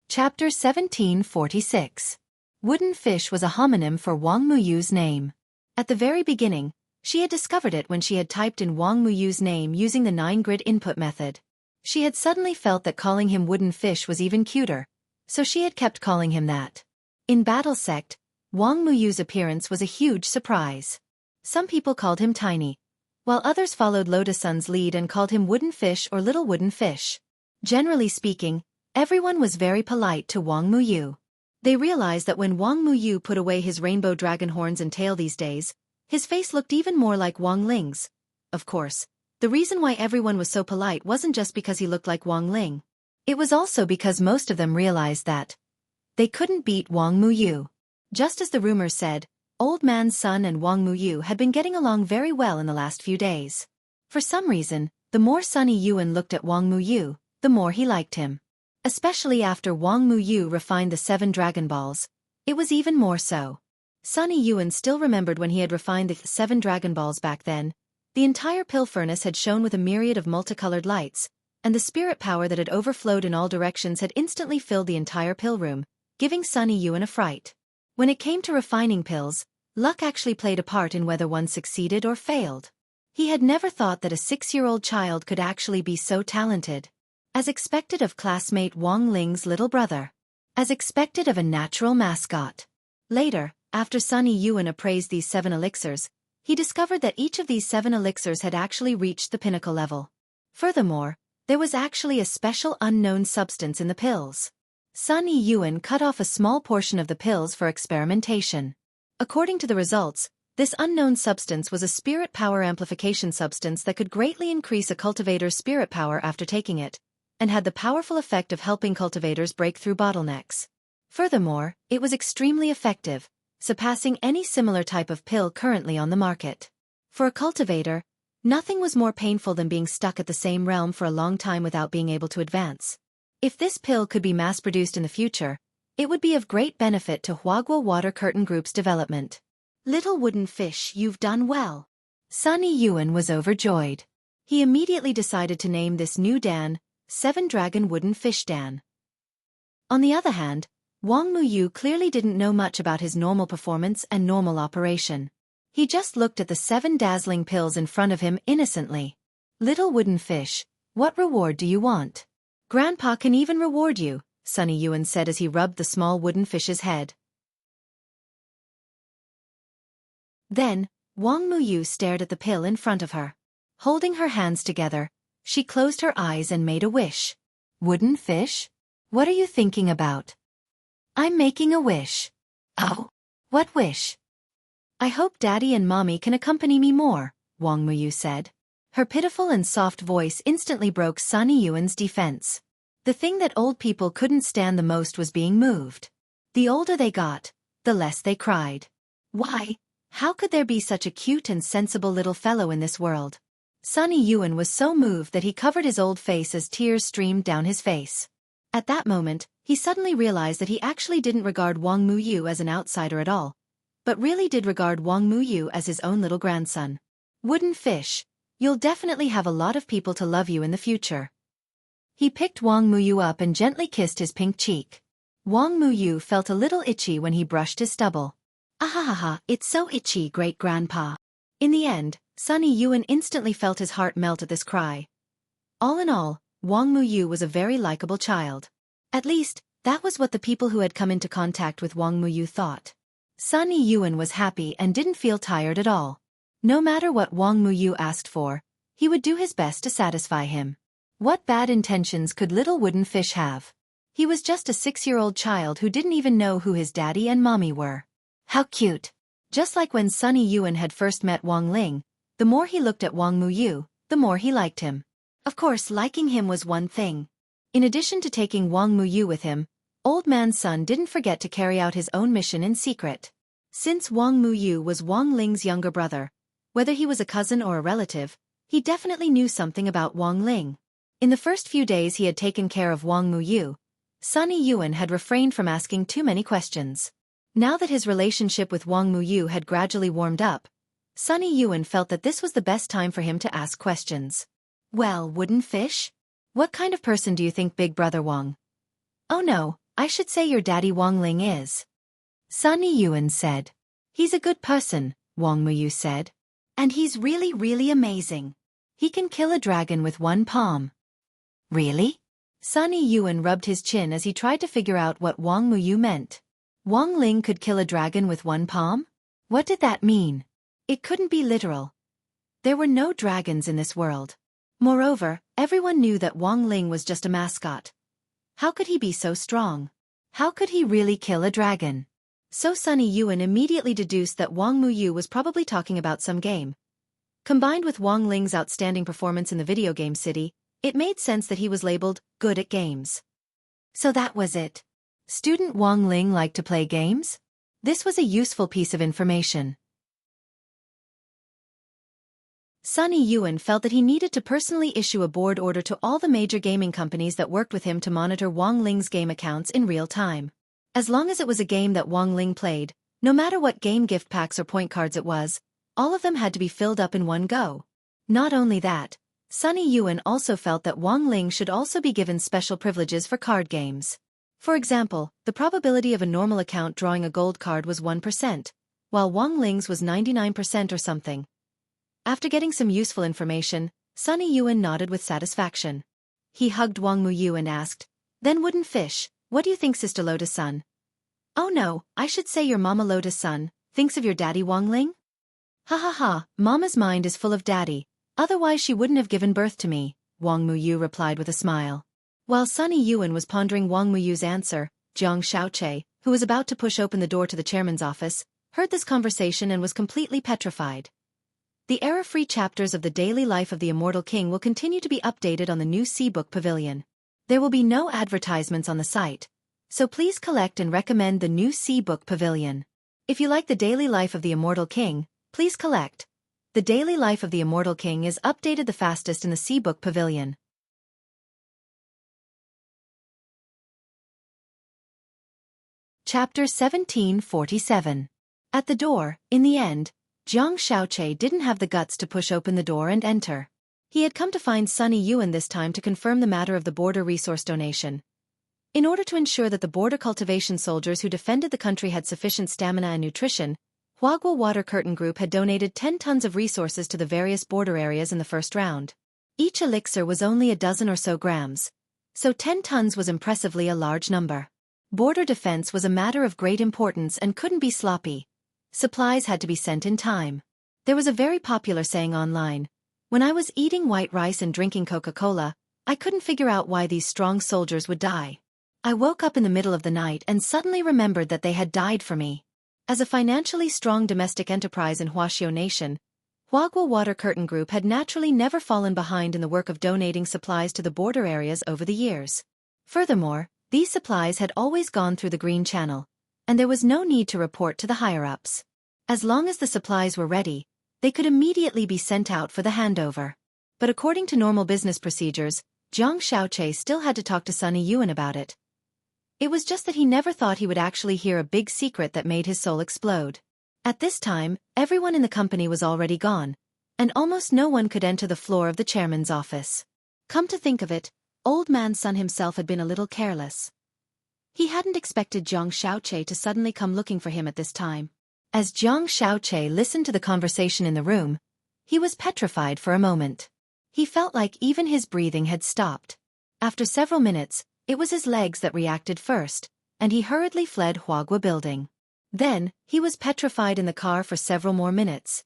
Chapter 1746. Wooden fish was a homonym for Wang Muyu's name. At the very beginning, she had discovered it when she had typed in Wang Muyu's name using the 9-grid input method. She had suddenly felt that calling him Wooden Fish was even cuter, so she had kept calling him that. In Battle Sect, Wang Muyu's appearance was a huge surprise. Some people called him Tiny, while others followed Lotus Sun's lead and called him Wooden Fish or Little Wooden Fish. Generally speaking, everyone was very polite to Wang Muyu. They realized that when Wang Muyu put away his rainbow dragon horns and tail these days, his face looked even more like Wang Ling's. Of course, the reason why everyone was so polite wasn't just because he looked like Wang Ling. It was also because most of them realized that they couldn't beat Wang Muyu. Just as the rumors said, Old Man Sun and Wang Muyu had been getting along very well in the last few days. For some reason, the more Sunny Yuan looked at Wang Muyu, the more he liked him. Especially after Wang Muyu refined the 7 Dragon Balls, it was even more so. Sunny Yuan still remembered when he had refined the 7 Dragon Balls back then. The entire pill furnace had shone with a myriad of multicolored lights, and the spirit power that had overflowed in all directions had instantly filled the entire pill room, giving Sunny Yuan a fright. When it came to refining pills, luck actually played a part in whether one succeeded or failed. He had never thought that a 6-year-old child could actually be so talented. As expected of classmate Wang Ling's little brother. As expected of a natural mascot. Later, after Sunny Yuan appraised these 7 elixirs, he discovered that each of these 7 elixirs had actually reached the pinnacle level. Furthermore, there was actually a special unknown substance in the pills. Sunny Yuan cut off a small portion of the pills for experimentation. According to the results, this unknown substance was a spirit power amplification substance that could greatly increase a cultivator's spirit power after taking it, and had the powerful effect of helping cultivators break through bottlenecks. Furthermore, it was extremely effective, surpassing any similar type of pill currently on the market. For a cultivator, nothing was more painful than being stuck at the same realm for a long time without being able to advance. If this pill could be mass-produced in the future, it would be of great benefit to Huaguo Water Curtain Group's development. Little Wooden Fish, you've done well. Sunny Yuan was overjoyed. He immediately decided to name this new Dan, 7 Dragon Wooden Fish Dan. On the other hand, Wang Muyu clearly didn't know much about his normal performance and normal operation. He just looked at the 7 dazzling pills in front of him innocently. Little Wooden Fish, what reward do you want? Grandpa can even reward you, Sunny Yuan said as he rubbed the small wooden fish's head. Then, Wang Muyu stared at the pill in front of her. Holding her hands together, she closed her eyes and made a wish. Wooden fish? What are you thinking about? I'm making a wish. Oh, what wish? I hope Daddy and Mommy can accompany me more, Wang Muyu said. Her pitiful and soft voice instantly broke Sunny Yuan's defense. The thing that old people couldn't stand the most was being moved. The older they got, the less they cried. Why? How could there be such a cute and sensible little fellow in this world? Sunny Yuan was so moved that he covered his old face as tears streamed down his face. At that moment, he suddenly realized that he actually didn't regard Wang Muyu as an outsider at all, but really did regard Wang Muyu as his own little grandson. Wooden fish, you'll definitely have a lot of people to love you in the future. He picked Wang Muyu up and gently kissed his pink cheek. Wang Muyu felt a little itchy when he brushed his stubble. Ahahaha, it's so itchy, great-grandpa. In the end, Sunny Yuan instantly felt his heart melt at this cry. All in all, Wang Muyu was a very likable child. At least, that was what the people who had come into contact with Wang Muyu thought. Sunny Yuan was happy and didn't feel tired at all. No matter what Wang Muyu asked for, he would do his best to satisfy him. What bad intentions could little wooden fish have? He was just a 6-year-old child who didn't even know who his daddy and mommy were. How cute! Just like when Sunny Yuan had first met Wang Ling, the more he looked at Wang Muyu, the more he liked him. Of course, liking him was one thing. In addition to taking Wang Muyu with him, Old Man Sun didn't forget to carry out his own mission in secret. Since Wang Muyu was Wang Ling's younger brother, whether he was a cousin or a relative, he definitely knew something about Wang Ling. In the first few days he had taken care of Wang Muyu, Sunny Yuan had refrained from asking too many questions. Now that his relationship with Wang Muyu had gradually warmed up, Sunny Yuan felt that this was the best time for him to ask questions. Well, wooden fish? What kind of person do you think Big Brother Wang? Oh no, I should say your daddy Wang Ling is. Sunny Yuan said. He's a good person, Wang Muyu said. And he's really, really amazing. He can kill a dragon with one palm. Really? Sunny Yuan rubbed his chin as he tried to figure out what Wang Muyu meant. Wang Ling could kill a dragon with one palm? What did that mean? It couldn't be literal. There were no dragons in this world. Moreover, everyone knew that Wang Ling was just a mascot. How could he be so strong? How could he really kill a dragon? So Sunny Yuan immediately deduced that Wang Muyu was probably talking about some game. Combined with Wang Ling's outstanding performance in the video game city, it made sense that he was labeled good at games. So that was it. Student Wang Ling liked to play games? This was a useful piece of information. Sunny Yuan felt that he needed to personally issue a board order to all the major gaming companies that worked with him to monitor Wang Ling's game accounts in real time. As long as it was a game that Wang Ling played, no matter what game gift packs or point cards it was, all of them had to be filled up in one go. Not only that, Sunny Yuan also felt that Wang Ling should also be given special privileges for card games. For example, the probability of a normal account drawing a gold card was 1%, while Wang Ling's was 99% or something. After getting some useful information, Sunny Yuan nodded with satisfaction. He hugged Wang Muyu and asked, "Then wooden fish, what do you think Sister Lotus-san?" "Oh no, I should say your Mama Lotus-san thinks of your daddy Wang Ling?" "Ha ha ha, Mama's mind is full of daddy, otherwise she wouldn't have given birth to me," Wang Muyu replied with a smile. While Sunny Yuan was pondering Wang Muyu's answer, Jiang Xiaoche, who was about to push open the door to the chairman's office, heard this conversation and was completely petrified. The error-free chapters of the daily life of the Immortal King will continue to be updated on the new C-Book Pavilion. There will be no advertisements on the site, so please collect and recommend the new C-Book Pavilion. If you like the daily life of the Immortal King, please collect. The daily life of the Immortal King is updated the fastest in the C-Book Pavilion. Chapter 1747. At the door, in the end, Jiang Xiaoche didn't have the guts to push open the door and enter. He had come to find Sunny Yuan this time to confirm the matter of the border resource donation. In order to ensure that the border cultivation soldiers who defended the country had sufficient stamina and nutrition, Huaguo Water Curtain Group had donated 10 tons of resources to the various border areas in the first round. Each elixir was only a dozen or so grams, so 10 tons was impressively a large number. Border defense was a matter of great importance and couldn't be sloppy. Supplies had to be sent in time. There was a very popular saying online, "When I was eating white rice and drinking Coca-Cola, I couldn't figure out why these strong soldiers would die. I woke up in the middle of the night and suddenly remembered that they had died for me." As a financially strong domestic enterprise in Huaxiao Nation, Huaguo Water Curtain Group had naturally never fallen behind in the work of donating supplies to the border areas over the years. Furthermore, these supplies had always gone through the Green Channel, and there was no need to report to the higher-ups. As long as the supplies were ready, they could immediately be sent out for the handover. But according to normal business procedures, Zhang Xiaoche still had to talk to Sunny Yuan about it. It was just that he never thought he would actually hear a big secret that made his soul explode. At this time, everyone in the company was already gone, and almost no one could enter the floor of the chairman's office. Come to think of it, Old Man Sun himself had been a little careless. He hadn't expected Zhang Xiaoche to suddenly come looking for him at this time. As Zhang Xiaoche listened to the conversation in the room, he was petrified for a moment. He felt like even his breathing had stopped. After several minutes, it was his legs that reacted first, and he hurriedly fled Huagua building. Then, he was petrified in the car for several more minutes.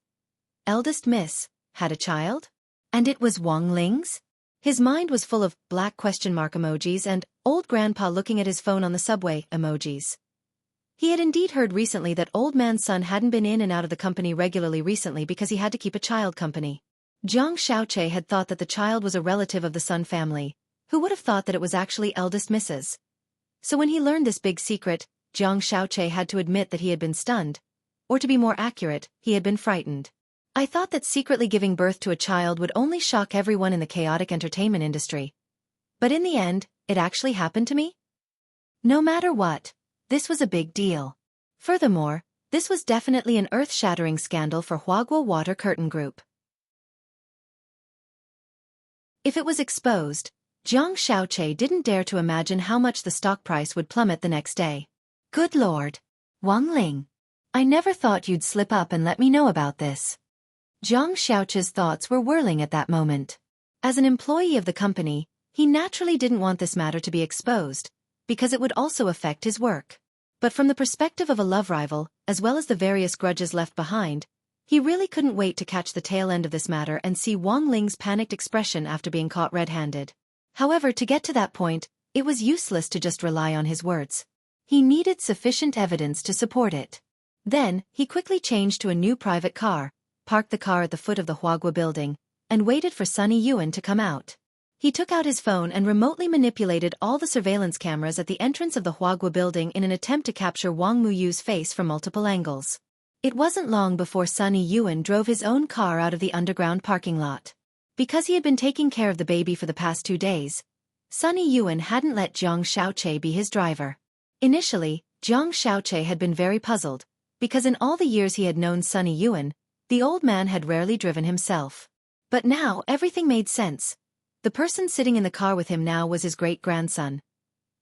Eldest Miss had a child? And it was Wang Ling's? His mind was full of black question mark emojis and old grandpa looking at his phone on the subway emojis. He had indeed heard recently that Old Man Sun hadn't been in and out of the company regularly recently because he had to keep a child company. Zhang Xiaoche had thought that the child was a relative of the Sun family. Who would have thought that it was actually eldest Mrs.? So when he learned this big secret, Zhang Xiaoche had to admit that he had been stunned. Or to be more accurate, he had been frightened. I thought that secretly giving birth to a child would only shock everyone in the chaotic entertainment industry. But in the end, it actually happened to me? No matter what, this was a big deal. Furthermore, this was definitely an earth-shattering scandal for Huagua Water Curtain Group. If it was exposed, Zhang Xiaoche didn't dare to imagine how much the stock price would plummet the next day. Good Lord! Wang Ling! I never thought you'd slip up and let me know about this. Zhang Xiaoche's thoughts were whirling at that moment. As an employee of the company, he naturally didn't want this matter to be exposed, because it would also affect his work. But from the perspective of a love rival, as well as the various grudges left behind, he really couldn't wait to catch the tail end of this matter and see Wang Ling's panicked expression after being caught red-handed. However, to get to that point, it was useless to just rely on his words. He needed sufficient evidence to support it. Then, he quickly changed to a new private car, parked the car at the foot of the Huagua building, and waited for Sunny Yuan to come out. He took out his phone and remotely manipulated all the surveillance cameras at the entrance of the Huagua building in an attempt to capture Wang Muyu's face from multiple angles. It wasn't long before Sunny Yuan drove his own car out of the underground parking lot. Because he had been taking care of the baby for the past 2 days, Sunny Yuan hadn't let Zhang Xiaoche be his driver. Initially, Zhang Xiaoche had been very puzzled, because in all the years he had known Sunny Yuan, the old man had rarely driven himself. But now everything made sense. The person sitting in the car with him now was his great-grandson.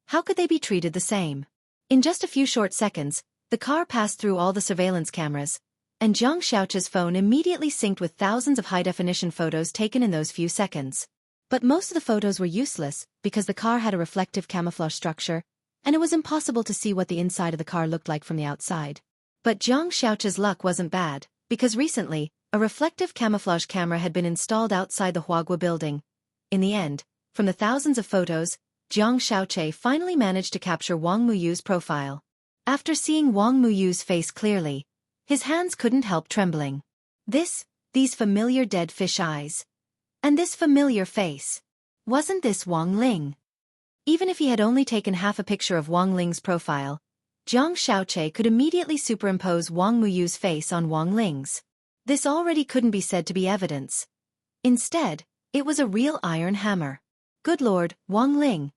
How could they be treated the same? In just a few short seconds, the car passed through all the surveillance cameras, and Zhang Xiaoche's phone immediately synced with thousands of high-definition photos taken in those few seconds. But most of the photos were useless, because the car had a reflective camouflage structure, and it was impossible to see what the inside of the car looked like from the outside. But Zhang Xiaoche's luck wasn't bad, because recently, a reflective camouflage camera had been installed outside the Huagua building. In the end, from the thousands of photos, Zhang Xiaoche finally managed to capture Wang Muyu's profile. After seeing Wang Muyu's face clearly, his hands couldn't help trembling. These familiar dead fish eyes. And this familiar face. Wasn't this Wang Ling? Even if he had only taken half a picture of Wang Ling's profile, Zhang Xiaoche could immediately superimpose Wang Muyu's face on Wang Ling's. This already couldn't be said to be evidence. Instead, it was a real iron hammer. Good Lord, Wang Ling.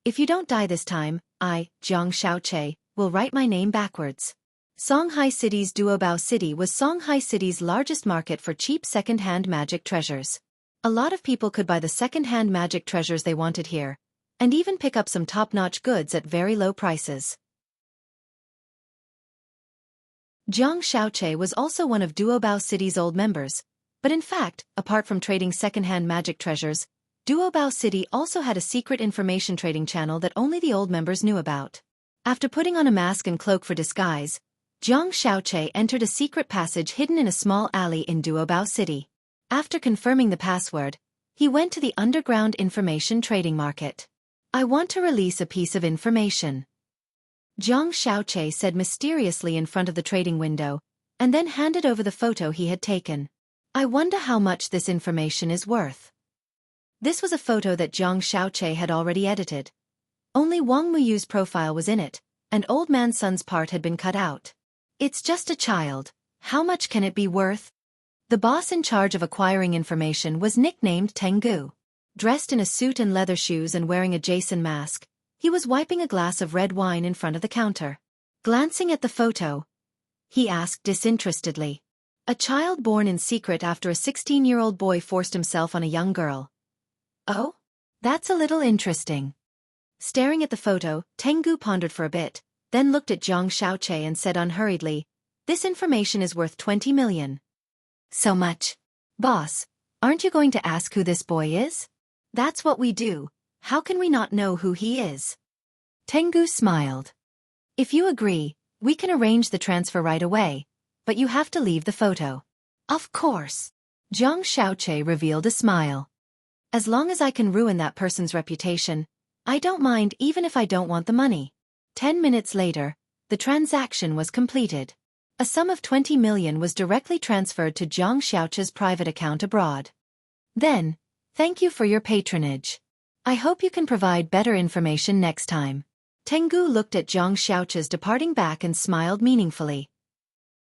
If you don't die this time, I, Zhang Xiaoche, will write my name backwards. Songhai City's Duobao City was Songhai City's largest market for cheap second-hand magic treasures. A lot of people could buy the second-hand magic treasures they wanted here, and even pick up some top-notch goods at very low prices. Zhang Xiaoche was also one of Duobao City's old members, but in fact, apart from trading second-hand magic treasures, Duobao City also had a secret information trading channel that only the old members knew about. After putting on a mask and cloak for disguise, Zhang Xiaoche entered a secret passage hidden in a small alley in Duobao City. After confirming the password, he went to the underground information trading market. I want to release a piece of information, Zhang Xiaoche said mysteriously in front of the trading window, and then handed over the photo he had taken. I wonder how much this information is worth. This was a photo that Zhang Xiaoche had already edited. Only Wang Muyu's profile was in it, and Old Man Sun's part had been cut out. It's just a child. How much can it be worth? The boss in charge of acquiring information was nicknamed Tengu. Dressed in a suit and leather shoes and wearing a Jason mask, he was wiping a glass of red wine in front of the counter. Glancing at the photo, he asked disinterestedly. A child born in secret after a 16-year-old boy forced himself on a young girl. Oh? That's a little interesting. Staring at the photo, Tengu pondered for a bit, then looked at Jiang Xiaoche and said unhurriedly, "This information is worth 20 million. So much. Boss, aren't you going to ask who this boy is? That's what we do. How can we not know who he is?" Tengu smiled. "If you agree, we can arrange the transfer right away, but you have to leave the photo." "Of course." Jiang Xiaoche revealed a smile. "As long as I can ruin that person's reputation, I don't mind even if I don't want the money." 10 minutes later, the transaction was completed. A sum of 20 million was directly transferred to Jiang Xiaoche's private account abroad. Then, "Thank you for your patronage. I hope you can provide better information next time." Tengu looked at Jiang Xiaoche's departing back and smiled meaningfully.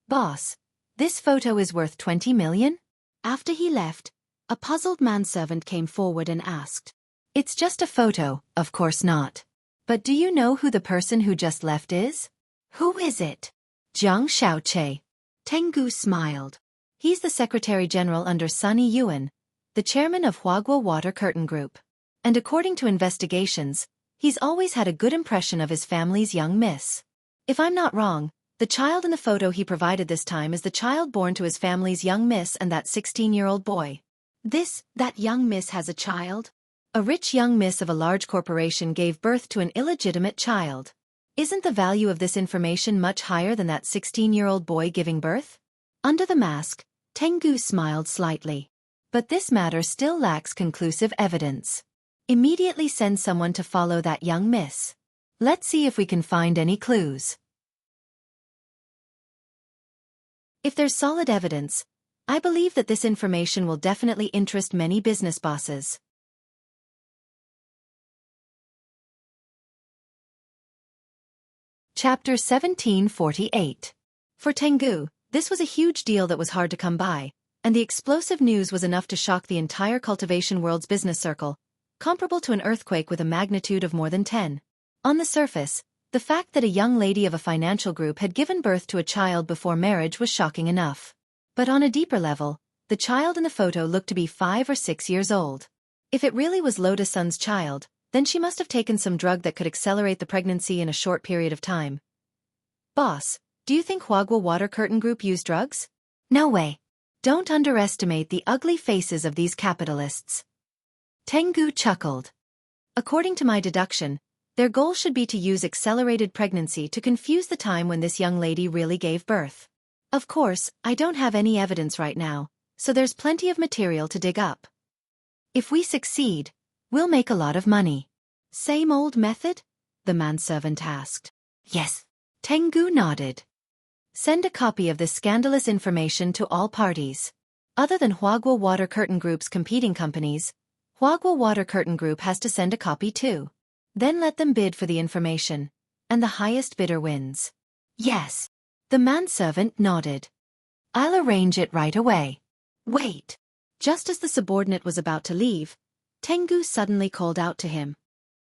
"Boss, this photo is worth 20 million? After he left, a puzzled manservant came forward and asked, "It's just a photo, of course not. But do you know who the person who just left is?" "Who is it?" "Jiang Xiaoche." Tengu smiled. "He's the Secretary General under Sunny Yuan, the chairman of Huaguo Water Curtain Group. And according to investigations, he's always had a good impression of his family's young miss. If I'm not wrong, the child in the photo he provided this time is the child born to his family's young miss and that 16-year-old boy." That young miss has a child? A rich young miss of a large corporation gave birth to an illegitimate child. Isn't the value of this information much higher than that 16-year-old boy giving birth? Under the mask, Tengu smiled slightly. "But this matter still lacks conclusive evidence. Immediately send someone to follow that young miss. Let's see if we can find any clues. If there's solid evidence, I believe that this information will definitely interest many business bosses." Chapter 1748. For Tengu, this was a huge deal that was hard to come by, and the explosive news was enough to shock the entire cultivation world's business circle, comparable to an earthquake with a magnitude of more than 10. On the surface, the fact that a young lady of a financial group had given birth to a child before marriage was shocking enough. But on a deeper level, the child in the photo looked to be 5 or 6 years old. If it really was Lotus Sun's child, then she must have taken some drug that could accelerate the pregnancy in a short period of time. "Boss, do you think Huaguo Water Curtain Group used drugs?" "No way. Don't underestimate the ugly faces of these capitalists." Tengu chuckled. "According to my deduction, their goal should be to use accelerated pregnancy to confuse the time when this young lady really gave birth. Of course, I don't have any evidence right now, so there's plenty of material to dig up. If we succeed, we'll make a lot of money." "Same old method?" the manservant asked. "Yes." Tengu nodded. "Send a copy of this scandalous information to all parties. Other than Huaguo Water Curtain Group's competing companies, Huaguo Water Curtain Group has to send a copy too. Then let them bid for the information, and the highest bidder wins." "Yes." The manservant nodded. "I'll arrange it right away." "Wait." Just as the subordinate was about to leave, Tengu suddenly called out to him.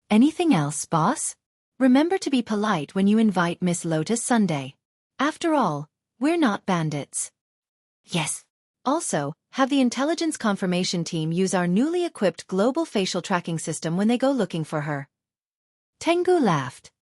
"Anything else, boss? Remember to be polite when you invite Miss Lotus Sunday. After all, we're not bandits." "Yes." "Also, have the intelligence confirmation team use our newly equipped global facial tracking system when they go looking for her." Tengu laughed.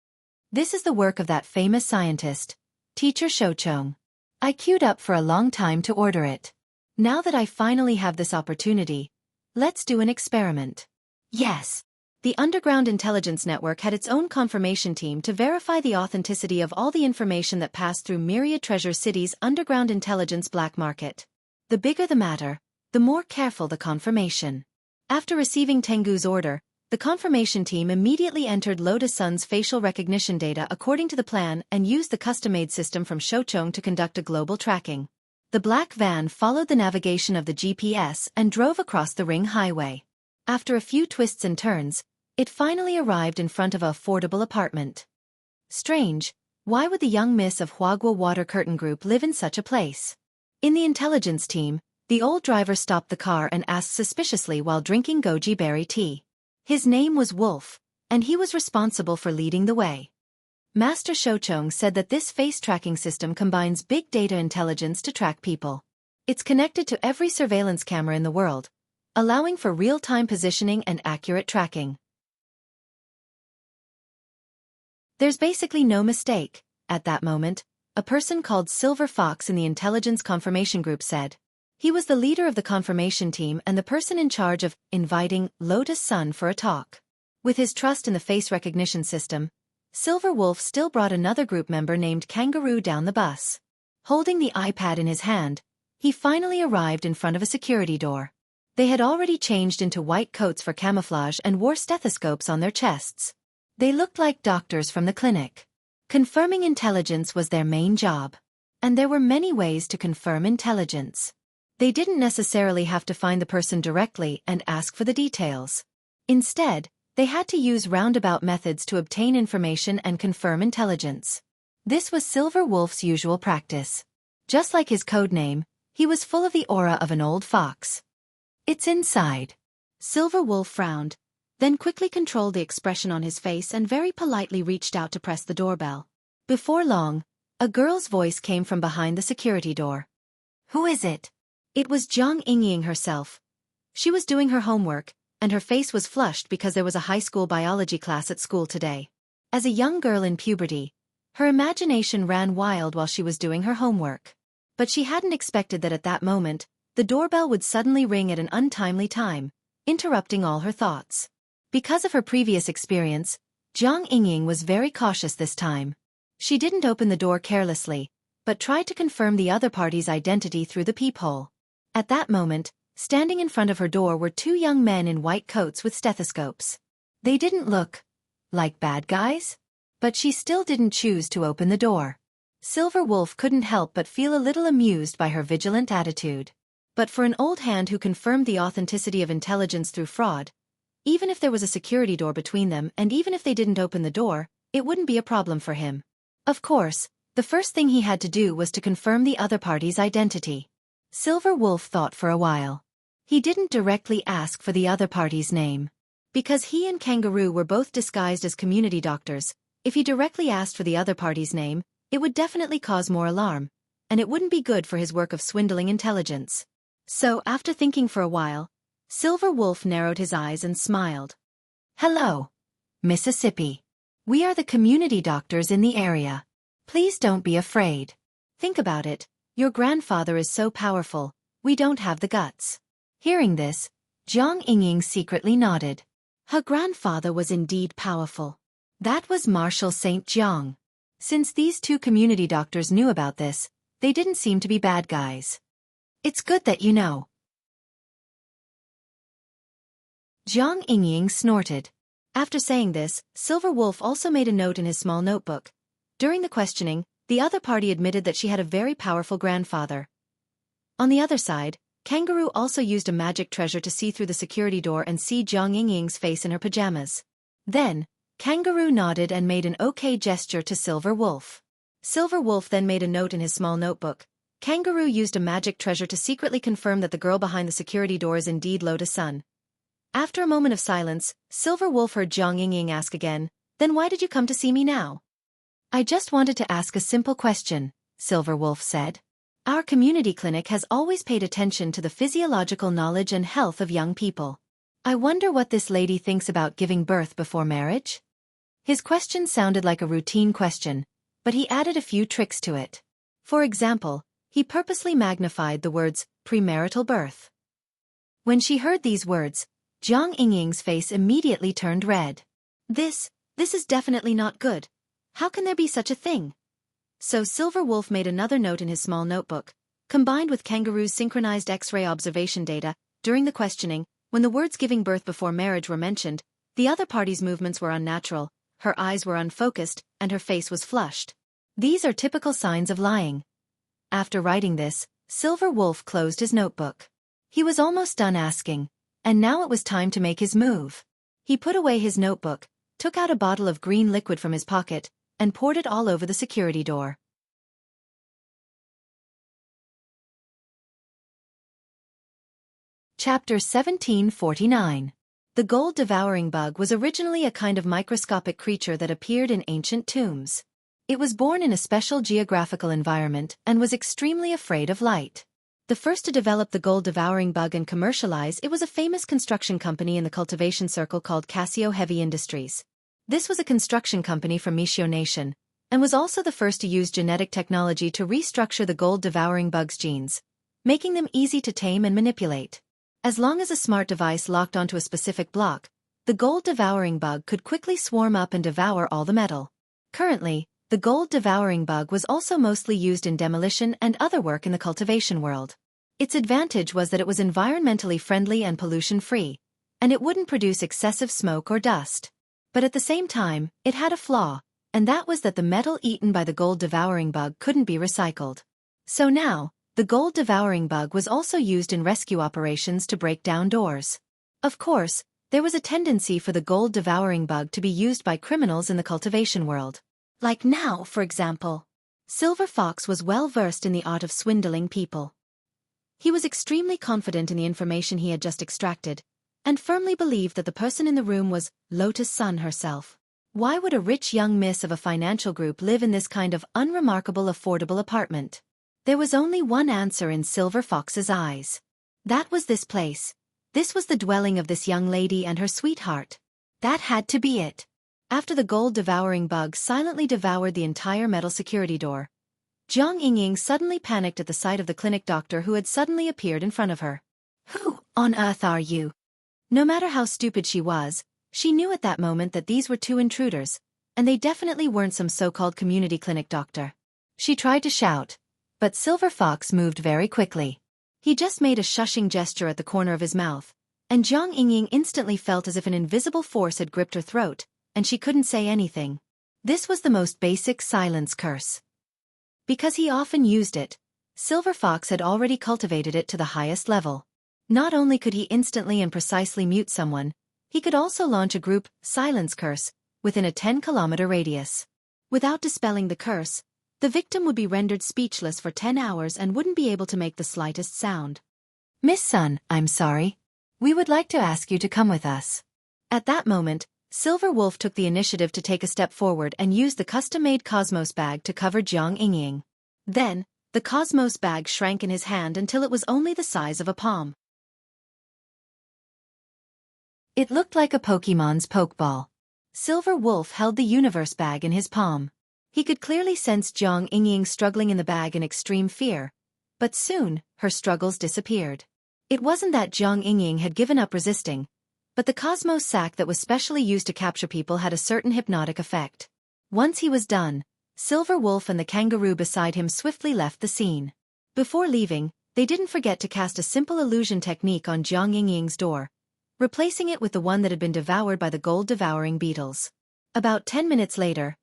"This is the work of that famous scientist, Teacher Shouchong. I queued up for a long time to order it. Now that I finally have this opportunity, let's do an experiment." "Yes." The Underground Intelligence Network had its own confirmation team to verify the authenticity of all the information that passed through Myriad Treasure City's underground intelligence black market. The bigger the matter, the more careful the confirmation. After receiving Tengu's order, the confirmation team immediately entered Lotus Sun's facial recognition data according to the plan and used the custom-made system from Shouchong to conduct a global tracking. The black van followed the navigation of the GPS and drove across the ring highway. After a few twists and turns, It finally arrived in front of an affordable apartment. Strange, why would the young miss of Huagua Water Curtain Group live in such a place? In the intelligence team, the old driver stopped the car and asked suspiciously while drinking goji berry tea. His name was Wolf, and he was responsible for leading the way. Master Shouchong said that this face tracking system combines big data intelligence to track people. It's connected to every surveillance camera in the world, allowing for real-time positioning and accurate tracking. There's basically no mistake. At that moment, a person called Silver Fox in the Intelligence Confirmation Group said. He was the leader of the confirmation team and the person in charge of inviting Lotus Sun for a talk. With his trust in the face recognition system, Silver Wolf still brought another group member named Kangaroo down the bus. Holding the iPad in his hand, he finally arrived in front of a security door. They had already changed into white coats for camouflage and wore stethoscopes on their chests. They looked like doctors from the clinic. Confirming intelligence was their main job. And there were many ways to confirm intelligence. They didn't necessarily have to find the person directly and ask for the details. Instead, they had to use roundabout methods to obtain information and confirm intelligence. This was Silver Wolf's usual practice. Just like his code name, he was full of the aura of an old fox. It's inside. Silver Wolf frowned, then quickly controlled the expression on his face and very politely reached out to press the doorbell. Before long, a girl's voice came from behind the security door. Who is it? It was Jiang Yingying herself. She was doing her homework, and her face was flushed because there was a high school biology class at school today. As a young girl in puberty, her imagination ran wild while she was doing her homework. But she hadn't expected that at that moment, the doorbell would suddenly ring at an untimely time, interrupting all her thoughts. Because of her previous experience, Jiang Yingying was very cautious this time. She didn't open the door carelessly, but tried to confirm the other party's identity through the peephole. At that moment, standing in front of her door were two young men in white coats with stethoscopes. They didn't look like bad guys, but she still didn't choose to open the door. Silver Wolf couldn't help but feel a little amused by her vigilant attitude. But for an old hand who confirmed the authenticity of intelligence through fraud, even if there was a security door between them and even if they didn't open the door, it wouldn't be a problem for him. Of course, the first thing he had to do was to confirm the other party's identity. Silver Wolf thought for a while. He didn't directly ask for the other party's name. Because he and Kangaroo were both disguised as community doctors, if he directly asked for the other party's name, it would definitely cause more alarm, and it wouldn't be good for his work of swindling intelligence. So, after thinking for a while, Silver Wolf narrowed his eyes and smiled. Hello, Mississippi. We are the community doctors in the area. Please don't be afraid. Think about it, your grandfather is so powerful, we don't have the guts. Hearing this, Jiang Yingying secretly nodded. Her grandfather was indeed powerful. That was Marshal St. Jiang. Since these two community doctors knew about this, they didn't seem to be bad guys. It's good that you know. Jiang Yingying snorted. After saying this, Silver Wolf also made a note in his small notebook. During the questioning, the other party admitted that she had a very powerful grandfather. On the other side, Kangaroo also used a magic treasure to see through the security door and see Jiang Yingying's face in her pajamas. Then, Kangaroo nodded and made an okay gesture to Silver Wolf. Silver Wolf then made a note in his small notebook. Kangaroo used a magic treasure to secretly confirm that the girl behind the security door is indeed Lotus Sun. After a moment of silence, Silver Wolf heard Jiang Yingying ask again, "Then why did you come to see me now?" "I just wanted to ask a simple question," Silver Wolf said. "Our community clinic has always paid attention to the physiological knowledge and health of young people. I wonder what this lady thinks about giving birth before marriage?" His question sounded like a routine question, but he added a few tricks to it. For example, he purposely magnified the words, premarital birth. When she heard these words, Jiang Yingying's face immediately turned red. This is definitely not good. How can there be such a thing? So Silver Wolf made another note in his small notebook. Combined with Kangaroo's synchronized X-ray observation data, during the questioning, when the words giving birth before marriage were mentioned, the other party's movements were unnatural, her eyes were unfocused, and her face was flushed. These are typical signs of lying. After writing this, Silver Wolf closed his notebook. He was almost done asking, and now it was time to make his move. He put away his notebook, took out a bottle of green liquid from his pocket, and poured it all over the security door. Chapter 1749. The gold-devouring bug was originally a kind of microscopic creature that appeared in ancient tombs. It was born in a special geographical environment and was extremely afraid of light. The first to develop the gold-devouring bug and commercialize it was a famous construction company in the cultivation circle called Casio Heavy Industries. This was a construction company from Wuxia Nation, and was also the first to use genetic technology to restructure the gold-devouring bug's genes, making them easy to tame and manipulate. As long as a smart device locked onto a specific block, the gold-devouring bug could quickly swarm up and devour all the metal. Currently, the gold-devouring bug was also mostly used in demolition and other work in the cultivation world. Its advantage was that it was environmentally friendly and pollution-free, and it wouldn't produce excessive smoke or dust. But at the same time, it had a flaw, and that was that the metal eaten by the gold-devouring bug couldn't be recycled. So now, the gold-devouring bug was also used in rescue operations to break down doors. Of course, there was a tendency for the gold-devouring bug to be used by criminals in the cultivation world. Like now, for example. Silver Fox was well versed in the art of swindling people. He was extremely confident in the information he had just extracted, and firmly believed that the person in the room was Lotus Sun herself. Why would a rich young miss of a financial group live in this kind of unremarkable affordable apartment? There was only one answer in Silver Fox's eyes. That was this place. This was the dwelling of this young lady and her sweetheart. That had to be it. After the gold-devouring bug silently devoured the entire metal security door, Jiang Yingying suddenly panicked at the sight of the clinic doctor who had suddenly appeared in front of her. "Who on earth are you?" No matter how stupid she was, she knew at that moment that these were two intruders, and they definitely weren't some so-called community clinic doctor. She tried to shout, but Silver Fox moved very quickly. He just made a shushing gesture at the corner of his mouth, and Jiang Yingying instantly felt as if an invisible force had gripped her throat, and she couldn't say anything. This was the most basic silence curse. Because he often used it, Silver Fox had already cultivated it to the highest level. Not only could he instantly and precisely mute someone, he could also launch a group silence curse within a 10-kilometer radius. Without dispelling the curse, the victim would be rendered speechless for 10 hours and wouldn't be able to make the slightest sound. "Miss Sun, I'm sorry. We would like to ask you to come with us." At that moment, Silver Wolf took the initiative to take a step forward and used the custom-made Cosmos bag to cover Jiang Yingying. Then, the Cosmos bag shrank in his hand until it was only the size of a palm. It looked like a Pokemon's Pokeball. Silver Wolf held the universe bag in his palm. He could clearly sense Jiang Yingying struggling in the bag in extreme fear, but soon, her struggles disappeared. It wasn't that Jiang Yingying had given up resisting, but the Cosmos sack that was specially used to capture people had a certain hypnotic effect. Once he was done, Silver Wolf and the kangaroo beside him swiftly left the scene. Before leaving, they didn't forget to cast a simple illusion technique on Jiang Yingying's door, replacing it with the one that had been devoured by the gold-devouring beetles. About 10 minutes later,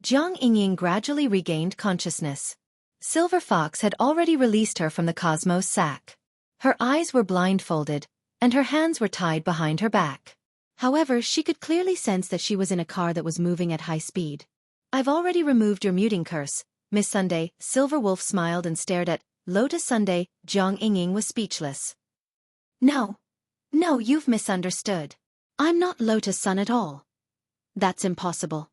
Jiang Yingying gradually regained consciousness. Silver Fox had already released her from the Cosmos sack. Her eyes were blindfolded, and her hands were tied behind her back. However, she could clearly sense that she was in a car that was moving at high speed. "I've already removed your muting curse, Miss Sunday." Silver Wolf smiled and stared at Lotus Sunday. Jiang Yingying was speechless. No, you've misunderstood. I'm not Lotus Sun at all." "That's impossible."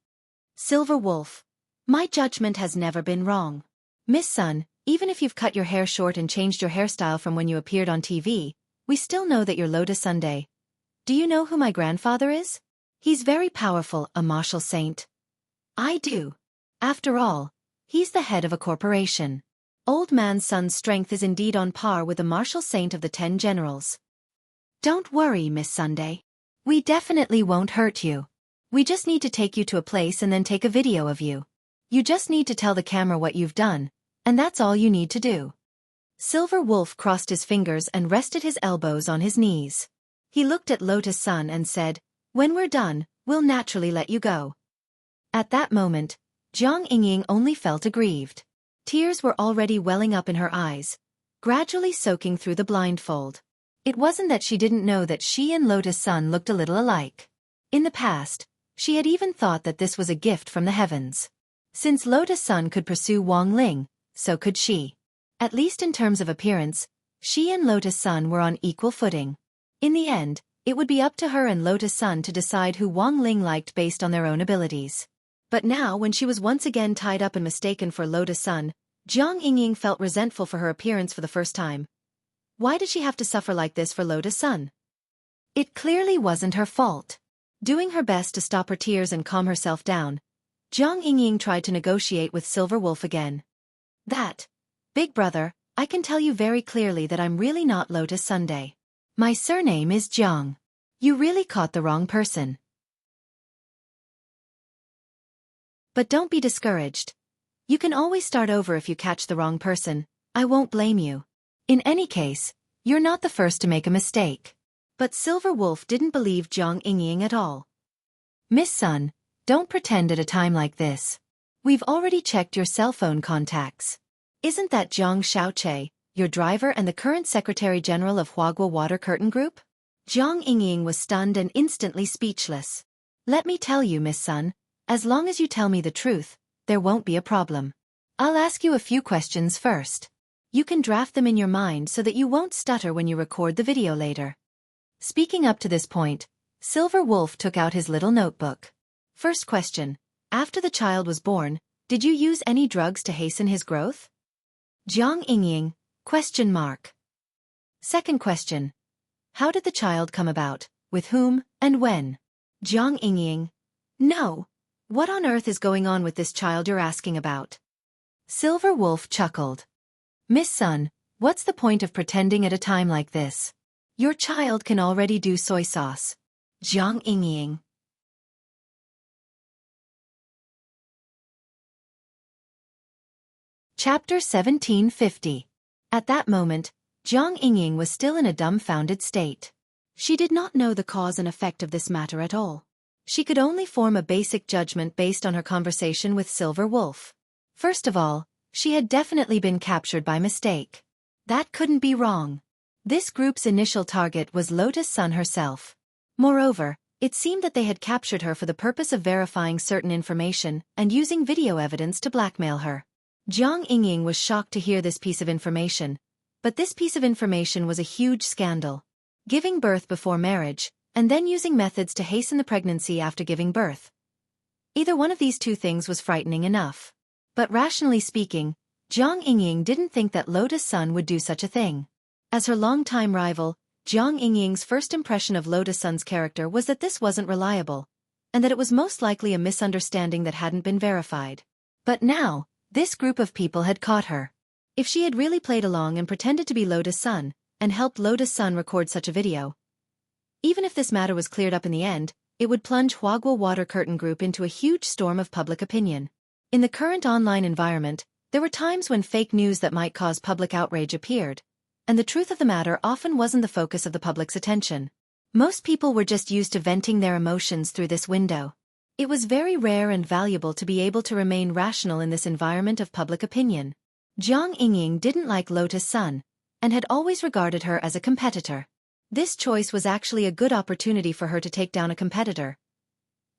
"Silver Wolf, my judgment has never been wrong. Miss Sun, even if you've cut your hair short and changed your hairstyle from when you appeared on TV, we still know that you're Lotus Sunday. Do you know who my grandfather is? He's very powerful, a martial saint." "I do. After all, he's the head of a corporation. Old Man Sun's strength is indeed on par with the martial saint of the 10 generals." "Don't worry, Miss Sunday. We definitely won't hurt you. We just need to take you to a place and then take a video of you. You just need to tell the camera what you've done, and that's all you need to do." Silver Wolf crossed his fingers and rested his elbows on his knees. He looked at Lotus Sun and said, "When we're done, we'll naturally let you go." At that moment, Jiang Yingying only felt aggrieved. Tears were already welling up in her eyes, gradually soaking through the blindfold. It wasn't that she didn't know that she and Lotus Sun looked a little alike. In the past, she had even thought that this was a gift from the heavens. Since Lotus Sun could pursue Wang Ling, so could she. At least in terms of appearance, she and Lotus Sun were on equal footing. In the end, it would be up to her and Lotus Sun to decide who Wang Ling liked based on their own abilities. But now, when she was once again tied up and mistaken for Lotus Sun, Jiang Yingying felt resentful for her appearance for the first time. Why did she have to suffer like this for Lotus Sun? It clearly wasn't her fault. Doing her best to stop her tears and calm herself down, Jiang Yingying tried to negotiate with Silver Wolf again. Big brother, I can tell you very clearly that I'm really not Lotus Sunday. My surname is Jiang. You really caught the wrong person. But don't be discouraged. You can always start over if you catch the wrong person. I won't blame you. In any case, you're not the first to make a mistake. But Silver Wolf didn't believe Jiang Yingying at all. Miss Sun, don't pretend at a time like this. We've already checked your cell phone contacts. Isn't that Zhang Xiaoche, your driver and the current Secretary General of Huagua Water Curtain Group? Jiang Yingying was stunned and instantly speechless. Let me tell you, Miss Sun, as long as you tell me the truth, there won't be a problem. I'll ask you a few questions first. You can draft them in your mind so that you won't stutter when you record the video later. Speaking up to this point, Silver Wolf took out his little notebook. First question. After the child was born, did you use any drugs to hasten his growth? Jiang Yingying, ? Second question. How did the child come about, with whom, and when? Jiang Yingying. No. What on earth is going on with this child you're asking about? Silver Wolf chuckled. Miss Sun, what's the point of pretending at a time like this? Your child can already do soy sauce. Jiang Yingying. Chapter 1750. At that moment, Jiang Yingying was still in a dumbfounded state. She did not know the cause and effect of this matter at all. She could only form a basic judgment based on her conversation with Silver Wolf. First of all, she had definitely been captured by mistake. That couldn't be wrong. This group's initial target was Lotus Sun herself. Moreover, it seemed that they had captured her for the purpose of verifying certain information and using video evidence to blackmail her. Jiang Yingying was shocked to hear this piece of information, but this piece of information was a huge scandal. Giving birth before marriage, and then using methods to hasten the pregnancy after giving birth. Either one of these two things was frightening enough. But rationally speaking, Jiang Yingying didn't think that Lotus Sun would do such a thing. As her longtime rival, Jiang Yingying's first impression of Lotus Sun's character was that this wasn't reliable, and that it was most likely a misunderstanding that hadn't been verified. But now, this group of people had caught her. If she had really played along and pretended to be Lotus Sun, and helped Lotus Sun record such a video, even if this matter was cleared up in the end, it would plunge Huagua Water Curtain Group into a huge storm of public opinion. In the current online environment, there were times when fake news that might cause public outrage appeared, and the truth of the matter often wasn't the focus of the public's attention. Most people were just used to venting their emotions through this window. It was very rare and valuable to be able to remain rational in this environment of public opinion. Jiang Yingying didn't like Lotus Sun, and had always regarded her as a competitor. This choice was actually a good opportunity for her to take down a competitor.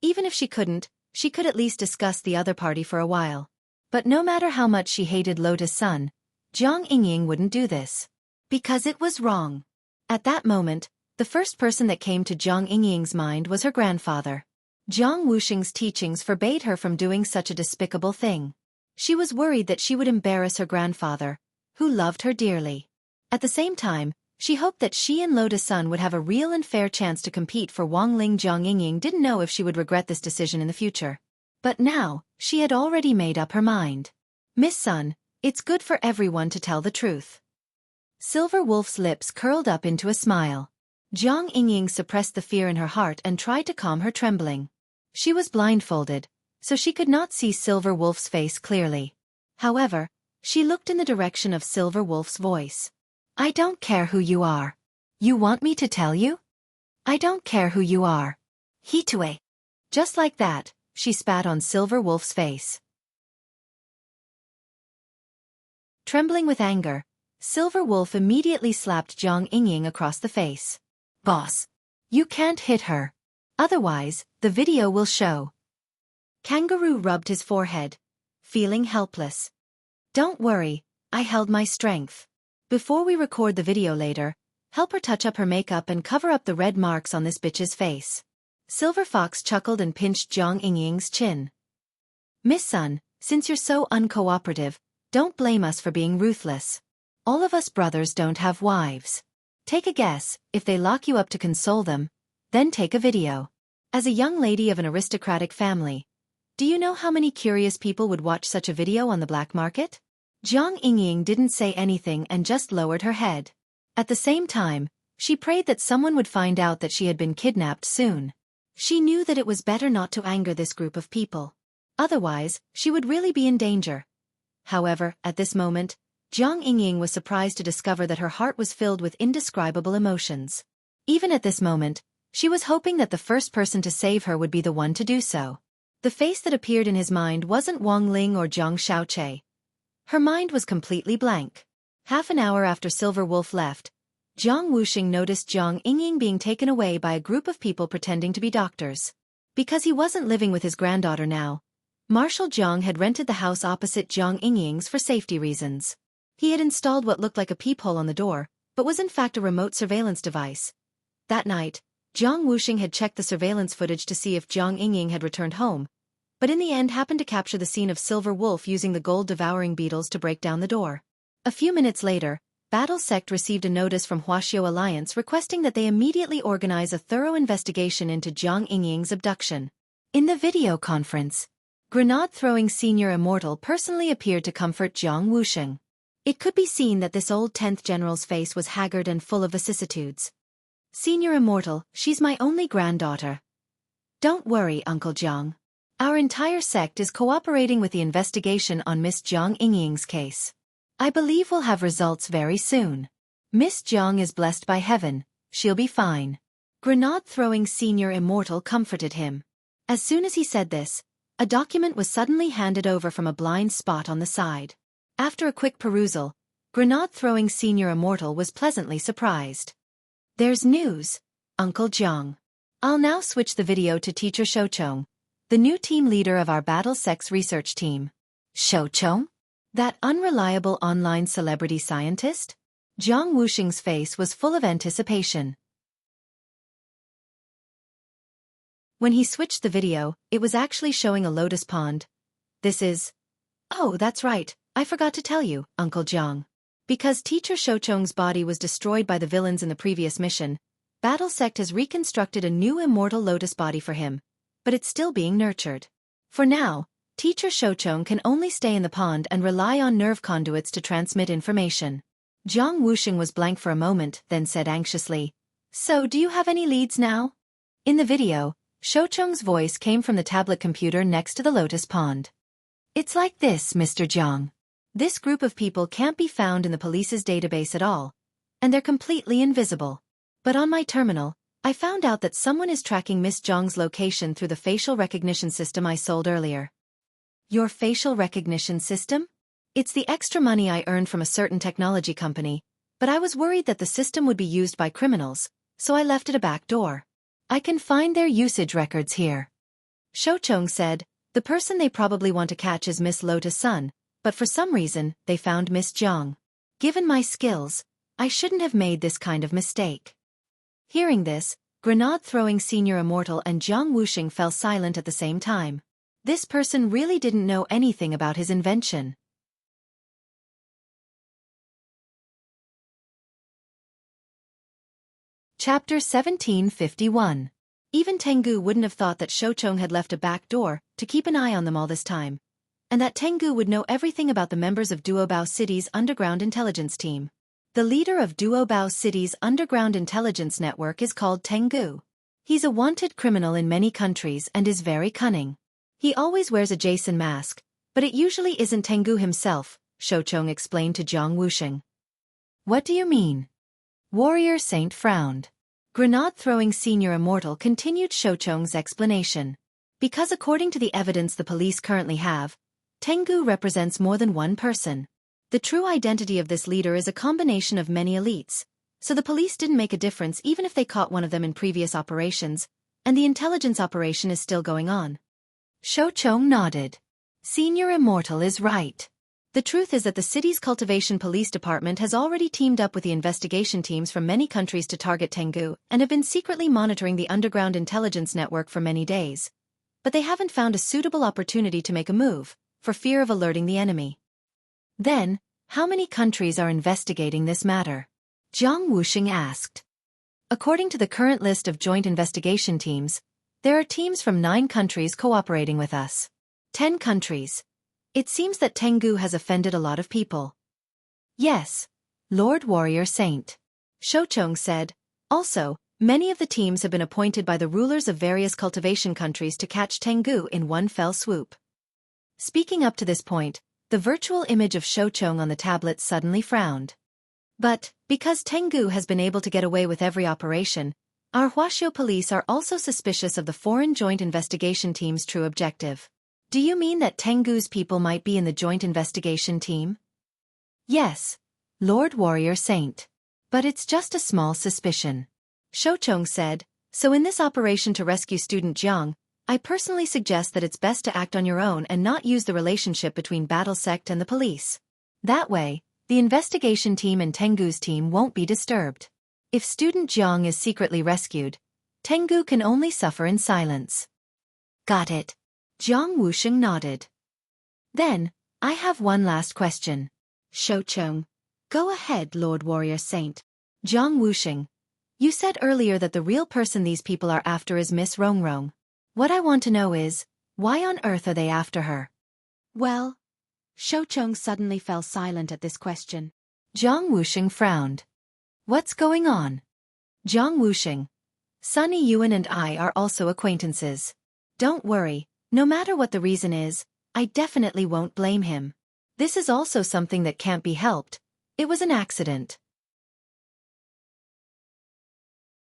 Even if she couldn't, she could at least discuss the other party for a while. But no matter how much she hated Lotus Sun, Jiang Yingying wouldn't do this. Because it was wrong. At that moment, the first person that came to Jiang Yingying's mind was her grandfather. Jiang Wuxing's teachings forbade her from doing such a despicable thing. She was worried that she would embarrass her grandfather, who loved her dearly. At the same time, she hoped that she and Lotus Sun would have a real and fair chance to compete for Wang Ling. Jiang Yingying didn't know if she would regret this decision in the future. But now, she had already made up her mind. Miss Sun, it's good for everyone to tell the truth. Silver Wolf's lips curled up into a smile. Jiang Yingying suppressed the fear in her heart and tried to calm her trembling. She was blindfolded, so she could not see Silver Wolf's face clearly. However, she looked in the direction of Silver Wolf's voice. I don't care who you are. You want me to tell you? I don't care who you are. Hitue. Just like that, she spat on Silver Wolf's face. Trembling with anger, Silver Wolf immediately slapped Jiang Yingying across the face. Boss. You can't hit her. Otherwise, the video will show. Kangaroo rubbed his forehead, feeling helpless. Don't worry, I held my strength. Before we record the video later, help her touch up her makeup and cover up the red marks on this bitch's face. Silver Fox chuckled and pinched Jiang Yingying's chin. Miss Sun, since you're so uncooperative, don't blame us for being ruthless. All of us brothers don't have wives. Take a guess, if they lock you up to console them, then take a video. As a young lady of an aristocratic family, do you know how many curious people would watch such a video on the black market? Jiang Yingying didn't say anything and just lowered her head. At the same time, she prayed that someone would find out that she had been kidnapped soon. She knew that it was better not to anger this group of people. Otherwise, she would really be in danger. However, at this moment, Jiang Yingying was surprised to discover that her heart was filled with indescribable emotions. Even at this moment, she was hoping that the first person to save her would be the one to do so. The face that appeared in his mind wasn't Wang Ling or Zhang Xiaoche. Her mind was completely blank. Half an hour after Silver Wolf left, Jiang Wuxing noticed Jiang Yingying being taken away by a group of people pretending to be doctors. Because he wasn't living with his granddaughter now, Marshal Jiang had rented the house opposite Jiang Yingying's for safety reasons. He had installed what looked like a peephole on the door, but was in fact a remote surveillance device. That night, Jiang Wuxing had checked the surveillance footage to see if Jiang Yingying had returned home, but in the end happened to capture the scene of Silver Wolf using the gold-devouring beetles to break down the door. A few minutes later, Battle Sect received a notice from Wuxia Alliance requesting that they immediately organize a thorough investigation into Jiang Yingying's abduction. In the video conference, grenade-throwing Senior Immortal personally appeared to comfort Jiang Wuxing. It could be seen that this old 10th general's face was haggard and full of vicissitudes. Senior Immortal, she's my only granddaughter. Don't worry, Uncle Jiang. Our entire sect is cooperating with the investigation on Miss Jiang Yingying's case. I believe we'll have results very soon. Miss Jiang is blessed by heaven, she'll be fine. Grenade-throwing Senior Immortal comforted him. As soon as he said this, a document was suddenly handed over from a blind spot on the side. After a quick perusal, grenade-throwing Senior Immortal was pleasantly surprised. There's news, Uncle Jiang. I'll now switch the video to Teacher Shouchong, the new team leader of our Battle Sex research team. Shouchong? That unreliable online celebrity scientist? Jiang Wuxing's face was full of anticipation. When he switched the video, it was actually showing a lotus pond. This is... Oh, that's right, I forgot to tell you, Uncle Jiang. Because Teacher Shouchong's body was destroyed by the villains in the previous mission, Battle Sect has reconstructed a new immortal lotus body for him, but it's still being nurtured. For now, Teacher Shouchong can only stay in the pond and rely on nerve conduits to transmit information. Jiang Wuxing was blank for a moment, then said anxiously, So do you have any leads now? In the video, Shouchong's voice came from the tablet computer next to the lotus pond. It's like this, Mr. Jiang. This group of people can't be found in the police's database at all, and they're completely invisible. But on my terminal, I found out that someone is tracking Miss Jiang's location through the facial recognition system I sold earlier. Your facial recognition system? It's the extra money I earned from a certain technology company, but I was worried that the system would be used by criminals, so I left it a back door. I can find their usage records here. Shouchong said, the person they probably want to catch is Miss Lotus Sun, but for some reason, they found Miss Jiang. Given my skills, I shouldn't have made this kind of mistake. Hearing this, grenade-throwing Senior Immortal and Jiang Wuxing fell silent at the same time. This person really didn't know anything about his invention. Chapter 1751. Even Tengu wouldn't have thought that Shouchong had left a back door to keep an eye on them all this time, and that Tengu would know everything about the members of Duobao City's underground intelligence team. The leader of Duobao City's underground intelligence network is called Tengu. He's a wanted criminal in many countries and is very cunning. He always wears a Jason mask, but it usually isn't Tengu himself, Shouchong explained to Jiang Wuxing. What do you mean? Warrior Saint frowned. Grenade-throwing Senior Immortal continued Shouchong's explanation. Because according to the evidence the police currently have, Tengu represents more than one person. The true identity of this leader is a combination of many elites, so the police didn't make a difference even if they caught one of them in previous operations, and the intelligence operation is still going on. Xiaofan nodded. Senior Immortal is right. The truth is that the city's cultivation police department has already teamed up with the investigation teams from many countries to target Tengu and have been secretly monitoring the underground intelligence network for many days. But they haven't found a suitable opportunity to make a move, for fear of alerting the enemy. Then, how many countries are investigating this matter? Zhang Wuxing asked. According to the current list of joint investigation teams, there are teams from 9 countries cooperating with us. 10 countries. It seems that Tengu has offended a lot of people. Yes, Lord Warrior Saint. Xiaofan said. Also, many of the teams have been appointed by the rulers of various cultivation countries to catch Tengu in one fell swoop. Speaking up to this point, the virtual image of Xiaofan on the tablet suddenly frowned. But, because Tengu has been able to get away with every operation, our Wuxia police are also suspicious of the foreign joint investigation team's true objective. Do you mean that Tengu's people might be in the joint investigation team? Yes, Lord Warrior Saint. But it's just a small suspicion. Xiaofan said, so in this operation to rescue student Jiang, I personally suggest that it's best to act on your own and not use the relationship between Battle Sect and the police. That way, the investigation team and Tengu's team won't be disturbed. If student Jiang is secretly rescued, Tengu can only suffer in silence. Got it. Zhang Wuxing nodded. Then, I have one last question. Xiaofan. Go ahead, Lord Warrior Saint. Zhang Wuxing. You said earlier that the real person these people are after is Miss Rongrong. What I want to know is, why on earth are they after her? Well, Xiaofan suddenly fell silent at this question. Zhang Wuxing frowned. What's going on? Zhang Wuxing. Sunny Yuan and I are also acquaintances. Don't worry, no matter what the reason is, I definitely won't blame him. This is also something that can't be helped. It was an accident.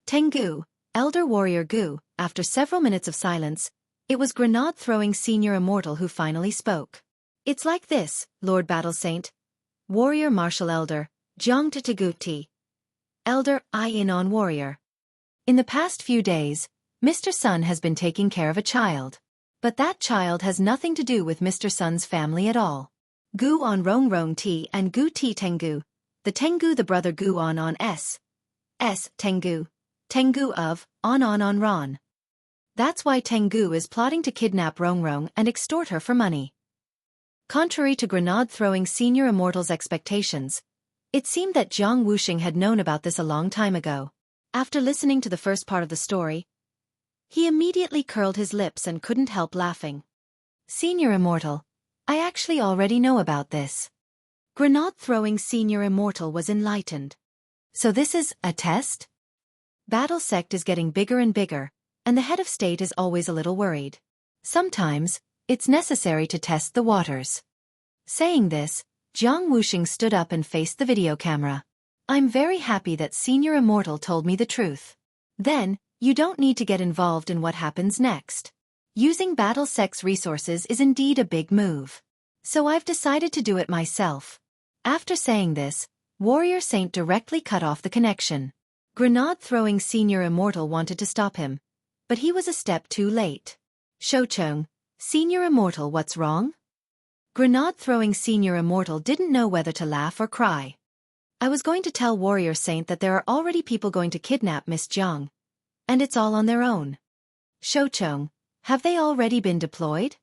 Tengu, Elder Warrior Gu. After several minutes of silence, it was grenade-throwing Senior Immortal who finally spoke. It's like this, Lord Battle Saint. Warrior Martial Elder, Jiang Tataguti. Elder I-In-On Warrior. In the past few days, Mr. Sun has been taking care of a child. But that child has nothing to do with Mr. Sun's family at all. Gu on Rong Rong T and Gu T Tengu. The Tengu the brother Gu on S. Tengu. Tengu of on Ron. That's why Tengu is plotting to kidnap Rong Rong and extort her for money. Contrary to grenade-throwing Senior Immortal's expectations, it seemed that Zhang Wuxing had known about this a long time ago. After listening to the first part of the story, he immediately curled his lips and couldn't help laughing. Senior Immortal, I actually already know about this. Grenade-throwing Senior Immortal was enlightened. So this is a test? Battle Sect is getting bigger and bigger, and the head of state is always a little worried. Sometimes, it's necessary to test the waters. Saying this, Zhang Wuxing stood up and faced the video camera. I'm very happy that Senior Immortal told me the truth. Then, you don't need to get involved in what happens next. Using Battle Sect's resources is indeed a big move. So I've decided to do it myself. After saying this, Warrior Saint directly cut off the connection. Grenade-throwing Senior Immortal wanted to stop him, but he was a step too late. Xiaofan, Senior Immortal, what's wrong? Grenade-throwing Senior Immortal didn't know whether to laugh or cry. I was going to tell Warrior Saint that there are already people going to kidnap Miss Jiang. And it's all on their own. Xiaofan, have they already been deployed?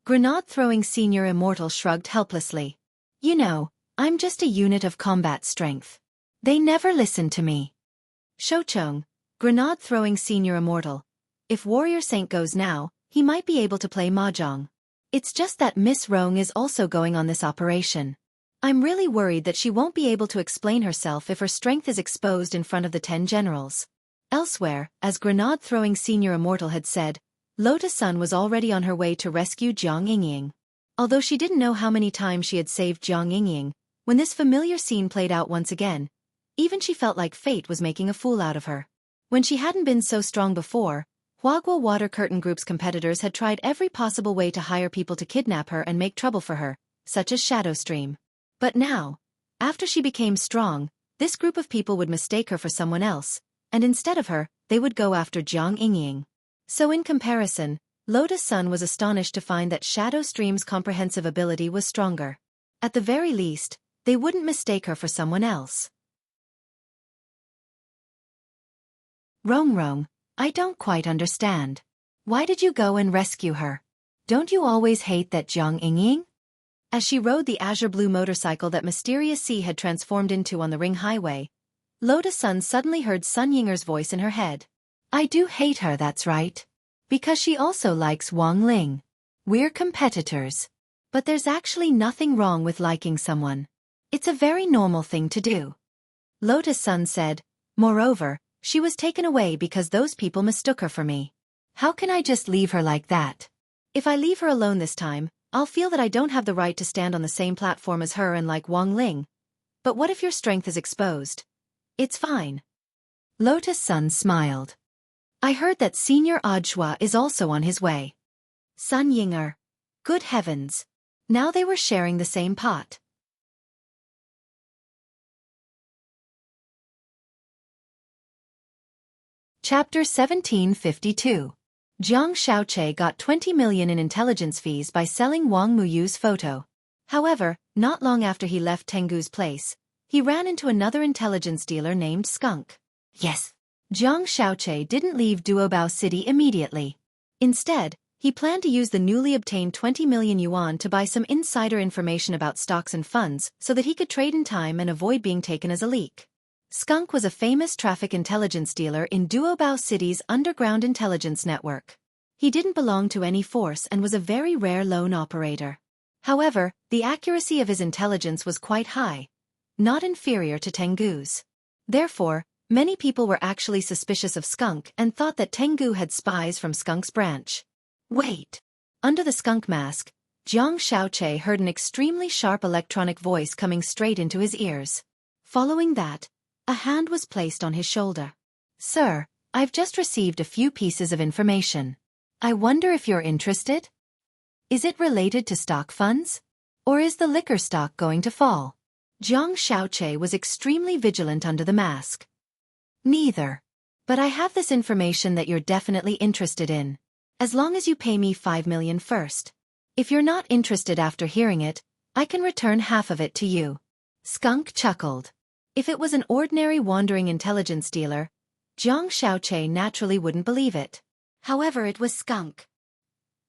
Grenade-throwing Senior Immortal shrugged helplessly. You know, I'm just a unit of combat strength. They never listen to me. Xiaofan, Grenade-throwing Senior Immortal. If Warrior Saint goes now, he might be able to play mahjong. It's just that Miss Rong is also going on this operation. I'm really worried that she won't be able to explain herself if her strength is exposed in front of the 10 generals. Elsewhere, as Grenade-throwing Senior Immortal had said, Lotus Sun was already on her way to rescue Jiang Yingying. Although she didn't know how many times she had saved Jiang Yingying, when this familiar scene played out once again, even she felt like fate was making a fool out of her. When she hadn't been so strong before, Huagua Water Curtain Group's competitors had tried every possible way to hire people to kidnap her and make trouble for her, such as Shadowstream. But now, after she became strong, this group of people would mistake her for someone else, and instead of her, they would go after Jiang Yingying. So in comparison, Lotus Sun was astonished to find that Shadow Stream's comprehensive ability was stronger. At the very least, they wouldn't mistake her for someone else. Rong, I don't quite understand. Why did you go and rescue her? Don't you always hate that Jiang Yingying? As she rode the azure blue motorcycle that Mysterious Sea had transformed into on the Ring Highway, Lotus Sun suddenly heard Sun Yinger's voice in her head. I do hate her, that's right. Because she also likes Wang Ling. We're competitors. But there's actually nothing wrong with liking someone. It's a very normal thing to do. Lotus Sun said. Moreover, she was taken away because those people mistook her for me. How can I just leave her like that? If I leave her alone this time, I'll feel that I don't have the right to stand on the same platform as her and like Wang Ling. But what if your strength is exposed? It's fine. Lotus Sun smiled. I heard that Senior Adshua is also on his way. Sun Yinger. Good heavens. Now they were sharing the same pot. Chapter 1752. Jiang Xiaoche got 20 million in intelligence fees by selling Wang Muyu's photo. However, not long after he left Tengu's place, he ran into another intelligence dealer named Skunk. Yes. Jiang Xiaoche didn't leave Duobao City immediately. Instead, he planned to use the newly obtained 20 million yuan to buy some insider information about stocks and funds so that he could trade in time and avoid being taken as a leak. Skunk was a famous traffic intelligence dealer in Duobao City's underground intelligence network. He didn't belong to any force and was a very rare lone operator. However, the accuracy of his intelligence was quite high, not inferior to Tengu's. Therefore, many people were actually suspicious of Skunk and thought that Tengu had spies from Skunk's branch. Wait! Under the skunk mask, Jiang Xiaoche heard an extremely sharp electronic voice coming straight into his ears. Following that, a hand was placed on his shoulder. Sir, I've just received a few pieces of information. I wonder if you're interested? Is it related to stock funds? Or is the liquor stock going to fall? Jiang Xiaoche was extremely vigilant under the mask. Neither. But I have this information that you're definitely interested in. As long as you pay me 5 million first. If you're not interested after hearing it, I can return half of it to you. Skunk chuckled. If it was an ordinary wandering intelligence dealer, Jiang Xiaoche naturally wouldn't believe it. However, it was Skunk.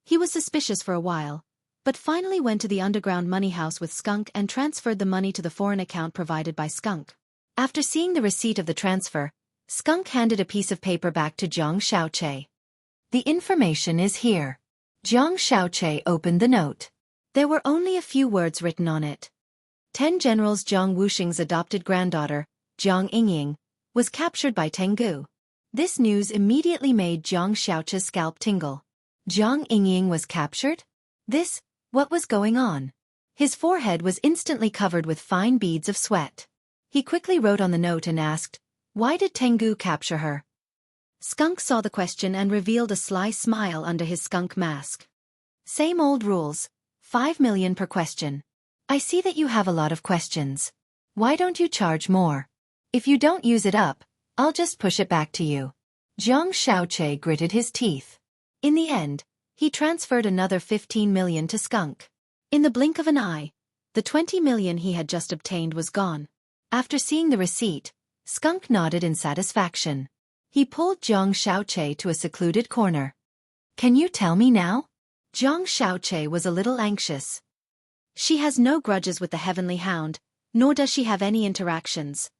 He was suspicious for a while, but finally went to the underground money house with Skunk and transferred the money to the foreign account provided by Skunk. After seeing the receipt of the transfer, Skunk handed a piece of paper back to Jiang Xiaoche. The information is here. Jiang Xiaoche opened the note. There were only a few words written on it. 10 generals Jiang Wuxing's adopted granddaughter, Jiang Yingying, was captured by Tengu. This news immediately made Jiang Xiaoche's scalp tingle. Jiang Yingying was captured? What was going on? His forehead was instantly covered with fine beads of sweat. He quickly wrote on the note and asked, why did Tengu capture her? Skunk saw the question and revealed a sly smile under his skunk mask. Same old rules, 5 million per question. I see that you have a lot of questions. Why don't you charge more? If you don't use it up, I'll just push it back to you. Jiang Xiaoche gritted his teeth. In the end, he transferred another 15 million to Skunk. In the blink of an eye, the 20 million he had just obtained was gone. After seeing the receipt, Skunk nodded in satisfaction. He pulled Jiang Xiaoche to a secluded corner. Can you tell me now? Jiang Xiaoche was a little anxious. She has no grudges with the Heavenly Hound, nor does she have any interactions.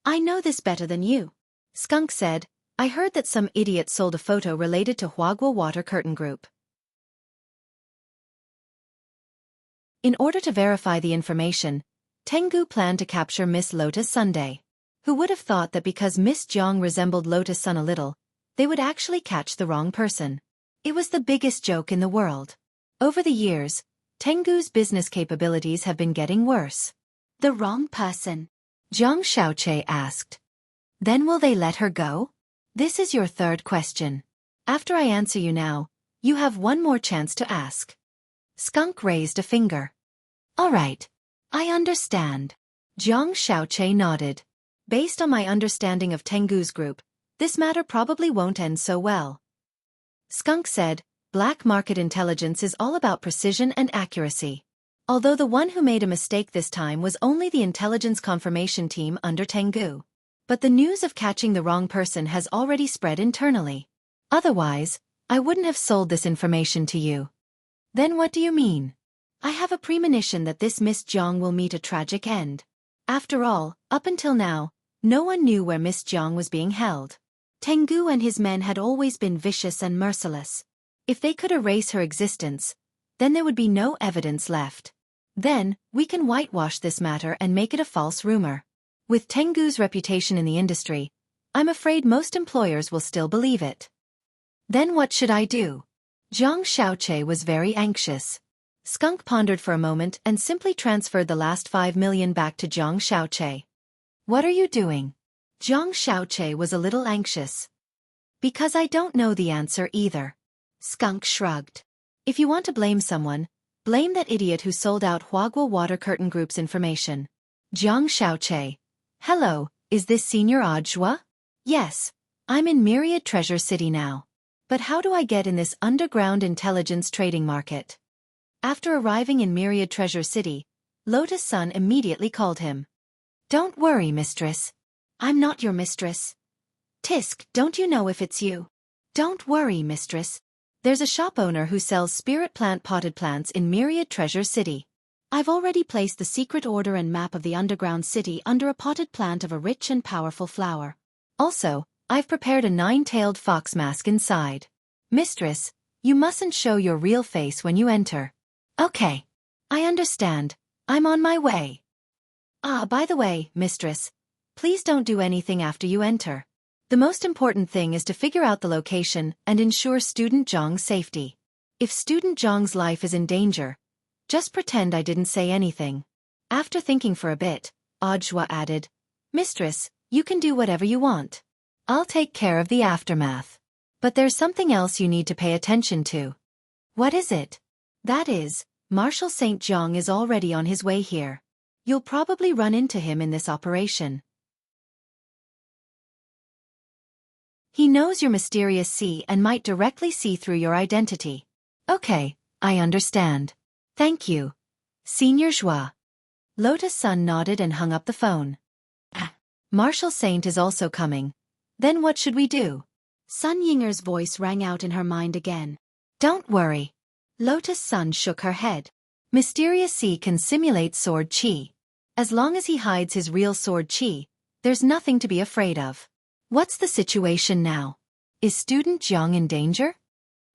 I know this better than you. Skunk said, I heard that some idiot sold a photo related to Huaguo Water Curtain Group. In order to verify the information, Tengu planned to capture Miss Lotus Sunday. Who would have thought that because Miss Jiang resembled Lotus Sun a little, they would actually catch the wrong person? It was the biggest joke in the world. Over the years, Tengu's business capabilities have been getting worse. The wrong person? Jiang Xiaoche asked. Then will they let her go? This is your third question. After I answer you now, you have one more chance to ask. Skunk raised a finger. All right. I understand. Jiang Xiaoche nodded. Based on my understanding of Tengu's group, this matter probably won't end so well. Skunk said, black market intelligence is all about precision and accuracy. Although the one who made a mistake this time was only the intelligence confirmation team under Tengu. But the news of catching the wrong person has already spread internally. Otherwise, I wouldn't have sold this information to you. Then what do you mean? I have a premonition that this Miss Jiang will meet a tragic end. After all, up until now, no one knew where Miss Jiang was being held. Tengu and his men had always been vicious and merciless. If they could erase her existence, then there would be no evidence left. Then, we can whitewash this matter and make it a false rumor. With Tengu's reputation in the industry, I'm afraid most employers will still believe it. Then what should I do? Zhang Xiaoche was very anxious. Skunk pondered for a moment and simply transferred the last 5 million back to Zhang Xiaoche. What are you doing? Zhang Xiaoche was a little anxious. Because I don't know the answer either. Skunk shrugged. If you want to blame someone, blame that idiot who sold out Huaguo Water Curtain Group's information. Zhang Xiaoche. Hello, is this Senior Audiobook? Yes, I'm in Myriad Treasure City now. But how do I get in this underground intelligence trading market? After arriving in Myriad Treasure City, Lotus Sun immediately called him. Don't worry, mistress. I'm not your mistress. Tisk, don't you know if it's you? Don't worry, mistress. There's a shop owner who sells spirit plant potted plants in Myriad Treasure City. I've already placed the secret order and map of the underground city under a potted plant of a rich and powerful flower. Also, I've prepared a 9-tailed fox mask inside. Mistress, you mustn't show your real face when you enter. Okay. I understand. I'm on my way. Ah, by the way, mistress, please don't do anything after you enter. The most important thing is to figure out the location and ensure student Zhang's safety. If student Zhang's life is in danger, just pretend I didn't say anything. After thinking for a bit, Audiobook added, Mistress, you can do whatever you want. I'll take care of the aftermath. But there's something else you need to pay attention to. What is it? That is, Marshal St. Zhang is already on his way here. You'll probably run into him in this operation. He knows your mysterious C and might directly see through your identity. Okay, I understand. Thank you. Senior Joie. Lotus Sun nodded and hung up the phone. Marshal Saint is also coming. Then what should we do? Sun Yinger's voice rang out in her mind again. Don't worry. Lotus Sun shook her head. Mysterious C can simulate sword chi. As long as he hides his real sword chi, there's nothing to be afraid of. What's the situation now? Is student Zhang in danger?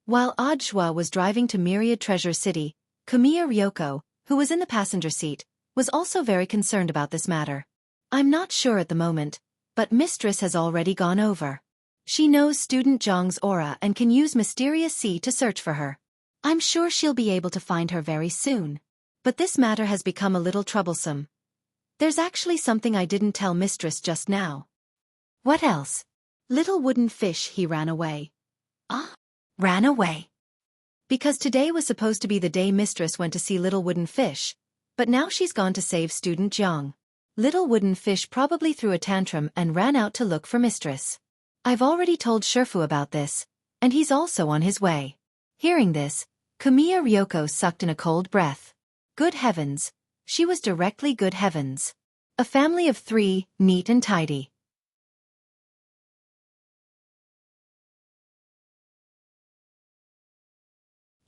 While Audiobook was driving to Myriad Treasure City, Kamiya Ryoko, who was in the passenger seat, was also very concerned about this matter. I'm not sure at the moment, but Mistress has already gone over. She knows student Zhang's aura and can use Mysterious C to search for her. I'm sure she'll be able to find her very soon. But this matter has become a little troublesome. There's actually something I didn't tell Mistress just now. What else? Little wooden fish, he ran away. Ah? Ran away? Because today was supposed to be the day Mistress went to see Little Wooden Fish, but now she's gone to save student Zhang. Little Wooden Fish probably threw a tantrum and ran out to look for Mistress. I've already told Shifu about this, and he's also on his way. Hearing this, Kamiya Ryoko sucked in a cold breath. Good heavens. She was directly good heavens. A family of 3, neat and tidy.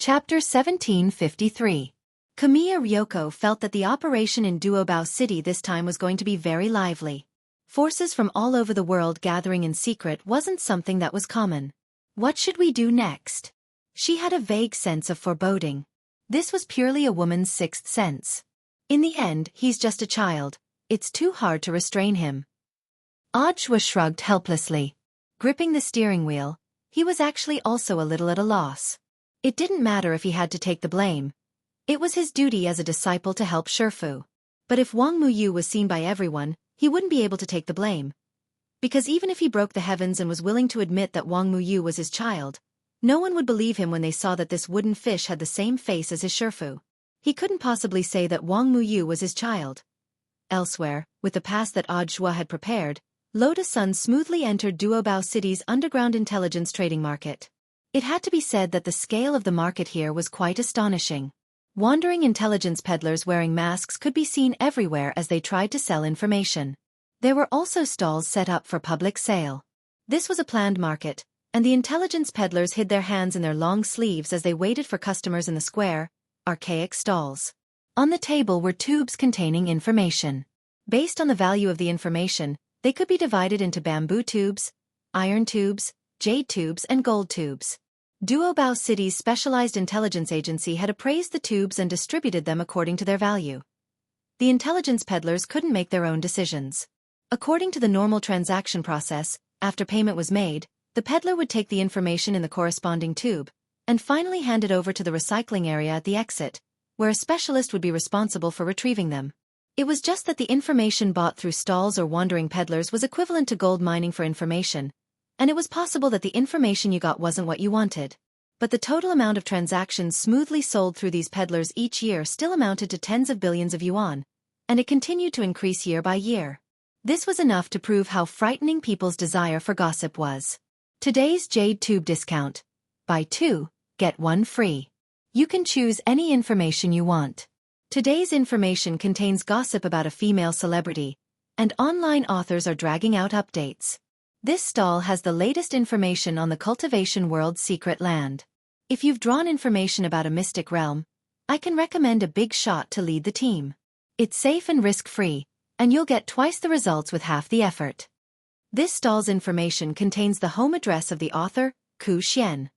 Chapter 1753. Kamiya Ryoko felt that the operation in Duobao City this time was going to be very lively. Forces from all over the world gathering in secret wasn't something that was common. What should we do next? She had a vague sense of foreboding. This was purely a woman's sixth sense. In the end, he's just a child. It's too hard to restrain him. Audiobook shrugged helplessly. Gripping the steering wheel, he was actually also a little at a loss. It didn't matter if he had to take the blame. It was his duty as a disciple to help Shifu. But if Wang Muyu was seen by everyone, he wouldn't be able to take the blame. Because even if he broke the heavens and was willing to admit that Wang Muyu was his child, no one would believe him when they saw that this wooden fish had the same face as his Shifu. He couldn't possibly say that Wang Muyu was his child. Elsewhere, with the pass that Audiobook had prepared, Lotus Sun smoothly entered Duobao City's underground intelligence trading market. It had to be said that the scale of the market here was quite astonishing. Wandering intelligence peddlers wearing masks could be seen everywhere as they tried to sell information. There were also stalls set up for public sale. This was a planned market, and the intelligence peddlers hid their hands in their long sleeves as they waited for customers in the square, archaic stalls. On the table were tubes containing information. Based on the value of the information, they could be divided into bamboo tubes, iron tubes, jade tubes, and gold tubes. Duobao City's specialized intelligence agency had appraised the tubes and distributed them according to their value. The intelligence peddlers couldn't make their own decisions. According to the normal transaction process, after payment was made, the peddler would take the information in the corresponding tube, and finally hand it over to the recycling area at the exit, where a specialist would be responsible for retrieving them. It was just that the information bought through stalls or wandering peddlers was equivalent to gold mining for information, and it was possible that the information you got wasn't what you wanted. But the total amount of transactions smoothly sold through these peddlers each year still amounted to tens of billions of yuan, and it continued to increase year by year. This was enough to prove how frightening people's desire for gossip was. Today's Jade Tube discount. Buy 2, get 1 free. You can choose any information you want. Today's information contains gossip about a female celebrity, and online authors are dragging out updates. This stall has the latest information on the cultivation world's secret land. If you've drawn information about a mystic realm, I can recommend a big shot to lead the team. It's safe and risk-free, and you'll get twice the results with half the effort. This stall's information contains the home address of the author, Ku Xian.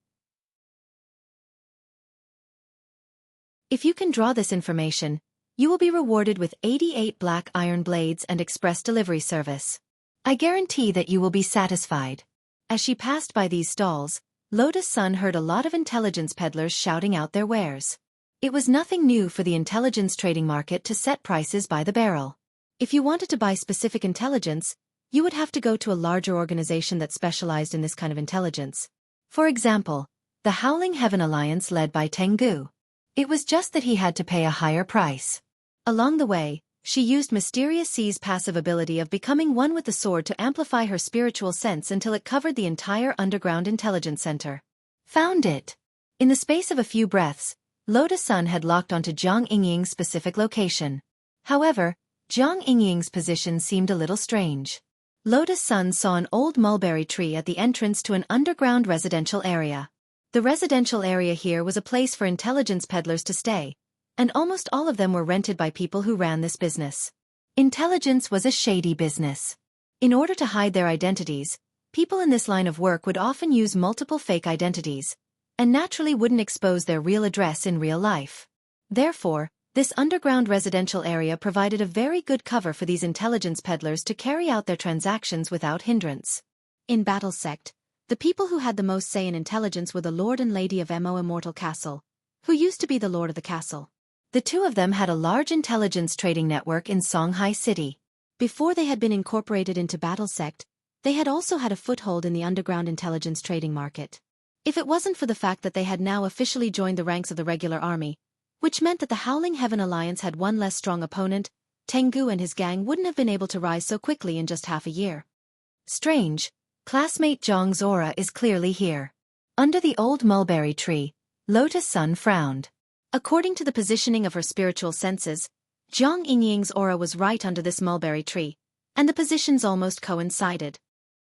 If you can draw this information, you will be rewarded with 88 black iron blades and express delivery service. I guarantee that you will be satisfied. As she passed by these stalls, Lotus Sun heard a lot of intelligence peddlers shouting out their wares. It was nothing new for the intelligence trading market to set prices by the barrel. If you wanted to buy specific intelligence, you would have to go to a larger organization that specialized in this kind of intelligence. For example, the Howling Heaven Alliance led by Tengu. It was just that he had to pay a higher price. Along the way, she used Mysterious C's passive ability of becoming one with the sword to amplify her spiritual sense until it covered the entire underground intelligence center. Found it! In the space of a few breaths, Lotus Sun had locked onto Jiang Yingying's specific location. However, Jiang Yingying's position seemed a little strange. Lotus Sun saw an old mulberry tree at the entrance to an underground residential area. The residential area here was a place for intelligence peddlers to stay, and almost all of them were rented by people who ran this business. Intelligence was a shady business. In order to hide their identities, people in this line of work would often use multiple fake identities, and naturally wouldn't expose their real address in real life. Therefore, this underground residential area provided a very good cover for these intelligence peddlers to carry out their transactions without hindrance. In Battle Sect, the people who had the most say in intelligence were the Lord and Lady of Mo Immortal Castle, who used to be the Lord of the Castle. The two of them had a large intelligence trading network in Songhai City. Before they had been incorporated into Battle Sect, they had also had a foothold in the underground intelligence trading market. If it wasn't for the fact that they had now officially joined the ranks of the regular army, which meant that the Howling Heaven Alliance had one less strong opponent, Tengu and his gang wouldn't have been able to rise so quickly in just half a year. Strange, classmate Zhang's aura is clearly here. Under the old mulberry tree, Lotus Sun frowned. According to the positioning of her spiritual senses, Jiang Yingying's aura was right under this mulberry tree, and the positions almost coincided.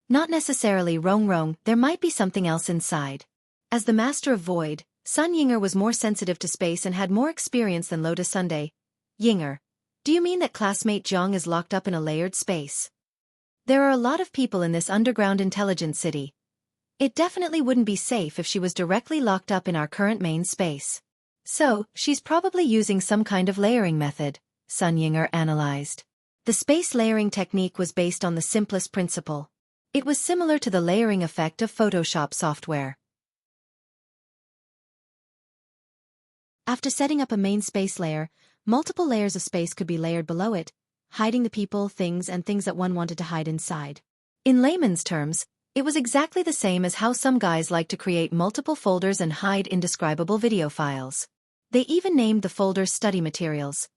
Not necessarily wrong, there might be something else inside. As the Master of Void, Sun Yinger was more sensitive to space and had more experience than Lotus Sunday. Yinger, do you mean that classmate Jiang is locked up in a layered space? There are a lot of people in this underground intelligence city. It definitely wouldn't be safe if she was directly locked up in our current main space. So, she's probably using some kind of layering method, Sun Yinger analyzed. The space layering technique was based on the simplest principle. It was similar to the layering effect of Photoshop software. After setting up a main space layer, multiple layers of space could be layered below it, hiding the people, things, and things that one wanted to hide inside. In layman's terms, it was exactly the same as how some guys like to create multiple folders and hide indescribable video files. They even named the folders study materials.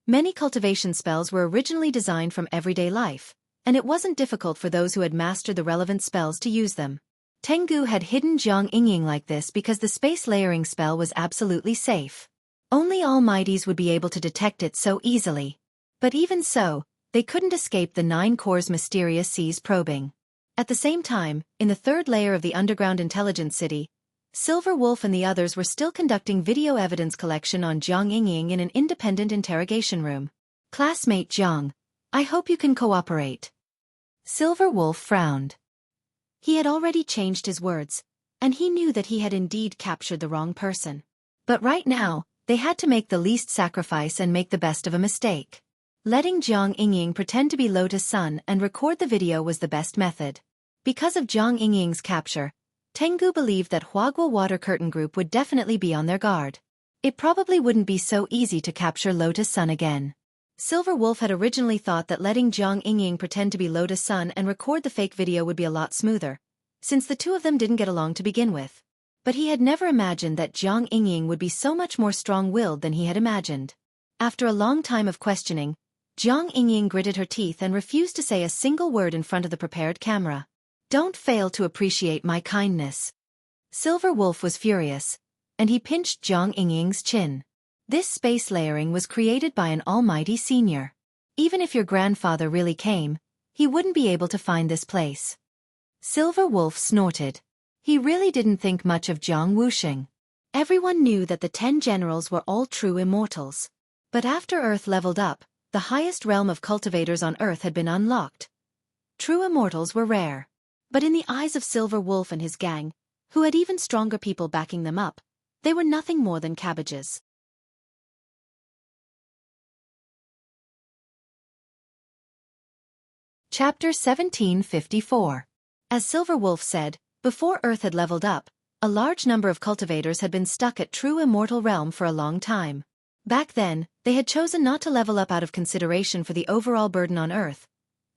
Many cultivation spells were originally designed from everyday life, and it wasn't difficult for those who had mastered the relevant spells to use them. Tengu had hidden Jiang Yingying like this because the space layering spell was absolutely safe. Only Almighties would be able to detect it so easily. But even so, they couldn't escape the 9 Corps' mysterious seas probing. At the same time, in the 3rd layer of the underground intelligence city, Silver Wolf and the others were still conducting video evidence collection on Jiang Yingying in an independent interrogation room. "Classmate Jiang, I hope you can cooperate." Silver Wolf frowned. He had already changed his words, and he knew that he had indeed captured the wrong person. But right now, they had to make the least sacrifice and make the best of a mistake. Letting Jiang Yingying pretend to be Lotus Sun and record the video was the best method. Because of Jiang Yingying's capture, Tengu believed that Huaguo Water Curtain Group would definitely be on their guard. It probably wouldn't be so easy to capture Lotus Sun again. Silver Wolf had originally thought that letting Jiang Yingying pretend to be Lotus Sun and record the fake video would be a lot smoother, since the two of them didn't get along to begin with. But he had never imagined that Jiang Yingying would be so much more strong-willed than he had imagined. After a long time of questioning, Jiang Yingying gritted her teeth and refused to say a single word in front of the prepared camera. "Don't fail to appreciate my kindness." Silver Wolf was furious, and he pinched Jiang Yingying's chin. This space layering was created by an almighty senior. Even if your grandfather really came, he wouldn't be able to find this place. Silver Wolf snorted. He really didn't think much of Jiang Wuxia. Everyone knew that the 10 generals were all true immortals. But after Earth leveled up, the highest realm of cultivators on Earth had been unlocked. True immortals were rare. But in the eyes of Silver Wolf and his gang, who had even stronger people backing them up, they were nothing more than cabbages. Chapter 1754. As Silver Wolf said, before Earth had leveled up, a large number of cultivators had been stuck at true immortal realm for a long time. Back then, they had chosen not to level up out of consideration for the overall burden on Earth,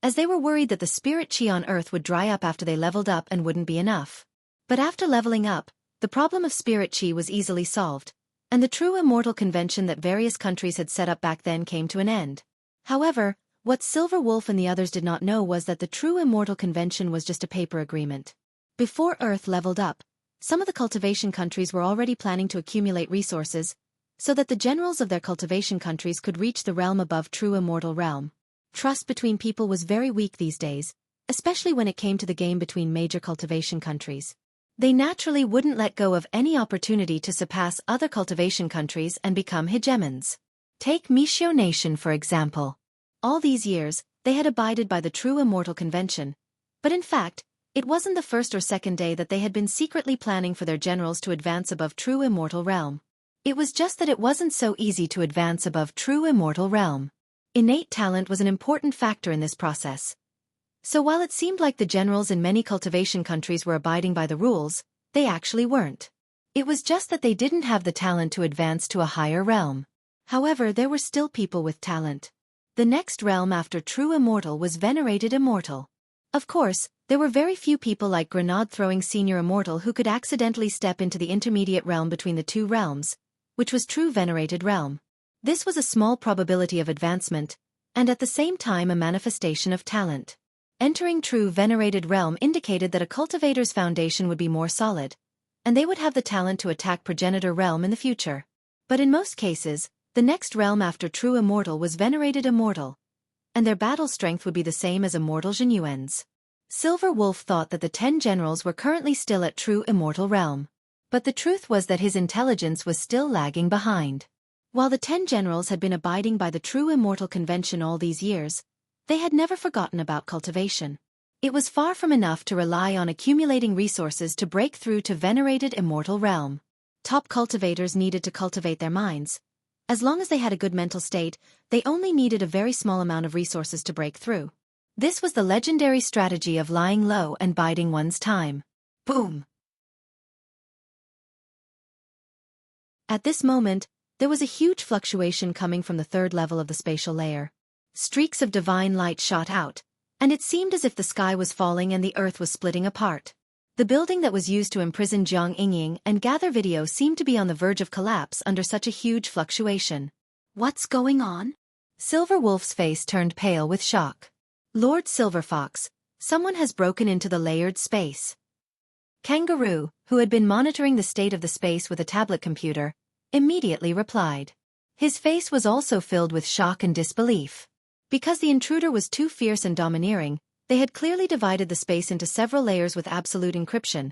as they were worried that the spirit chi on Earth would dry up after they leveled up and wouldn't be enough. But after leveling up, the problem of spirit chi was easily solved, and the true immortal convention that various countries had set up back then came to an end. However, what Silver Wolf and the others did not know was that the true immortal convention was just a paper agreement. Before Earth leveled up, some of the cultivation countries were already planning to accumulate resources, so that the generals of their cultivation countries could reach the realm above true immortal realm. Trust between people was very weak these days, especially when it came to the game between major cultivation countries. They naturally wouldn't let go of any opportunity to surpass other cultivation countries and become hegemons. Take Mishio Nation for example. All these years, they had abided by the true immortal convention, but in fact, it wasn't the first or second day that they had been secretly planning for their generals to advance above true immortal realm. It was just that it wasn't so easy to advance above true immortal realm. Innate talent was an important factor in this process. So while it seemed like the generals in many cultivation countries were abiding by the rules, they actually weren't. It was just that they didn't have the talent to advance to a higher realm. However, there were still people with talent. The next realm after true immortal was venerated immortal. Of course, there were very few people like grenade-throwing senior immortal who could accidentally step into the intermediate realm between the two realms, which was true venerated realm. This was a small probability of advancement, and at the same time a manifestation of talent. Entering true venerated realm indicated that a cultivator's foundation would be more solid, and they would have the talent to attack progenitor realm in the future. But in most cases, the next realm after true immortal was venerated immortal, and their battle strength would be the same as immortal Genuines. Silver Wolf thought that the 10 generals were currently still at true immortal realm. But the truth was that his intelligence was still lagging behind. While the 10 generals had been abiding by the true immortal convention all these years, they had never forgotten about cultivation. It was far from enough to rely on accumulating resources to break through to venerated immortal realm. Top cultivators needed to cultivate their minds. As long as they had a good mental state, they only needed a very small amount of resources to break through. This was the legendary strategy of lying low and biding one's time. Boom! At this moment, there was a huge fluctuation coming from the 3rd level of the spatial layer. Streaks of divine light shot out, and it seemed as if the sky was falling and the earth was splitting apart. The building that was used to imprison Jiang Yingying and gather video seemed to be on the verge of collapse under such a huge fluctuation. What's going on? Silver Wolf's face turned pale with shock. Lord Silver Fox, someone has broken into the layered space. Kangaroo, who had been monitoring the state of the space with a tablet computer, immediately replied. His face was also filled with shock and disbelief. Because the intruder was too fierce and domineering, they had clearly divided the space into several layers with absolute encryption,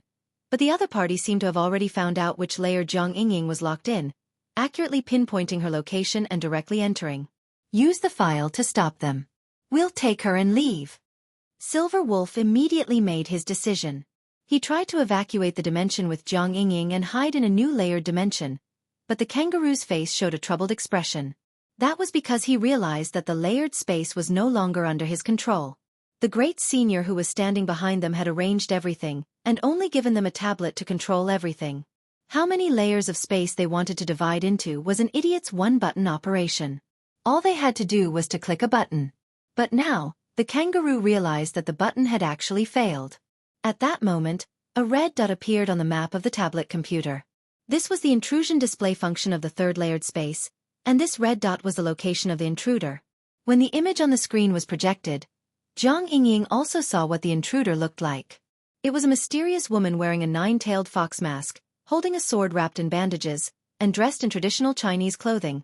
but the other party seemed to have already found out which layer Jiang Yingying was locked in, accurately pinpointing her location and directly entering. Use the file to stop them. We'll take her and leave. Silver Wolf immediately made his decision. He tried to evacuate the dimension with Jiang Yingying and hide in a new layered dimension, but the kangaroo's face showed a troubled expression. That was because he realized that the layered space was no longer under his control. The great senior who was standing behind them had arranged everything, and only given them a tablet to control everything. How many layers of space they wanted to divide into was an idiot's one-button operation. All they had to do was to click a button. But now, the kangaroo realized that the button had actually failed. At that moment, a red dot appeared on the map of the tablet computer. This was the intrusion display function of the third layered space, and this red dot was the location of the intruder. When the image on the screen was projected, Jiang Yingying also saw what the intruder looked like. It was a mysterious woman wearing a nine-tailed fox mask, holding a sword wrapped in bandages, and dressed in traditional Chinese clothing.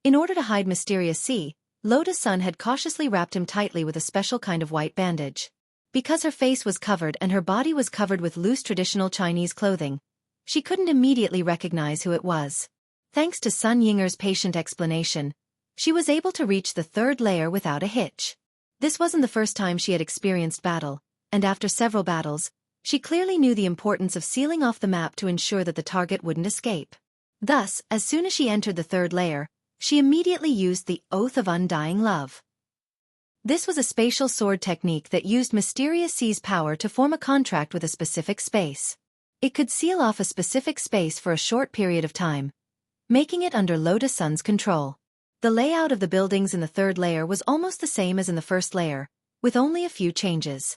In order to hide Mysterious C, Lotus Sun had cautiously wrapped him tightly with a special kind of white bandage. Because her face was covered and her body was covered with loose traditional Chinese clothing, she couldn't immediately recognize who it was. Thanks to Sun Yinger's patient explanation, she was able to reach the third layer without a hitch. This wasn't the first time she had experienced battle, and after several battles, she clearly knew the importance of sealing off the map to ensure that the target wouldn't escape. Thus, as soon as she entered the third layer, she immediately used the Oath of Undying Love. This was a spatial sword technique that used Mysterious C's power to form a contract with a specific space. It could seal off a specific space for a short period of time, making it under Lotus Sun's control. The layout of the buildings in the third layer was almost the same as in the first layer, with only a few changes.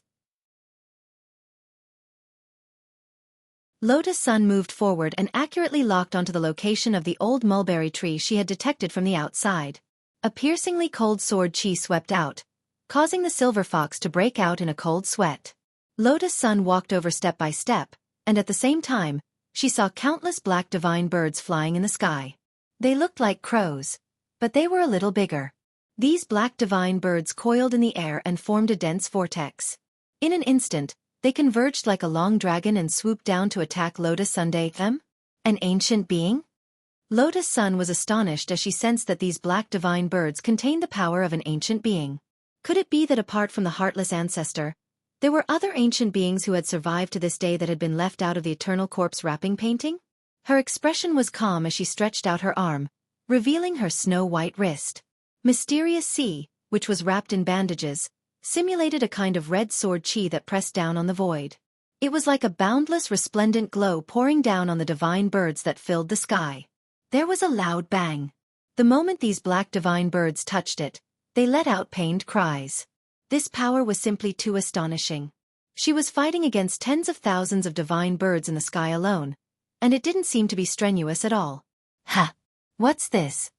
Lotus Sun moved forward and accurately locked onto the location of the old mulberry tree she had detected from the outside. A piercingly cold sword chi swept out, causing the silver fox to break out in a cold sweat. Lotus Sun walked over step by step, and at the same time, she saw countless black divine birds flying in the sky. They looked like crows, but they were a little bigger. These black divine birds coiled in the air and formed a dense vortex. In an instant, they converged like a long dragon and swooped down to attack Lotus Sun. An ancient being? Lotus Sun was astonished as she sensed that these black divine birds contained the power of an ancient being. Could it be that apart from the heartless ancestor, there were other ancient beings who had survived to this day that had been left out of the eternal corpse wrapping painting? Her expression was calm as she stretched out her arm, revealing her snow-white wrist. Mysterious C, which was wrapped in bandages, simulated a kind of red sword chi that pressed down on the void. It was like a boundless resplendent glow pouring down on the divine birds that filled the sky. There was a loud bang. The moment these black divine birds touched it, they let out pained cries. This power was simply too astonishing. She was fighting against tens of thousands of divine birds in the sky alone, and it didn't seem to be strenuous at all. Ha! What's this?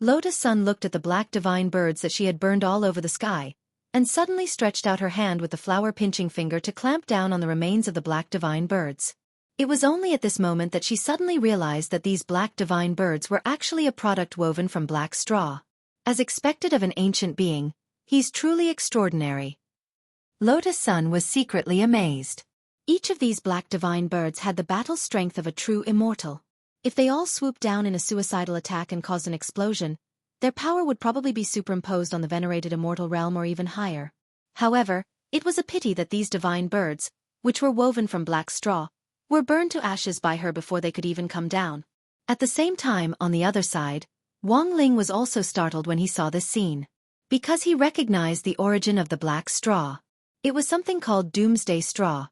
Lotus Sun looked at the black divine birds that she had burned all over the sky, and suddenly stretched out her hand with the flower-pinching finger to clamp down on the remains of the black divine birds. It was only at this moment that she suddenly realized that these black divine birds were actually a product woven from black straw. As expected of an ancient being, he's truly extraordinary. Lotus Sun was secretly amazed. Each of these black divine birds had the battle strength of a true immortal. If they all swooped down in a suicidal attack and caused an explosion, their power would probably be superimposed on the venerated immortal realm or even higher. However, it was a pity that these divine birds, which were woven from black straw, were burned to ashes by her before they could even come down. At the same time, on the other side, Wang Ling was also startled when he saw this scene. Because he recognized the origin of the black straw. It was something called Doomsday Straw.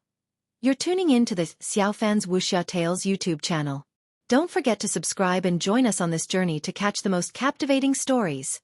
You're tuning in to the Xiaofan's Wuxia Tales YouTube channel. Don't forget to subscribe and join us on this journey to catch the most captivating stories.